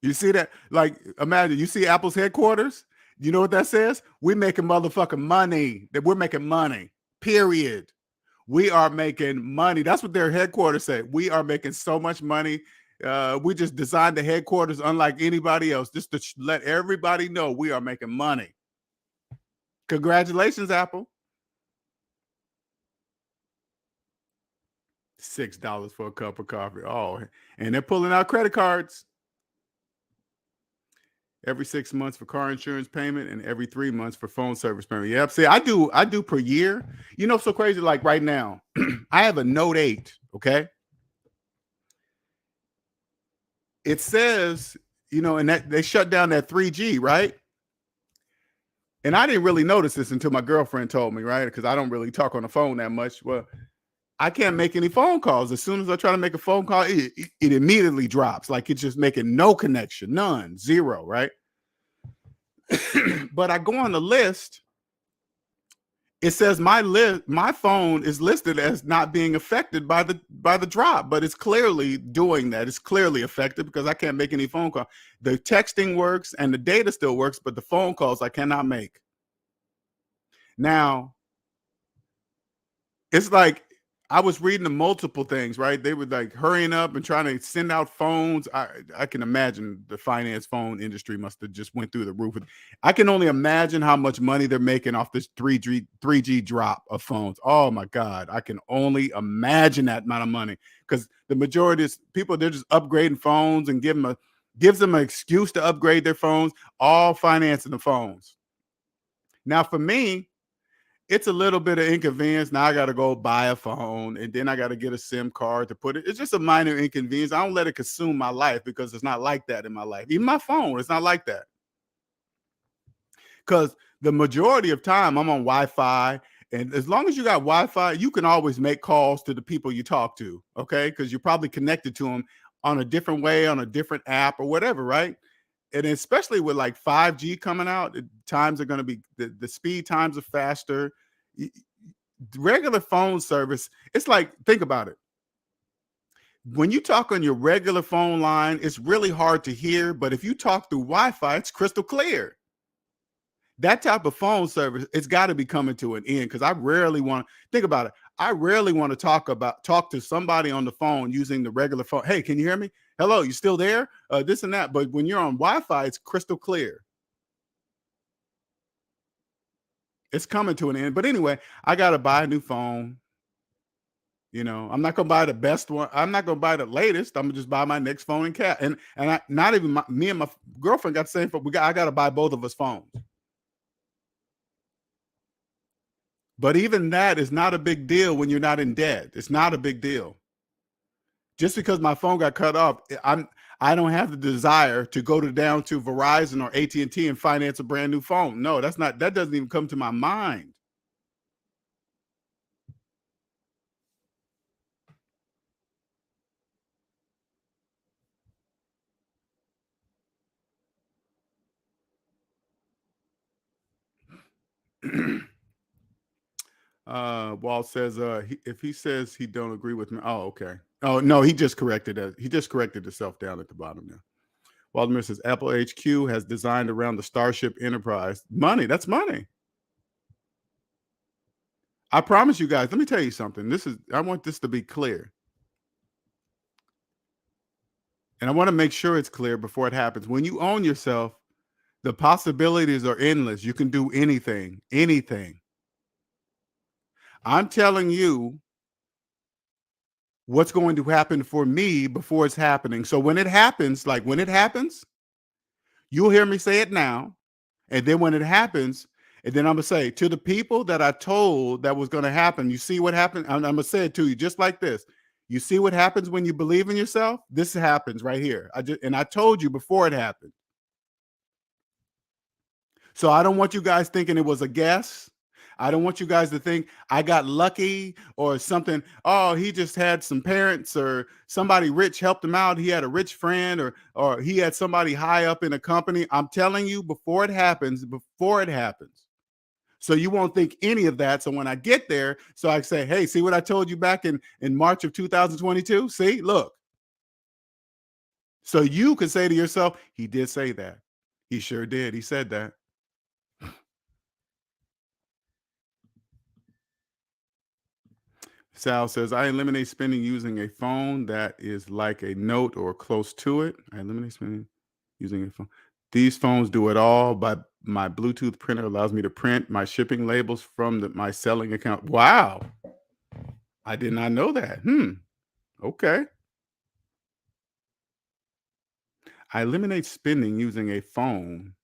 You see that? Like, imagine you see Apple's headquarters. You know what that says? We're making motherfucking money. That we're making money. Period. We are making money. That's what their headquarters say. We are making so much money. We just designed the headquarters unlike anybody else, just to let everybody know we are making money. Congratulations, Apple. $6 for a cup of coffee. Oh, and they're pulling out credit cards. Every 6 months for car insurance payment and every 3 months for phone service payment. Yep. See, I do per year. You know, so crazy. Like right now, I have a Note 8. Okay. It says, you know, and that they shut down that 3G, right? And I didn't really notice this until my girlfriend told me, right? Because I don't really talk on the phone that much. Well, I can't make any phone calls. As soon as I try to make a phone call, it immediately drops. Like it's just making no connection, none, zero, right? But I go on the list. It says my phone is listed as not being affected by the drop, but it's clearly doing that. It's clearly affected because I can't make any phone call. The texting works and the data still works, but the phone calls I cannot make. Now, it's like I was reading the multiple things, right? They were like hurrying up and trying to send out phones. I can imagine the finance phone industry must have just went through the roof. I can only imagine how much money they're making off this 3G drop of phones. Oh my God. I can only imagine that amount of money because the majority of people, they're just upgrading phones and gives them an excuse to upgrade their phones, all financing the phones. Now for me, it's a little bit of inconvenience. Now I got to go buy a phone and then I got to get a SIM card to put it. It's just a minor inconvenience. I don't let it consume my life because it's not like that in my life. Even my phone, it's not like that. Because the majority of time I'm on Wi-Fi. And as long as you got Wi-Fi, you can always make calls to the people you talk to. Okay. Because you're probably connected to them on a different way, on a different app or whatever, right? And especially with like 5G coming out, times are going to be the speed times are faster. Regular phone service, it's like, think about it. When you talk on your regular phone line, it's really hard to hear. But if you talk through Wi-Fi, it's crystal clear. That type of phone service, it's got to be coming to an end because I rarely want to think about it. I rarely want to talk to somebody on the phone using the regular phone. Hey, can you hear me? Hello, you still there? This and that. But when you're on Wi-Fi, it's crystal clear. It's coming to an end. But anyway, I got to buy a new phone. You know, I'm not gonna buy the best one. I'm not gonna buy the latest. I'm gonna just buy my next phone in cash. And I, not even me and my girlfriend got the same phone. I got to buy both of us phones. But even that is not a big deal when you're not in debt. It's not a big deal. Just because my phone got cut off, I don't have the desire to go down to Verizon or AT&T and finance a brand new phone. No, that doesn't even come to my mind. Walt says, if he says he don't agree with me, oh, okay. Oh no, he just corrected it. He just corrected himself down at the bottom there. Waldemar says Apple HQ has designed around the Starship Enterprise. Money, that's money. I promise you guys, let me tell you something. I want this to be clear. And I want to make sure it's clear before it happens. When you own yourself, the possibilities are endless. You can do anything, anything. I'm telling you what's going to happen for me before it's happening. So when it happens, you'll hear me say it now. And then when it happens, and then I'm going to say to the people that I told that was going to happen, you see what happened? I'm going to say it to you just like this. You see what happens when you believe in yourself? This happens right here. I told you before it happened. So I don't want you guys thinking it was a guess. I don't want you guys to think I got lucky or something. Oh, he just had some parents or somebody rich helped him out. He had a rich friend or he had somebody high up in a company. I'm telling you before it happens. So you won't think any of that. So when I get there, so I say, hey, see what I told you back in March of 2022? See, look. So you could say to yourself, he did say that. He sure did. He said that. Sal says, I eliminate spending using a phone that is like a note or close to it. I eliminate spending using a phone. These phones do it all, but my Bluetooth printer allows me to print my shipping labels from my selling account. Wow. I did not know that. Okay. I eliminate spending using a phone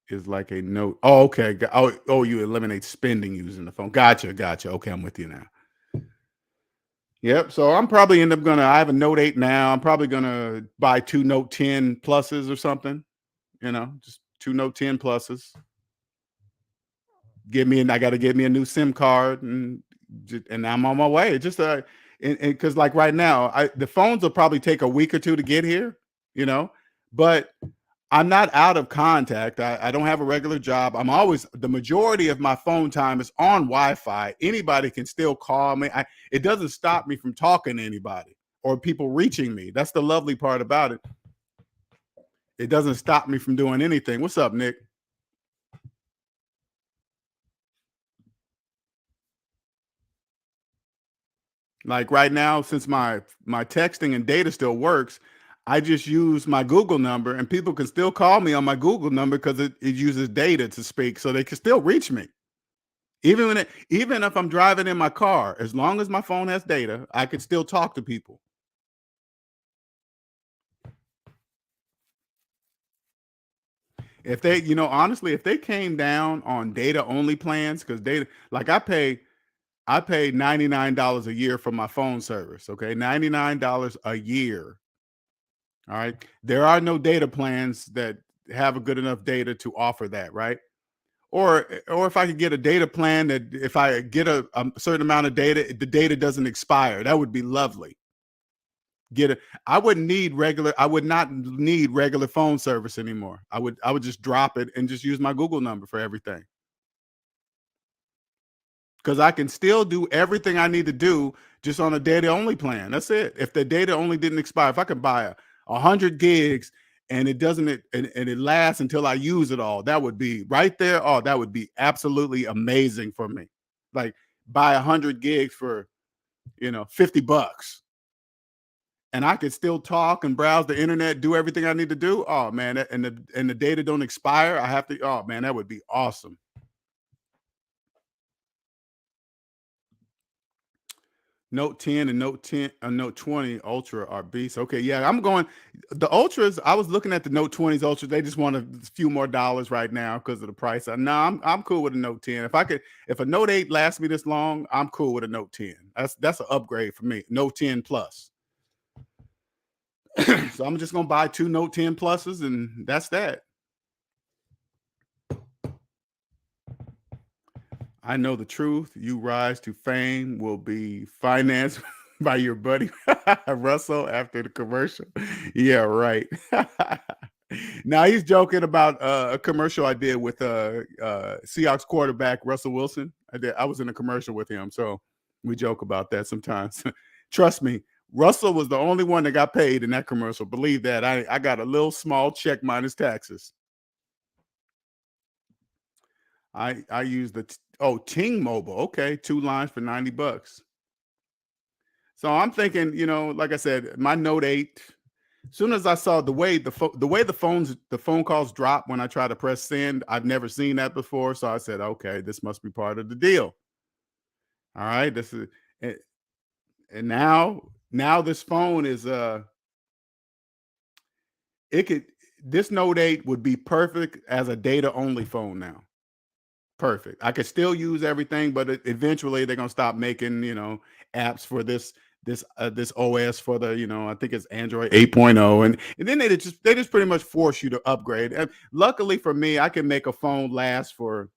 is like a note. Oh, okay. Oh, you eliminate spending using the phone. Gotcha. Okay, I'm with you now. Yep. So I'm probably I have a Note 8 now. I'm probably gonna buy 2 Note 10 pluses or something. Just 2 Note 10 pluses. I got to get me a new SIM card and I'm on my way. Just because like right now, the phones will probably take a week or two to get here, but I'm not out of contact. I don't have a regular job. The majority of my phone time is on Wi-Fi. Anybody can still call me. It doesn't stop me from talking to anybody or people reaching me. That's the lovely part about it. It doesn't stop me from doing anything. What's up, Nick? Like right now, since my texting and data still works, I just use my Google number and people can still call me on my Google number because it uses data to speak. So they can still reach me. Even if I'm driving in my car, as long as my phone has data, I can still talk to people. If they, honestly, if they came down on data only plans, because data, like I pay $99 a year for my phone service. Okay, $99 a year. All right. There are no data plans that have a good enough data to offer that, right? Or if I could get a data plan that if I get a certain amount of data, the data doesn't expire. That would be lovely. I would not need regular phone service anymore. I would just drop it and just use my Google number for everything. Because I can still do everything I need to do just on a data only plan. That's it. If the data only didn't expire, if I could buy 100 gigs and it doesn't, and it lasts until I use it all, that would be right there. Oh, that would be absolutely amazing for me. Like buy 100 gigs for, $50. And I could still talk and browse the internet, do everything I need to do. Oh man, and the data don't expire. Oh man, that would be awesome. Note 10 and Note 20 Ultra are beasts. Okay, yeah, I'm going the Ultras. I was looking at the Note 20s Ultras. They just want a few more dollars right now because of the price. No, I'm cool with a Note 10. If a Note 8 lasts me this long, I'm cool with a Note 10. That's an upgrade for me. Note 10 Plus. So I'm just gonna buy 2 Note 10 Pluses, and that's that. I know the truth. You rise to fame will be financed by your buddy Russell after the commercial. Yeah, right. Now he's joking about a commercial I did with Seahawks quarterback Russell Wilson. I was in a commercial with him, so we joke about that sometimes. Trust me, Russell was the only one that got paid in that commercial. Believe that. I got a little small check minus taxes. I use the Ting Mobile. Okay, 2 lines for $90. So I'm thinking, like I said, my Note 8. As soon as I saw the way the phone calls drop when I try to press send, I've never seen that before. So I said, okay, this must be part of the deal. All right, this is and now this phone is this Note 8 would be perfect as a data only phone now. Perfect. I could still use everything, but eventually they're gonna stop making apps for this OS for the I think it's Android 8.0, and then they just pretty much force you to upgrade. And luckily for me, I can make a phone last for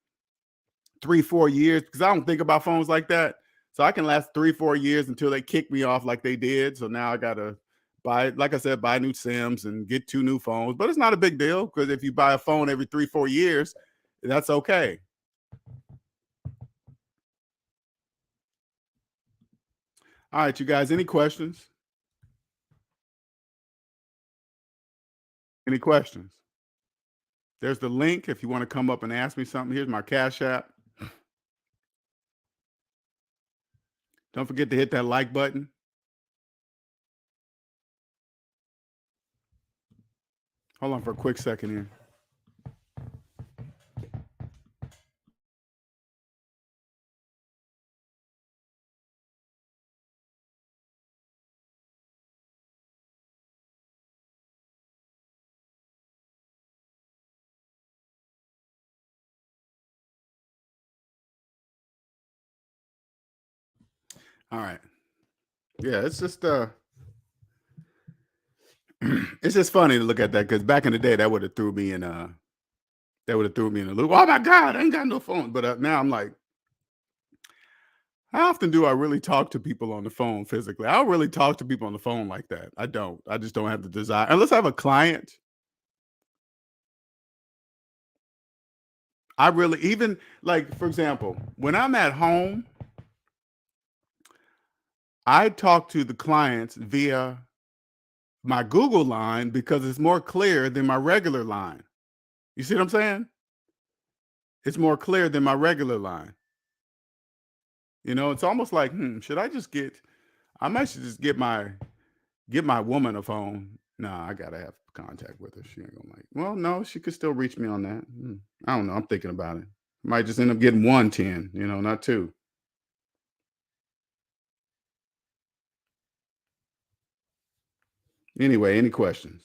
3-4 years because I don't think about phones like that. So I can last 3-4 years until they kick me off like they did. So now I gotta buy, like I said, buy new SIMs and get 2 new phones. But it's not a big deal because if you buy a phone every 3-4 years, that's okay. All right, you guys, any questions? Any questions? There's the link if you want to come up and ask me something. Here's my Cash App. Don't forget to hit that like button. Hold on for a quick second here. All right. Yeah, it's just it's just funny to look at that because back in the day that would have threw me in a loop. Oh my God, I ain't got no phone. But now I'm like, how often do I really talk to people on the phone physically? I don't really talk to people on the phone like that. I don't. I just don't have the desire. Unless I have a client. I really, even like, for example, when I'm at home, I talk to the clients via my Google line because it's more clear than my regular line. You see what I'm saying? It's more clear than my regular line. It's almost like, I might should just get my woman a phone. Nah, I gotta have contact with her. She ain't gonna like. Well, no, she could still reach me on that. I don't know. I'm thinking about it. Might just end up getting 110, not 2. Anyway, any questions?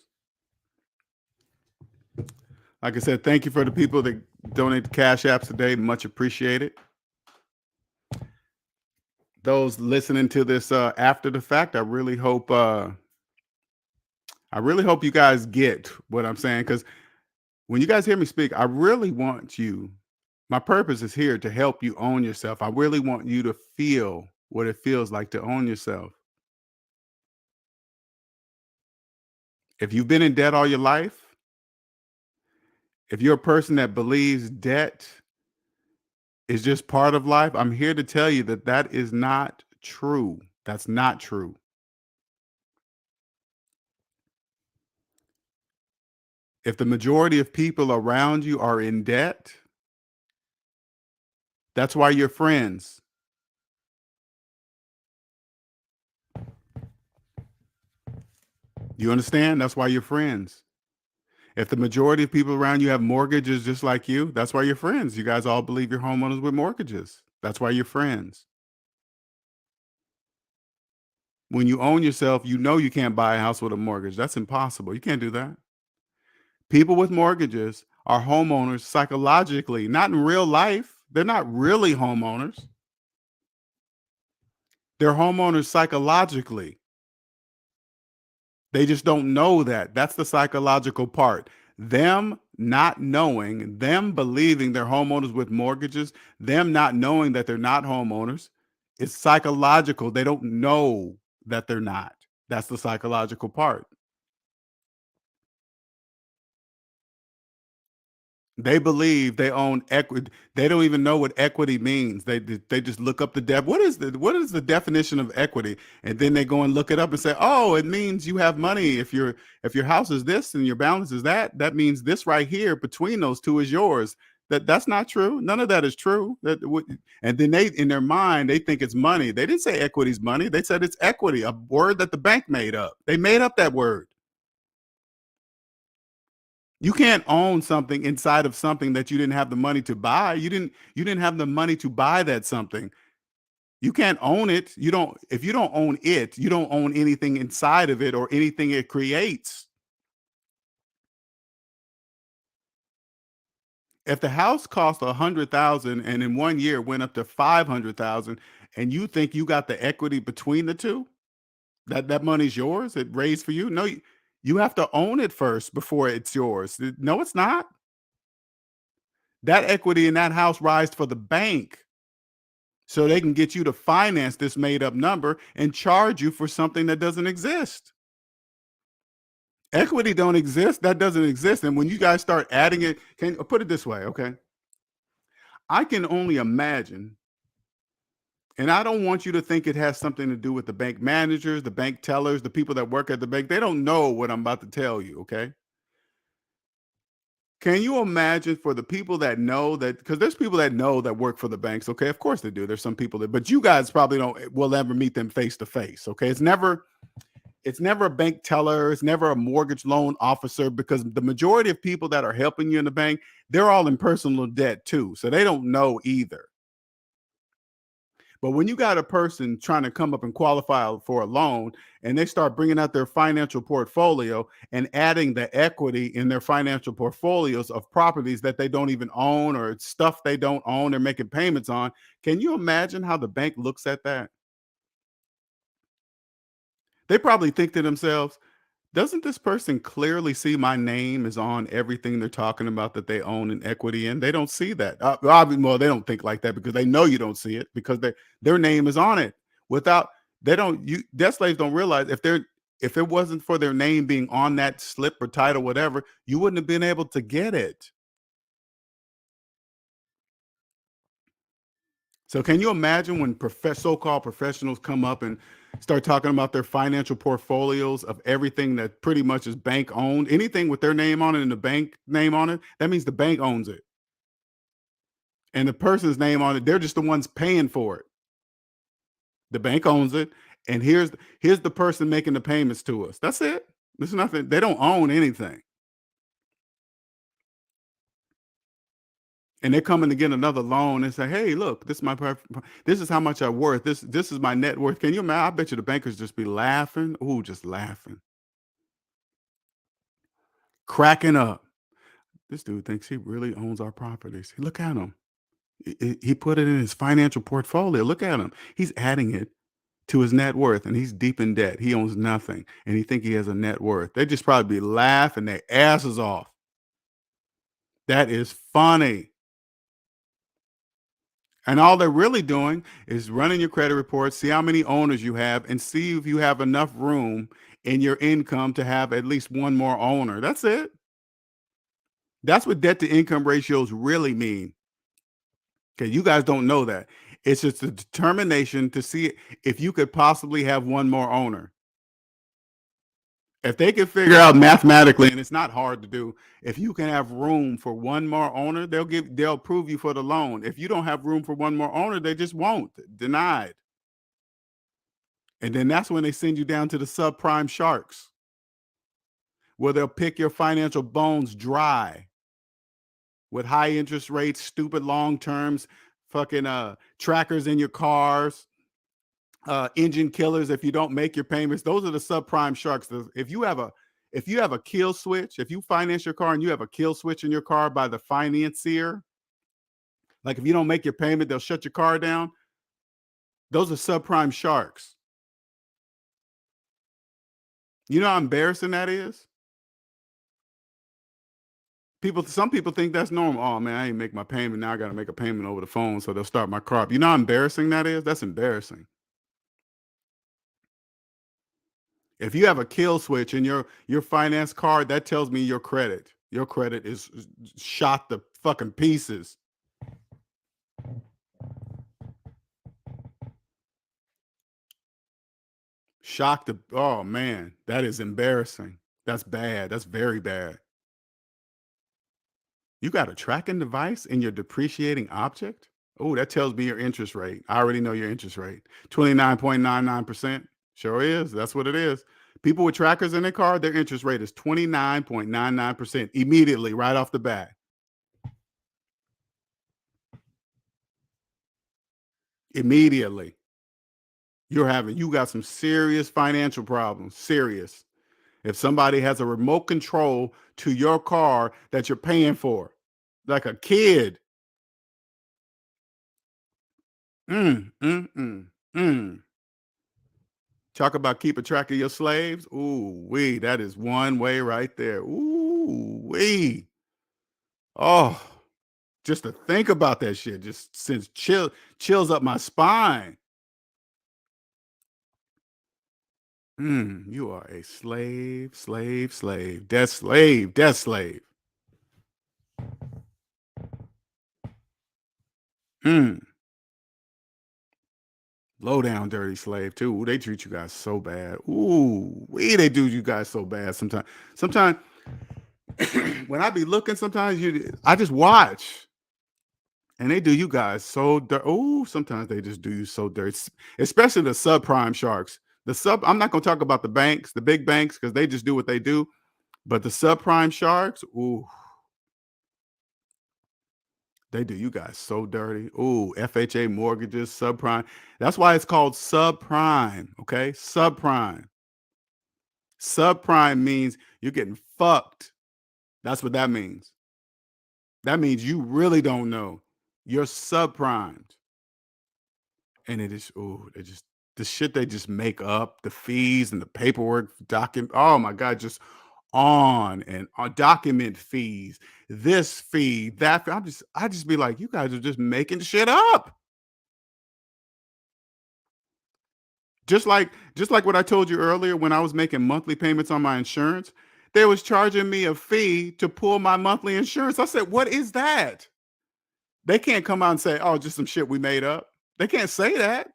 Like I said, thank you for the people that donate to Cash Apps today. Much appreciated. Those listening to this after the fact, I really hope you guys get what I'm saying, because when you guys hear me speak, I really want you. My purpose is here to help you own yourself. I really want you to feel what it feels like to own yourself. If you've been in debt all your life, if you're a person that believes debt is just part of life, I'm here to tell you that that is not true. That's not true. If the majority of people around you are in debt, that's why you're friends. You understand? That's why you're friends. If the majority of people around you have mortgages just like you, that's why you're friends. You guys all believe you're homeowners with mortgages. That's why you're friends. When you own yourself, you know you can't buy a house with a mortgage. That's impossible. You can't do that. People with mortgages are homeowners psychologically, not in real life. They're not really homeowners. They're homeowners psychologically. They just don't know that. That's the psychological part. Them not knowing, them believing they're homeowners with mortgages, them not knowing that they're not homeowners, it's psychological. They don't know that they're not. That's the psychological part. They believe they own equity. They don't even know what equity means. They just look up the debt. What is the definition of equity? And then they go and look it up and say, oh, it means you have money. If your house is this and your balance is that, that means this right here between those two is yours. That's not true. None of that is true. And then they, in their mind, they think it's money. They didn't say equity's money. They said it's equity, a word that the bank made up. They made up that word. You can't own something inside of something that you didn't have the money to buy. You didn't have the money to buy that something. You can't own it. If you don't own it, you don't own anything inside of it or anything it creates. If the house cost $100,000 and in 1 year went up to $500,000 and you think you got the equity between the two, that money's yours, it raised for you. No, you have to own it first before it's yours. No, it's not. That equity in that house rises for the bank so they can get you to finance this made up number and charge you for something that doesn't exist. Equity don't exist. That doesn't exist. And when you guys start adding it, put it this way, okay? I can only imagine, and I don't want you to think it has something to do with the bank managers, the bank tellers, the people that work at the bank. They don't know what I'm about to tell you, okay? Can you imagine for the people that know that, because there's people that know that work for the banks, okay? Of course they do. There's some people that, but you guys probably will ever meet them face to face, okay? It's never a bank teller. It's never a mortgage loan officer, because the majority of people that are helping you in the bank, they're all in personal debt too. So they don't know either. But when you got a person trying to come up and qualify for a loan and they start bringing out their financial portfolio and adding the equity in their financial portfolios of properties that they don't even own or stuff they don't own, they're making payments on. Can you imagine how the bank looks at that? They probably think to themselves, doesn't this person clearly see my name is on everything they're talking about that they own an equity in? They don't see that. Well, they don't think like that because they know you don't see it, because their name is on it. Debt slaves don't realize if it wasn't for their name being on that slip or title, whatever, you wouldn't have been able to get it. So can you imagine when so-called professionals come up and start talking about their financial portfolios of everything that pretty much is bank owned, anything with their name on it and the bank name on it, that means the bank owns it. And the person's name on it, they're just the ones paying for it. The bank owns it. And here's the person making the payments to us. That's it. There's nothing. They don't own anything. And they're coming to get another loan and say, hey, look, this is how much I'm worth. This is my net worth. Can you imagine? I bet you the bankers just be laughing. Ooh, just laughing. Cracking up. This dude thinks he really owns our properties. Look at him. He put it in his financial portfolio. Look at him. He's adding it to his net worth, and he's deep in debt. He owns nothing, and he think he has a net worth. They just probably be laughing their asses off. That is funny. And all they're really doing is running your credit report, see how many owners you have, and see if you have enough room in your income to have at least one more owner. That's it. That's what debt to income ratios really mean. Okay, you guys don't know that. It's just a determination to see if you could possibly have one more owner. If they can figure out mathematically, and it's not hard to do, if you can have room for one more owner, they'll approve you for the loan. If you don't have room for one more owner, they just won't. Denied. And then that's when they send you down to the subprime sharks, where they'll pick your financial bones dry with high interest rates, stupid long terms, fucking trackers in your cars, engine killers if you don't make your payments. Those are the subprime sharks. If you have a kill switch, if you finance your car and you have a kill switch in your car by the financier, like if you don't make your payment, they'll shut your car down. Those are subprime sharks. You know how embarrassing that is? Some people think that's normal. Oh man, I ain't make my payment. Now I got to make a payment over the phone, so they'll start my car up. You know how embarrassing that is? That's embarrassing. If you have a kill switch in your finance card, that tells me your credit is shot to fucking pieces. Oh man, that is embarrassing. That's bad. That's very bad. You got a tracking device in your depreciating object? Oh, that tells me your interest rate. I already know your interest rate. 29.99%. Sure is. That's what it is. People with trackers in their car, their interest rate is 29.99% immediately, right off the bat. Immediately. You got some serious financial problems. Serious. If somebody has a remote control to your car that you're paying for, like a kid. Talk about keeping track of your slaves. Ooh, wee, that is one way right there. Ooh, wee. Oh, just to think about that shit just sends chills up my spine. You are a slave, slave, slave, death slave, death slave. Low down, dirty slave too. Ooh, they treat you guys so bad. Ooh, they do you guys so bad sometimes. Sometimes when I be looking, sometimes I just watch. And they do you guys so dirty. Oh, sometimes they just do you so dirty, especially the subprime sharks. I'm not going to talk about the banks, the big banks, because they just do what they do. But the subprime sharks, ooh, they do you guys so dirty. Ooh, FHA mortgages, subprime. That's why it's called subprime. Okay, subprime. Subprime means you're getting fucked. That's what that means. That means you really don't know. You're subprimed. And it is, the shit they just make up, the fees and the paperwork document. Oh my God, just on and on document fees, this fee, that fee. I just be like, you guys are just making shit up. Just like what I told you earlier when I was making monthly payments on my insurance, they was charging me a fee to pull my monthly insurance. I said, what is that? They can't come out and say, oh, just some shit we made up. They can't say that.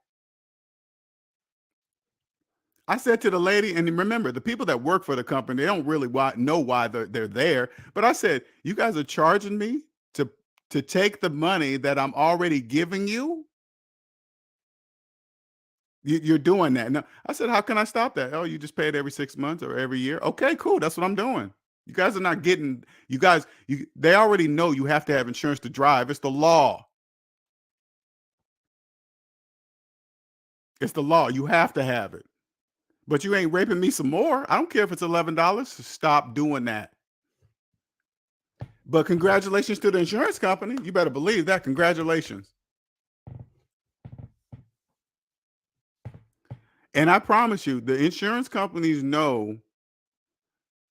I said to the lady, and remember, the people that work for the company, they don't really know why they're there. But I said, you guys are charging me to take the money that I'm already giving you? You're doing that. No, I said, how can I stop that? Oh, you just pay it every 6 months or every year? Okay, cool. That's what I'm doing. You guys are not getting, they already know you have to have insurance to drive. It's the law. It's the law. You have to have it. But you ain't raping me some more. I don't care if it's $11. Stop doing that. But congratulations to the insurance company. You better believe that. Congratulations. And I promise you, the insurance companies know,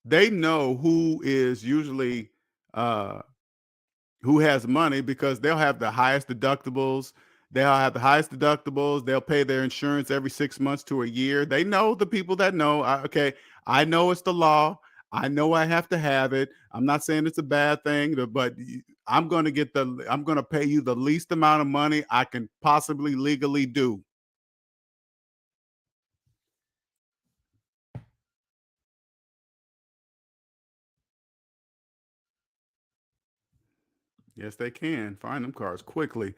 they know who is usually who has money, because they'll have the highest deductibles. They'll pay their insurance every 6 months to a year. They know the people that know. I know it's the law. I know I have to have it. I'm not saying it's a bad thing, but I'm going to pay you the least amount of money I can possibly legally do. Yes, they can find them cars quickly.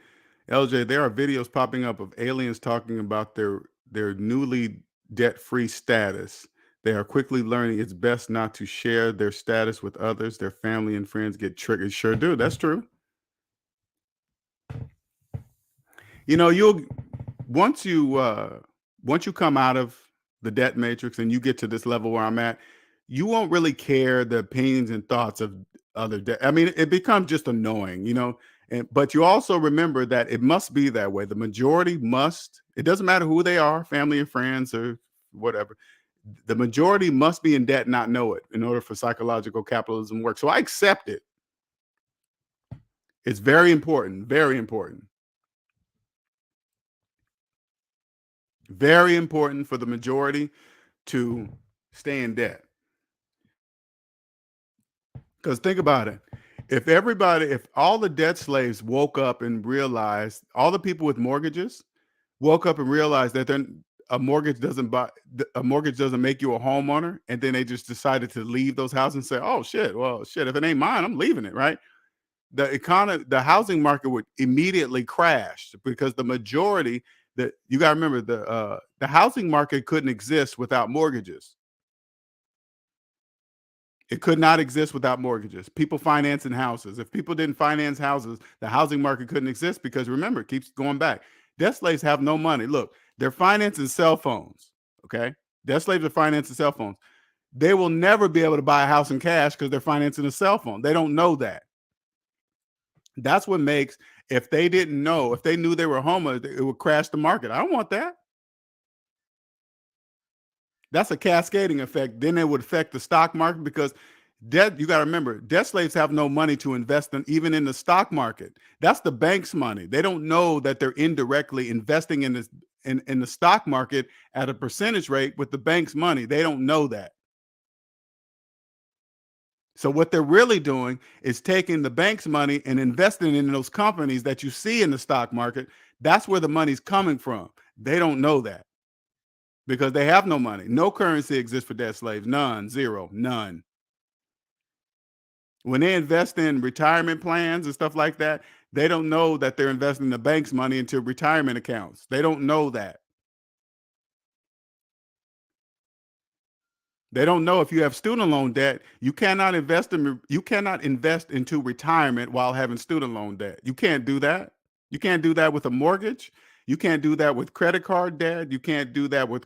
LJ, there are videos popping up of aliens talking about their newly debt-free status. They are quickly learning it's best not to share their status with others. Their family and friends get triggered. Sure do. That's true. You know, once you once you come out of the debt matrix and you get to this level where I'm at, you won't really care the opinions and thoughts of other debt. I mean, it becomes just annoying, you know. But you also remember that it must be that way. The majority must. It doesn't matter who they are, family and friends or whatever. The majority must be in debt and not know it in order for psychological capitalism to work. So I accept it. It's very important. Very important. Very important for the majority to stay in debt. Because think about it. If all the debt slaves woke up and realized, all the people with mortgages woke up and realized that then a mortgage doesn't make you a homeowner, and then they just decided to leave those houses and say, oh shit, well shit, if it ain't mine, I'm leaving it, right? The housing market would immediately crash because the majority that you got to remember the housing market couldn't exist without mortgages. It could not exist without mortgages. People financing houses. If people didn't finance houses, the housing market couldn't exist because remember, it keeps going back. Debt slaves have no money. Look, they're financing cell phones. Okay. Debt slaves are financing cell phones. They will never be able to buy a house in cash because they're financing a cell phone. They don't know that. That's what makes, if they didn't know, if they knew they were homeless, it would crash the market. I don't want that. That's a cascading effect. Then it would affect the stock market because debt, you got to remember, debt slaves have no money to invest in, even in the stock market. That's the bank's money. They don't know that they're indirectly investing in this in the stock market at a percentage rate with the bank's money. They don't know that. So what they're really doing is taking the bank's money and investing in those companies that you see in the stock market. That's where the money's coming from. They don't know that because they have no money. No currency exists for debt slaves. None, zero, none. When they invest in retirement plans and stuff like that, they don't know that they're investing the bank's money into retirement accounts. They don't know that. They don't know if you have student loan debt, you cannot invest into retirement while having student loan debt. You can't do that. You can't do that with a mortgage. You can't do that with credit card debt. You can't do that with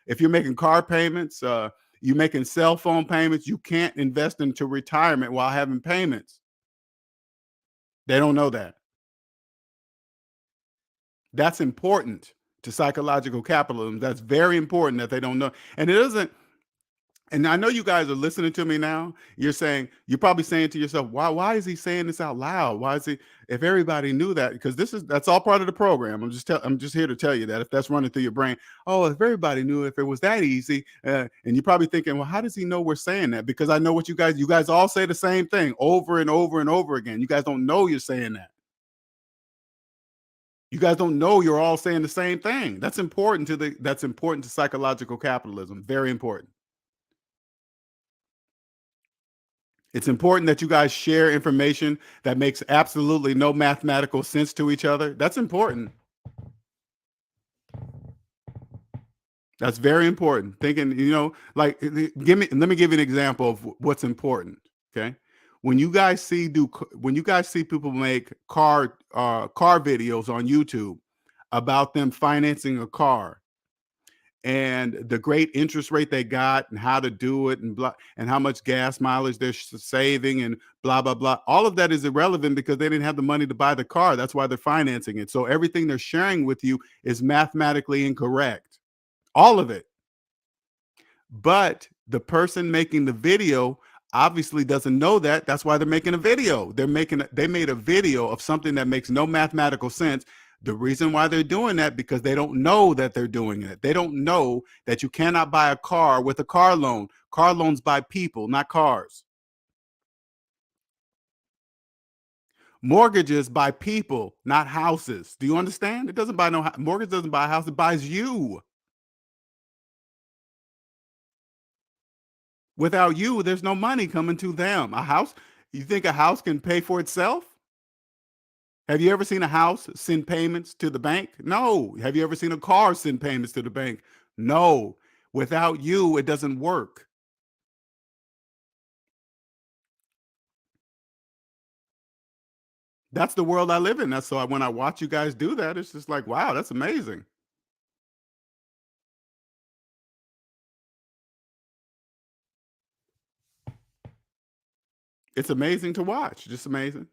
if you're making car payments, you're making cell phone payments. You can't invest into retirement while having payments. They don't know that. That's important to psychological capitalism. That's very important that they don't know. And it doesn't. And I know you guys are listening to me now. You're probably saying to yourself, why is he saying this out loud? Why is he, if everybody knew that, because that's all part of the program. I'm just here to tell you that if that's running through your brain, oh, if everybody knew, if it was that easy, and you're probably thinking, well, how does he know we're saying that? Because I know what you guys all say the same thing over and over and over again. You guys don't know you're saying that. You guys don't know you're all saying the same thing. That's important to psychological capitalism. Very important. It's important that you guys share information that makes absolutely no mathematical sense to each other. That's important. That's very important. Thinking, like, let me give you an example of what's important. Okay. When you guys see people make car videos on YouTube about them financing a car, and the great interest rate they got and how to do it and blah, and how much gas mileage they're saving and blah, blah, blah. All of that is irrelevant because they didn't have the money to buy the car. That's why they're financing it. So everything they're sharing with you is mathematically incorrect. All of it. But the person making the video obviously doesn't know that. That's why they're making a video. They made a video of something that makes no mathematical sense. The reason why they're doing that, because they don't know that they're doing it. They don't know that you cannot buy a car with a car loan. Car loans buy people, not cars. Mortgages buy people, not houses. Do you understand? It doesn't buy mortgage doesn't buy a house. It buys you. Without you, there's no money coming to them. A house, you think a house can pay for itself? Have you ever seen a house send payments to the bank? No. Have you ever seen a car send payments to the bank? No. Without you, it doesn't work. That's the world I live in. That's so when I watch you guys do that, it's just like, wow, that's amazing. It's amazing to watch. Just amazing.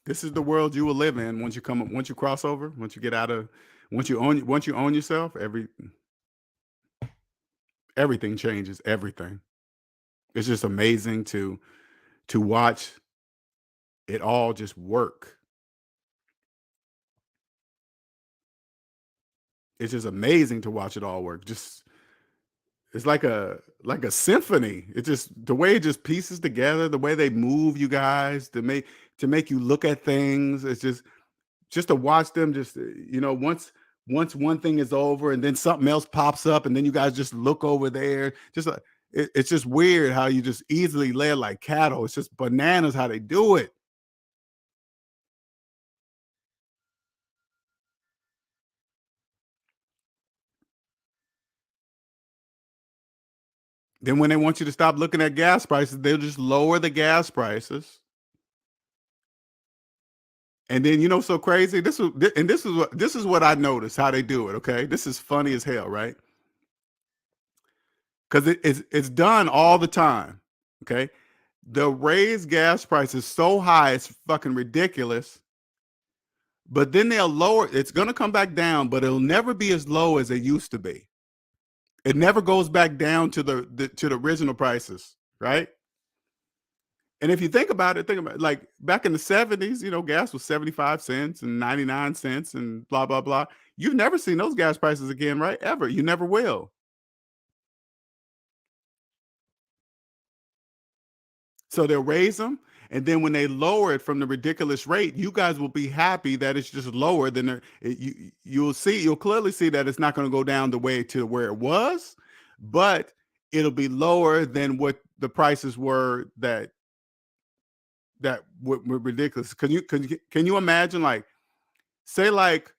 This is the world you will live in once you cross over, once you get out of, once you own yourself, everything changes, everything. It's just amazing to watch it all just work. It's just amazing to watch it all work. Just it's like a symphony. It just the way it just pieces together, the way they move you guys to make you look at things. It's just to watch them just once one thing is over and then something else pops up and then you guys just look over there. Just it's just weird how you just easily lay like cattle. It's just bananas how they do it. Then when they want you to stop looking at gas prices, they'll just lower the gas prices. And then so crazy. This is what I noticed how they do it. Okay, this is funny as hell, right? Because it's done all the time. Okay, the raised gas price is so high, it's fucking ridiculous. But then they'll lower. It's gonna come back down, but it'll never be as low as it used to be. It never goes back down to the original prices, right? And if you think about it, like back in the 70s, gas was 75 cents and 99 cents and blah, blah, blah. You've never seen those gas prices again, right? Ever. You never will. So they'll raise them. And then when they lower it from the ridiculous rate, you guys will be happy that it's just lower than you'll clearly see that it's not going to go down the way to where it was, but it'll be lower than what the prices were that were ridiculous. Can you imagine, like, say like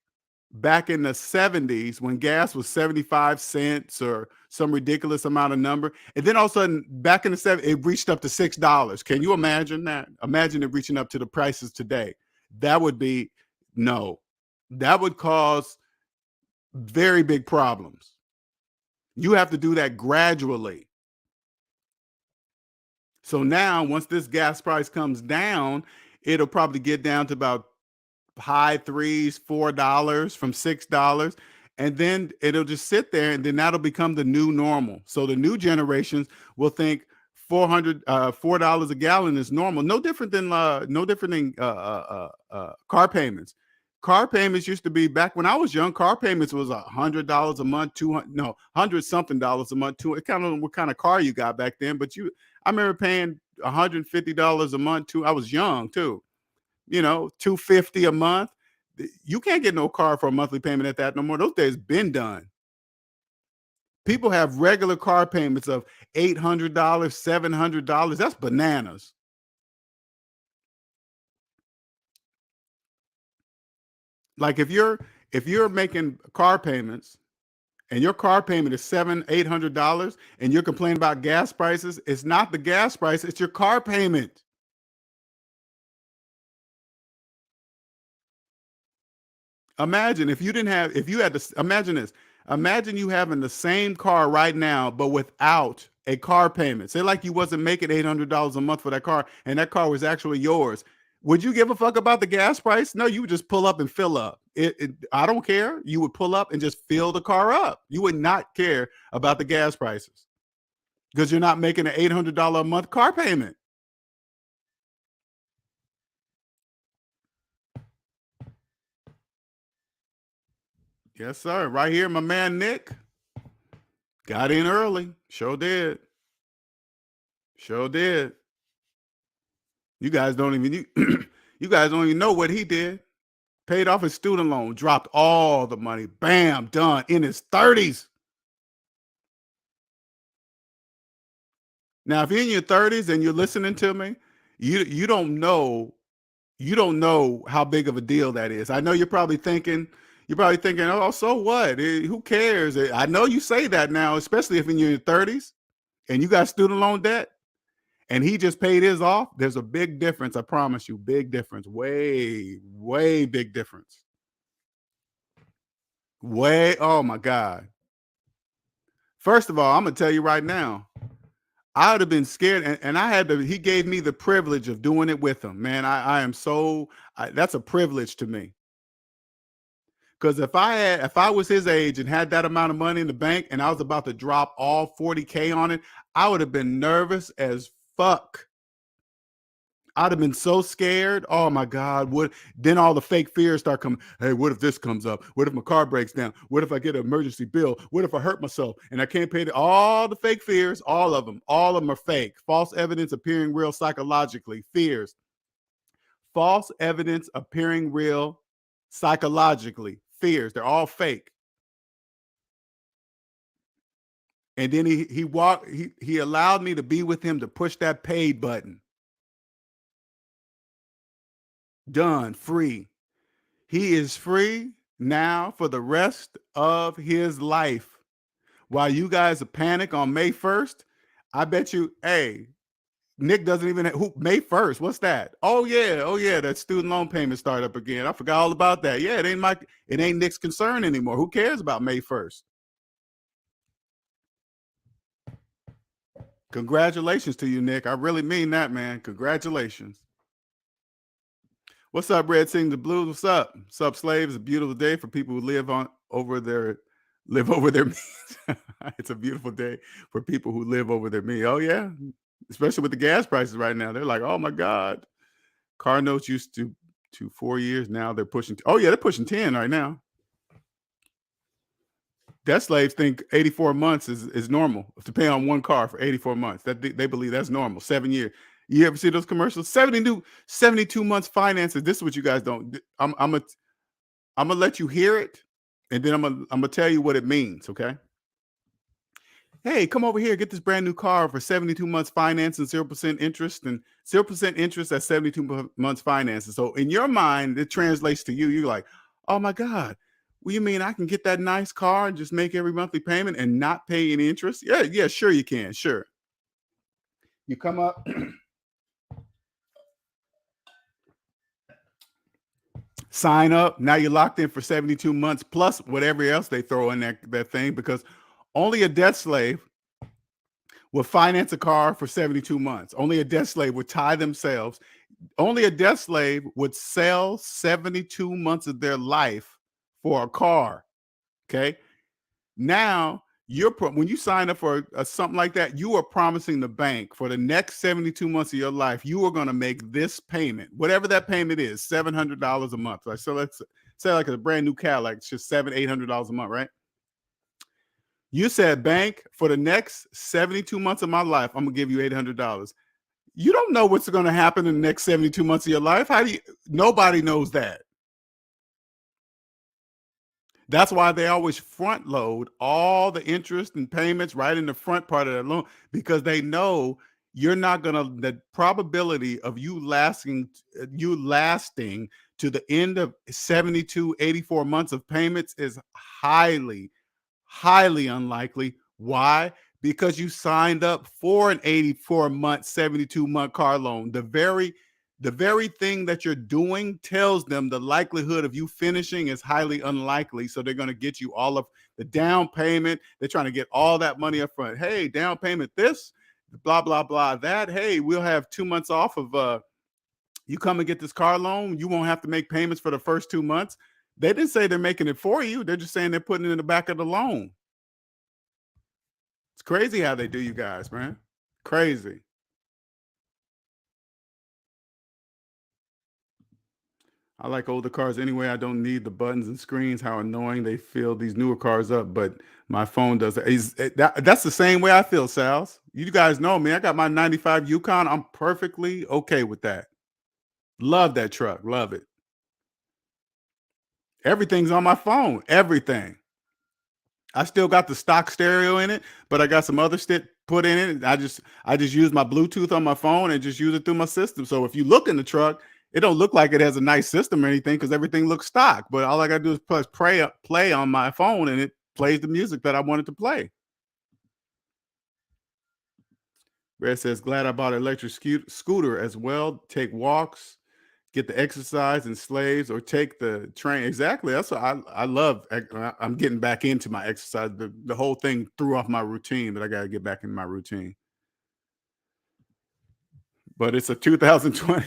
back in the 70s when gas was 75 cents or some ridiculous amount of number, and then all of a sudden back in the 70s it reached up to $6. Can you imagine that? Imagine it reaching up to the prices today. That would cause very big problems. You have to do that gradually. So now once this gas price comes down, it'll probably get down to about high threes, $4 from $6. And then it'll just sit there, and then that'll become the new normal. So the new generations will think $4 a gallon is normal. No different than car payments. Car payments used to be, back when I was young, car payments was $100 a month, $100-something a month. It kind of what kind of car you got back then. But I remember paying $150 a month too. I was young too. $250 a month. You can't get no car for a monthly payment at that no more. Those days been done. People have regular car payments of $800, $700. That's bananas. Like if you're making car payments and your car payment is $700-$800 and you're complaining about gas prices, it's not the gas price, it's your car payment. Imagine imagine this. Imagine you having the same car right now, but without a car payment. Say like you wasn't making $800 a month for that car, and that car was actually yours. Would you give a fuck about the gas price? No, you would just pull up and fill up. I don't care. You would pull up and just fill the car up. You would not care about the gas prices because you're not making an $800 a month car payment. Yes, sir. Right here, my man Nick got in early. Sure did. Sure did. You guys don't even know what he did. Paid off his student loan, dropped all the money. Bam, done in his 30s. Now, if you're in your 30s and you're listening to me, you don't know how big of a deal that is. I know you're probably thinking, oh, so what? Who cares? I know you say that now, especially if you're in your 30s and you got student loan debt and he just paid his off. There's a big difference. I promise you, big difference. Way, way big difference. Way, oh my God. First of all, I'm gonna tell you right now, I would have been scared, and I had to. He gave me the privilege of doing it with him. Man, I am so. That's a privilege to me. Because if I was his age and had that amount of money in the bank, and I was about to drop all 40K on it, I would have been nervous as fuck. I'd have been so scared. Oh my God. Then all the fake fears start coming. Hey, what if this comes up? What if my car breaks down? What if I get an emergency bill? What if I hurt myself and I can't pay all the fake fears? All of them are fake. False evidence appearing real psychologically. Fears. False evidence appearing real psychologically. Fears. They're all fake. And then he allowed me to be with him to push that paid button. Done. Free. He is free now for the rest of his life. While you guys panic on May 1st, I bet you, hey, Nick doesn't even May 1st. What's that? Oh yeah, that student loan payment started up again. I forgot all about that. Yeah, it ain't Nick's concern anymore. Who cares about May 1st? Congratulations to you, Nick. I really mean that, man. Congratulations. What's up, Red Sing the Blues? What's up? What's up, Slave? It's a beautiful day for people who live over their means. It's a beautiful day for people who live over their means. Oh yeah, especially with the gas prices right now. They're like, oh my God. Car notes used to 4 years. Now they're pushing. Oh yeah, they're pushing 10 right now. Debt slaves think 84 months is normal to pay on one car for 84 months. That they believe that's normal. 7 years. You ever see those commercials? 72 months finances. This is what you guys don't. I'm gonna let you hear it, and then I'm gonna tell you what it means. Okay. Hey, come over here, get this brand new car for 72 months finance and 0% interest, and 0% interest at 72 months finances. So in your mind, it translates to you. You're like, oh my God, well, you mean I can get that nice car and just make every monthly payment and not pay any interest? Yeah, sure you can. Sure. You come up. Sign up. Now you're locked in for 72 months plus whatever else they throw in that thing, because only a debt slave will finance a car for 72 months. Only a debt slave would tie themselves. Only a debt slave would sell 72 months of their life for a car. Okay. Now when you sign up for something like that, you are promising the bank for the next 72 months of your life, you are going to make this payment, whatever that payment is, $700 a month. Right? So let's say like a brand new Cadillac, it's just $800 a month, right? You said, bank, for the next 72 months of my life, I'm going to give you $800. You don't know what's going to happen in the next 72 months of your life. Nobody knows that. That's why they always front load all the interest and payments right in the front part of the loan, because they know you're not going to, the probability of you lasting to the end of 72, 84 months of payments is highly unlikely. Why? Because you signed up for an 84-month, 72-month car loan. The very thing that you're doing tells them the likelihood of you finishing is highly unlikely. So they're going to get you all of the down payment. They're trying to get all that money up front. Hey, down payment this, blah, blah, blah, that. Hey, we'll have 2 months off of you come and get this car loan. You won't have to make payments for the first 2 months. They didn't say they're making it for you. They're just saying they're putting it in the back of the loan. It's crazy how they do you guys, man. Crazy. I like older cars anyway. I don't need the buttons and screens. How annoying they fill these newer cars up, but my phone does it. That's the same way I feel, Sals. You guys know me. I got my 95 Yukon. I'm perfectly okay with that. Love that truck. Love it. Everything's on my phone. Everything. I still got the stock stereo in it, but I got some other shit put in it. I just use my Bluetooth on my phone and just use it through my system. So if you look in the truck, it don't look like it has a nice system or anything, because everything looks stock. But all I got to do is press play on my phone, and it plays the music that I wanted to play. Red says, glad I bought an electric scooter as well. Take walks, Get the exercise and slaves, or take the train. Exactly. That's what I love. I'm getting back into my exercise. The whole thing threw off my routine, but I got to get back in my routine. But it's a 2020,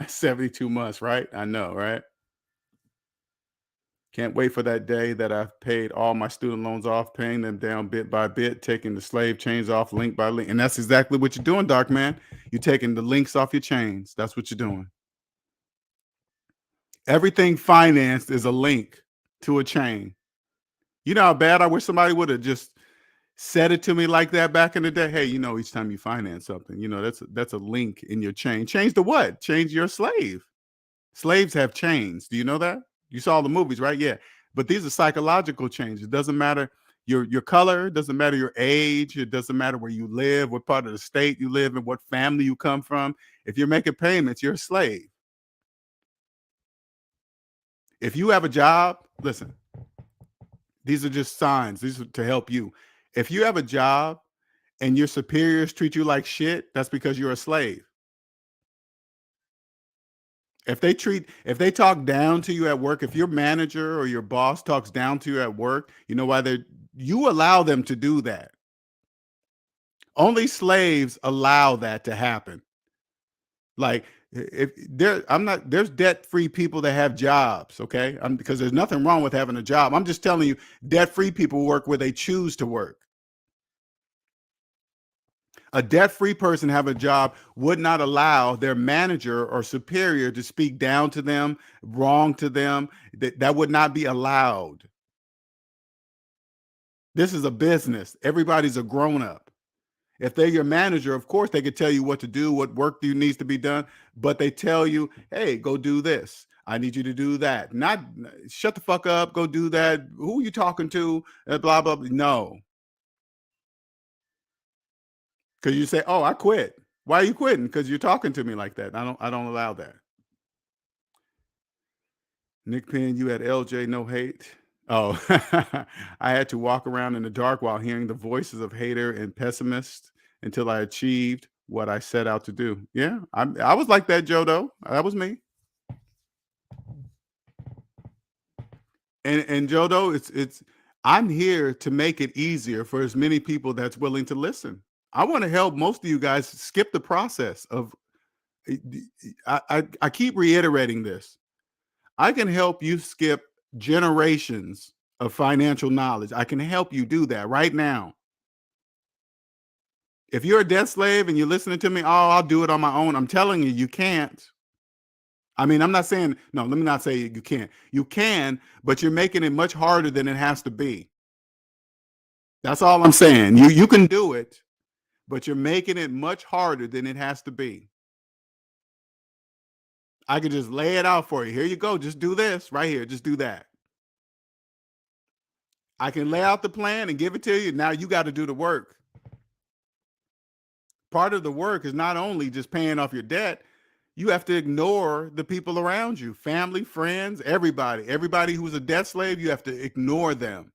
72 months, right? I know, right? Can't wait for that day that I've paid all my student loans off, paying them down bit by bit, taking the slave chains off link by link. And that's exactly what you're doing, Dark Man. You're taking the links off your chains. That's what you're doing. Everything financed is a link to a chain. You know how bad I wish somebody would have just said it to me like that back in the day. Hey, you know, each time you finance something, you know, that's a link in your chain. Change to what? Change your slave. Slaves have chains. Do you know that? You saw the movies, right? Yeah. But these are psychological changes. It doesn't matter your color, it doesn't matter your age, it doesn't matter where you live, what part of the state you live in, what family you come from. If you're making payments, you're a slave. If you have a job, listen, these are just signs. These are to help you. If you have a job and your superiors treat you like shit, that's because you're a slave. If they talk down to you at work, if your manager or your boss talks down to you at work, you know why you allow them to do that. Only slaves allow that to happen. Like there's debt-free people that have jobs, okay? Because there's nothing wrong with having a job. I'm just telling you, debt-free people work where they choose to work. A debt-free person have a job would not allow their manager or superior to speak down to them, wrong to them. That would not be allowed. This is a business. Everybody's a grown-up. If they're your manager, of course, they could tell you what to do, what work needs to be done, but they tell you, hey, go do this. I need you to do that. Not shut the fuck up, go do that. Who are you talking to? Blah, blah, blah. No. Because you say, oh, I quit. Why are you quitting? Because you're talking to me like that. I don't allow that. Nick Penn, you had LJ, no hate. Oh, I had to walk around in the dark while hearing the voices of hater and pessimist until I achieved what I set out to do. Yeah, I was like that, Jodo. That was me. And Jodo, it's I'm here to make it easier for as many people that's willing to listen. I want to help most of you guys skip the process of. I keep reiterating this. I can help you skip generations of financial knowledge. I can help you do that right now. If you're a debt slave and you're listening to me, oh, I'll do it on my own. I'm telling you, you can't. I mean, I'm not saying, no, let me not say you can't. You can, but you're making it much harder than it has to be. That's all I'm saying. You can do it, but you're making it much harder than it has to be. I could just lay it out for you. Here you go. Just do this right here. Just do that. I can lay out the plan and give it to you. Now you got to do the work. Part of the work is not only just paying off your debt, you have to ignore the people around you, family, friends, everybody. Everybody who's a debt slave, you have to ignore them.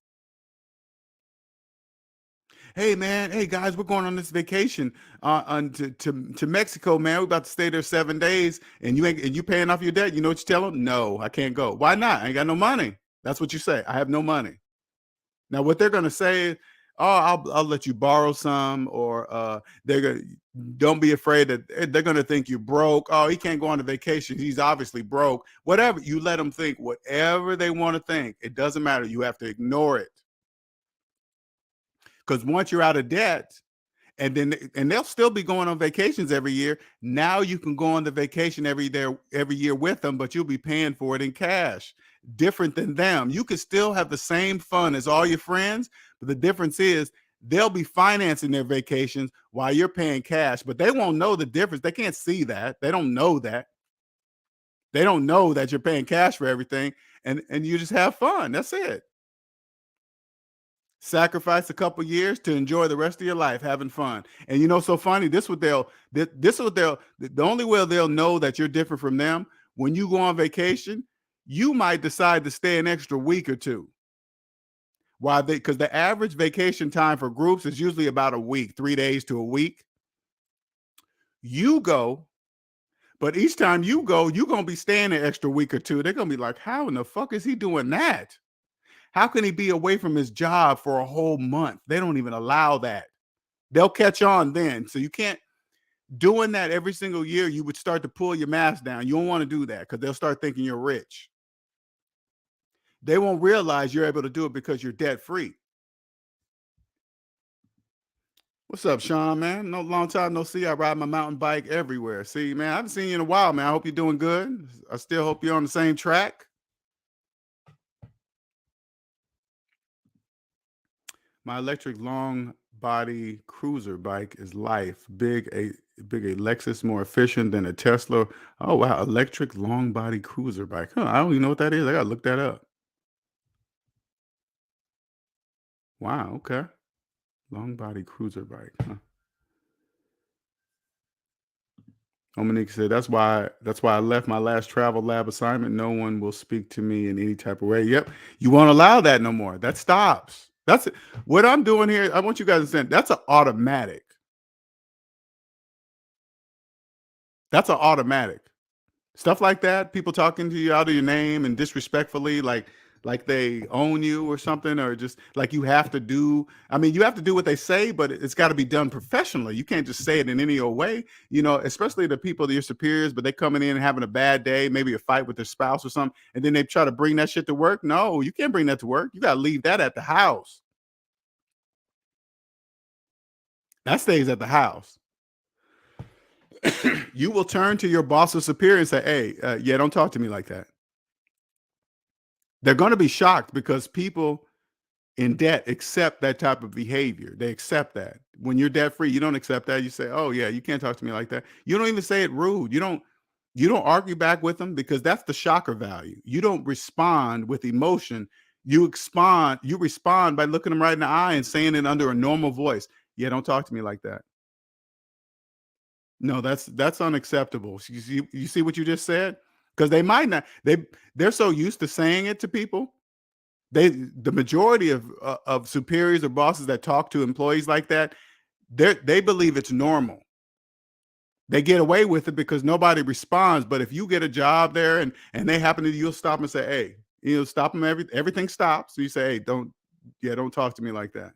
Hey man, hey guys, we're going on this vacation to Mexico, man. We're about to stay there 7 days, and you paying off your debt. You know what you tell them? No, I can't go. Why not? I ain't got no money. That's what you say. I have no money. Now, what they're gonna say, oh, I'll let you borrow some, or don't be afraid that they're gonna think you're broke. Oh, he can't go on a vacation. He's obviously broke. Whatever. You let them think whatever they want to think. It doesn't matter. You have to ignore it. Because once you're out of debt, and they'll still be going on vacations every year. Now you can go on the vacation every year with them, but you'll be paying for it in cash. Different than them. You could still have the same fun as all your friends, but the difference is they'll be financing their vacations while you're paying cash, but they won't know the difference. They can't see that. They don't know that. They don't know that you're paying cash for everything, and you just have fun. That's it. Sacrifice a couple years to enjoy the rest of your life having fun. And you know, so funny, the only way they'll know that you're different from them, when you go on vacation, you might decide to stay an extra week or two. Why? Because the average vacation time for groups is usually about a week, 3 days to a week. You go, But each time you go, you're going to be staying an extra week or two. They're going to be like, how in the fuck is he doing that? How can he be away from his job for a whole month? They don't even allow that. They'll catch on then. So you can't, doing that every single year, you would start to pull your mask down. You don't want to do that because they'll start thinking you're rich. They won't realize you're able to do it because you're debt free. What's up, Sean, man? No, long time no see. I ride my mountain bike everywhere. See, man, I haven't seen you in a while, man. I hope you're doing good. I still hope you're on the same track. My electric long body cruiser bike is life. Big a Lexus, more efficient than a Tesla. Oh wow, electric long body cruiser bike. Huh, I don't even know what that is. I gotta look that up. Wow, okay. Long body cruiser bike. Huh. Monique said, that's why I left my last travel lab assignment. No one will speak to me in any type of way. Yep. You won't allow that no more. That stops. That's it. What I'm doing here. I want you guys to understand that's an automatic. That's an automatic. Stuff like that, people talking to you out of your name and disrespectfully, like they own you or something, or just like you have to do. I mean, you have to do what they say, but it's got to be done professionally. You can't just say it in any old way, you know, especially the people that your superiors, but they coming in and having a bad day, maybe a fight with their spouse or something, and then they try to bring that shit to work. No, you can't bring that to work. You got to leave that at the house. That stays at the house. You will turn to your boss or superior and say, hey, yeah, don't talk to me like that. They're going to be shocked because people in debt accept that type of behavior. They accept that. When you're debt free, you don't accept that. You say, oh yeah, you can't talk to me like that. You don't even say it rude. You don't argue back with them because that's the shocker value. You don't respond with emotion. You respond by looking them right in the eye and saying it under a normal voice. Yeah, don't talk to me like that. No, that's unacceptable. You see what you just said? Because they might not. They're so used to saying it to people. The majority of superiors or bosses that talk to employees like that, they believe it's normal. They get away with it because nobody responds. But if you get a job there and they happen to, you'll stop and say, hey, stop them. Everything stops. So you say, hey, don't talk to me like that.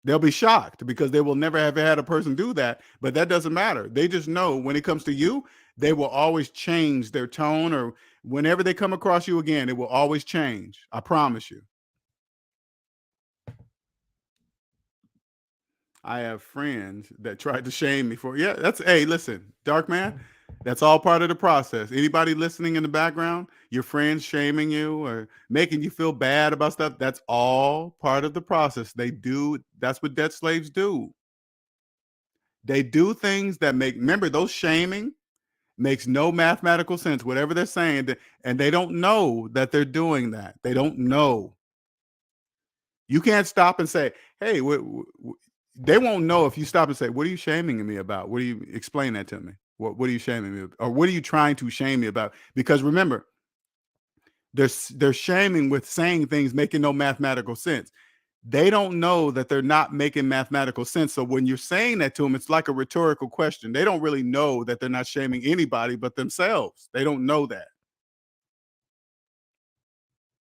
They'll be shocked because they will never have had a person do that, but that doesn't matter. They just know when it comes to you, they will always change their tone, or whenever they come across you again, it will always change. I promise you. I have friends that tried to shame me for, hey, listen, Dark Man, that's all part of the process. Anybody listening in the background, your friends shaming you or making you feel bad about stuff, that's all part of the process. That's what debt slaves do. They do things that remember, those shaming makes no mathematical sense, whatever they're saying, and they don't know that they're doing that. They don't know. You can't stop and say, hey, they won't know if you stop and say, what are you shaming me about? What do you explain that to me? What are you shaming me about? Or what are you trying to shame me about? Because remember, they're shaming with saying things making no mathematical sense. They don't know that they're not making mathematical sense. So when you're saying that to them, it's like a rhetorical question. They don't really know that they're not shaming anybody but themselves. They don't know that.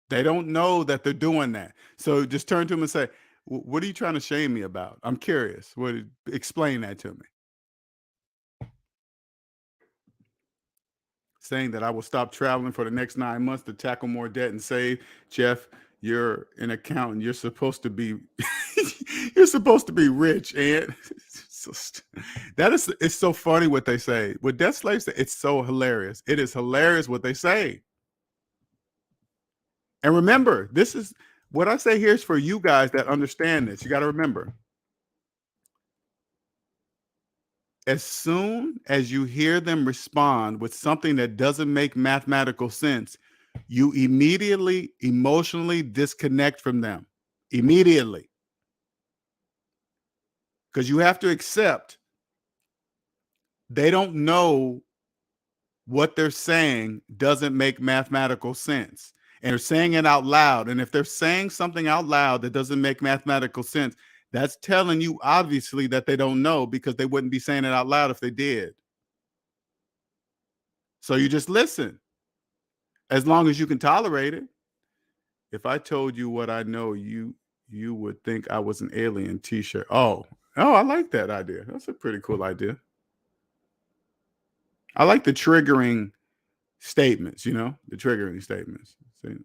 They don't know that they're doing that. So just turn to them and say, what are you trying to shame me about? I'm curious. Explain that to me. Saying that I will stop traveling for the next 9 months to tackle more debt and save. Jeff, you're an accountant. You're supposed to be rich. And it's so funny what they say. With debt slaves, it's so hilarious. It is hilarious what they say. And remember, this is what I say here is for you guys that understand this. You got to remember, as soon as you hear them respond with something that doesn't make mathematical sense, you immediately emotionally disconnect from them. Immediately. Because you have to accept they don't know what they're saying doesn't make mathematical sense. And they're saying it out loud. And if they're saying something out loud that doesn't make mathematical sense, that's telling you obviously that they don't know, because they wouldn't be saying it out loud if they did. So you just listen, as long as you can tolerate it. If I told you what I know, you would think I was an alien t-shirt. Oh, I like that idea. That's a pretty cool idea. I like the triggering statements, the triggering statements. See,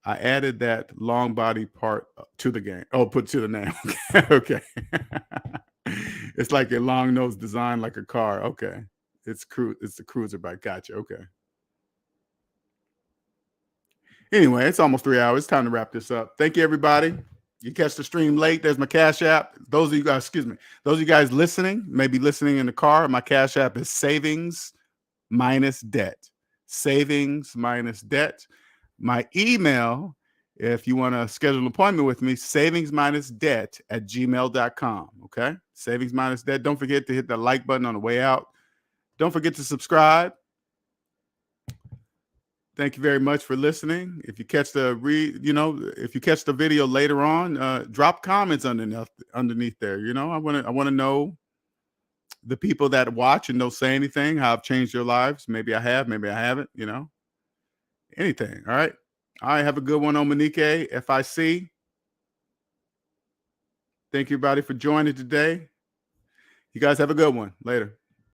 I added that long body part to the game. Oh, put to the name. Okay. It's like a long nose design like a car. Okay. It's the cruiser bike. Gotcha. Okay. Anyway, it's almost 3 hours. It's time to wrap this up. Thank you, everybody. You catch the stream late. There's my Cash App. Those of you guys listening, maybe listening in the car, my Cash App is SavingsMinusDebt. SavingsMinusDebt. My email, if you want to schedule an appointment with me, SavingsMinusDebt@gmail.com. Okay? SavingsMinusDebt. Don't forget to hit the like button on the way out. Don't forget to subscribe. Thank you very much for listening. If you catch the video later on, drop comments underneath there. I want to know the people that watch and don't say anything, how I've changed their lives. Maybe I have, maybe I haven't, anything. All right. Have a good one on Monique FIC. Thank you, everybody, for joining today. You guys have a good one. Later.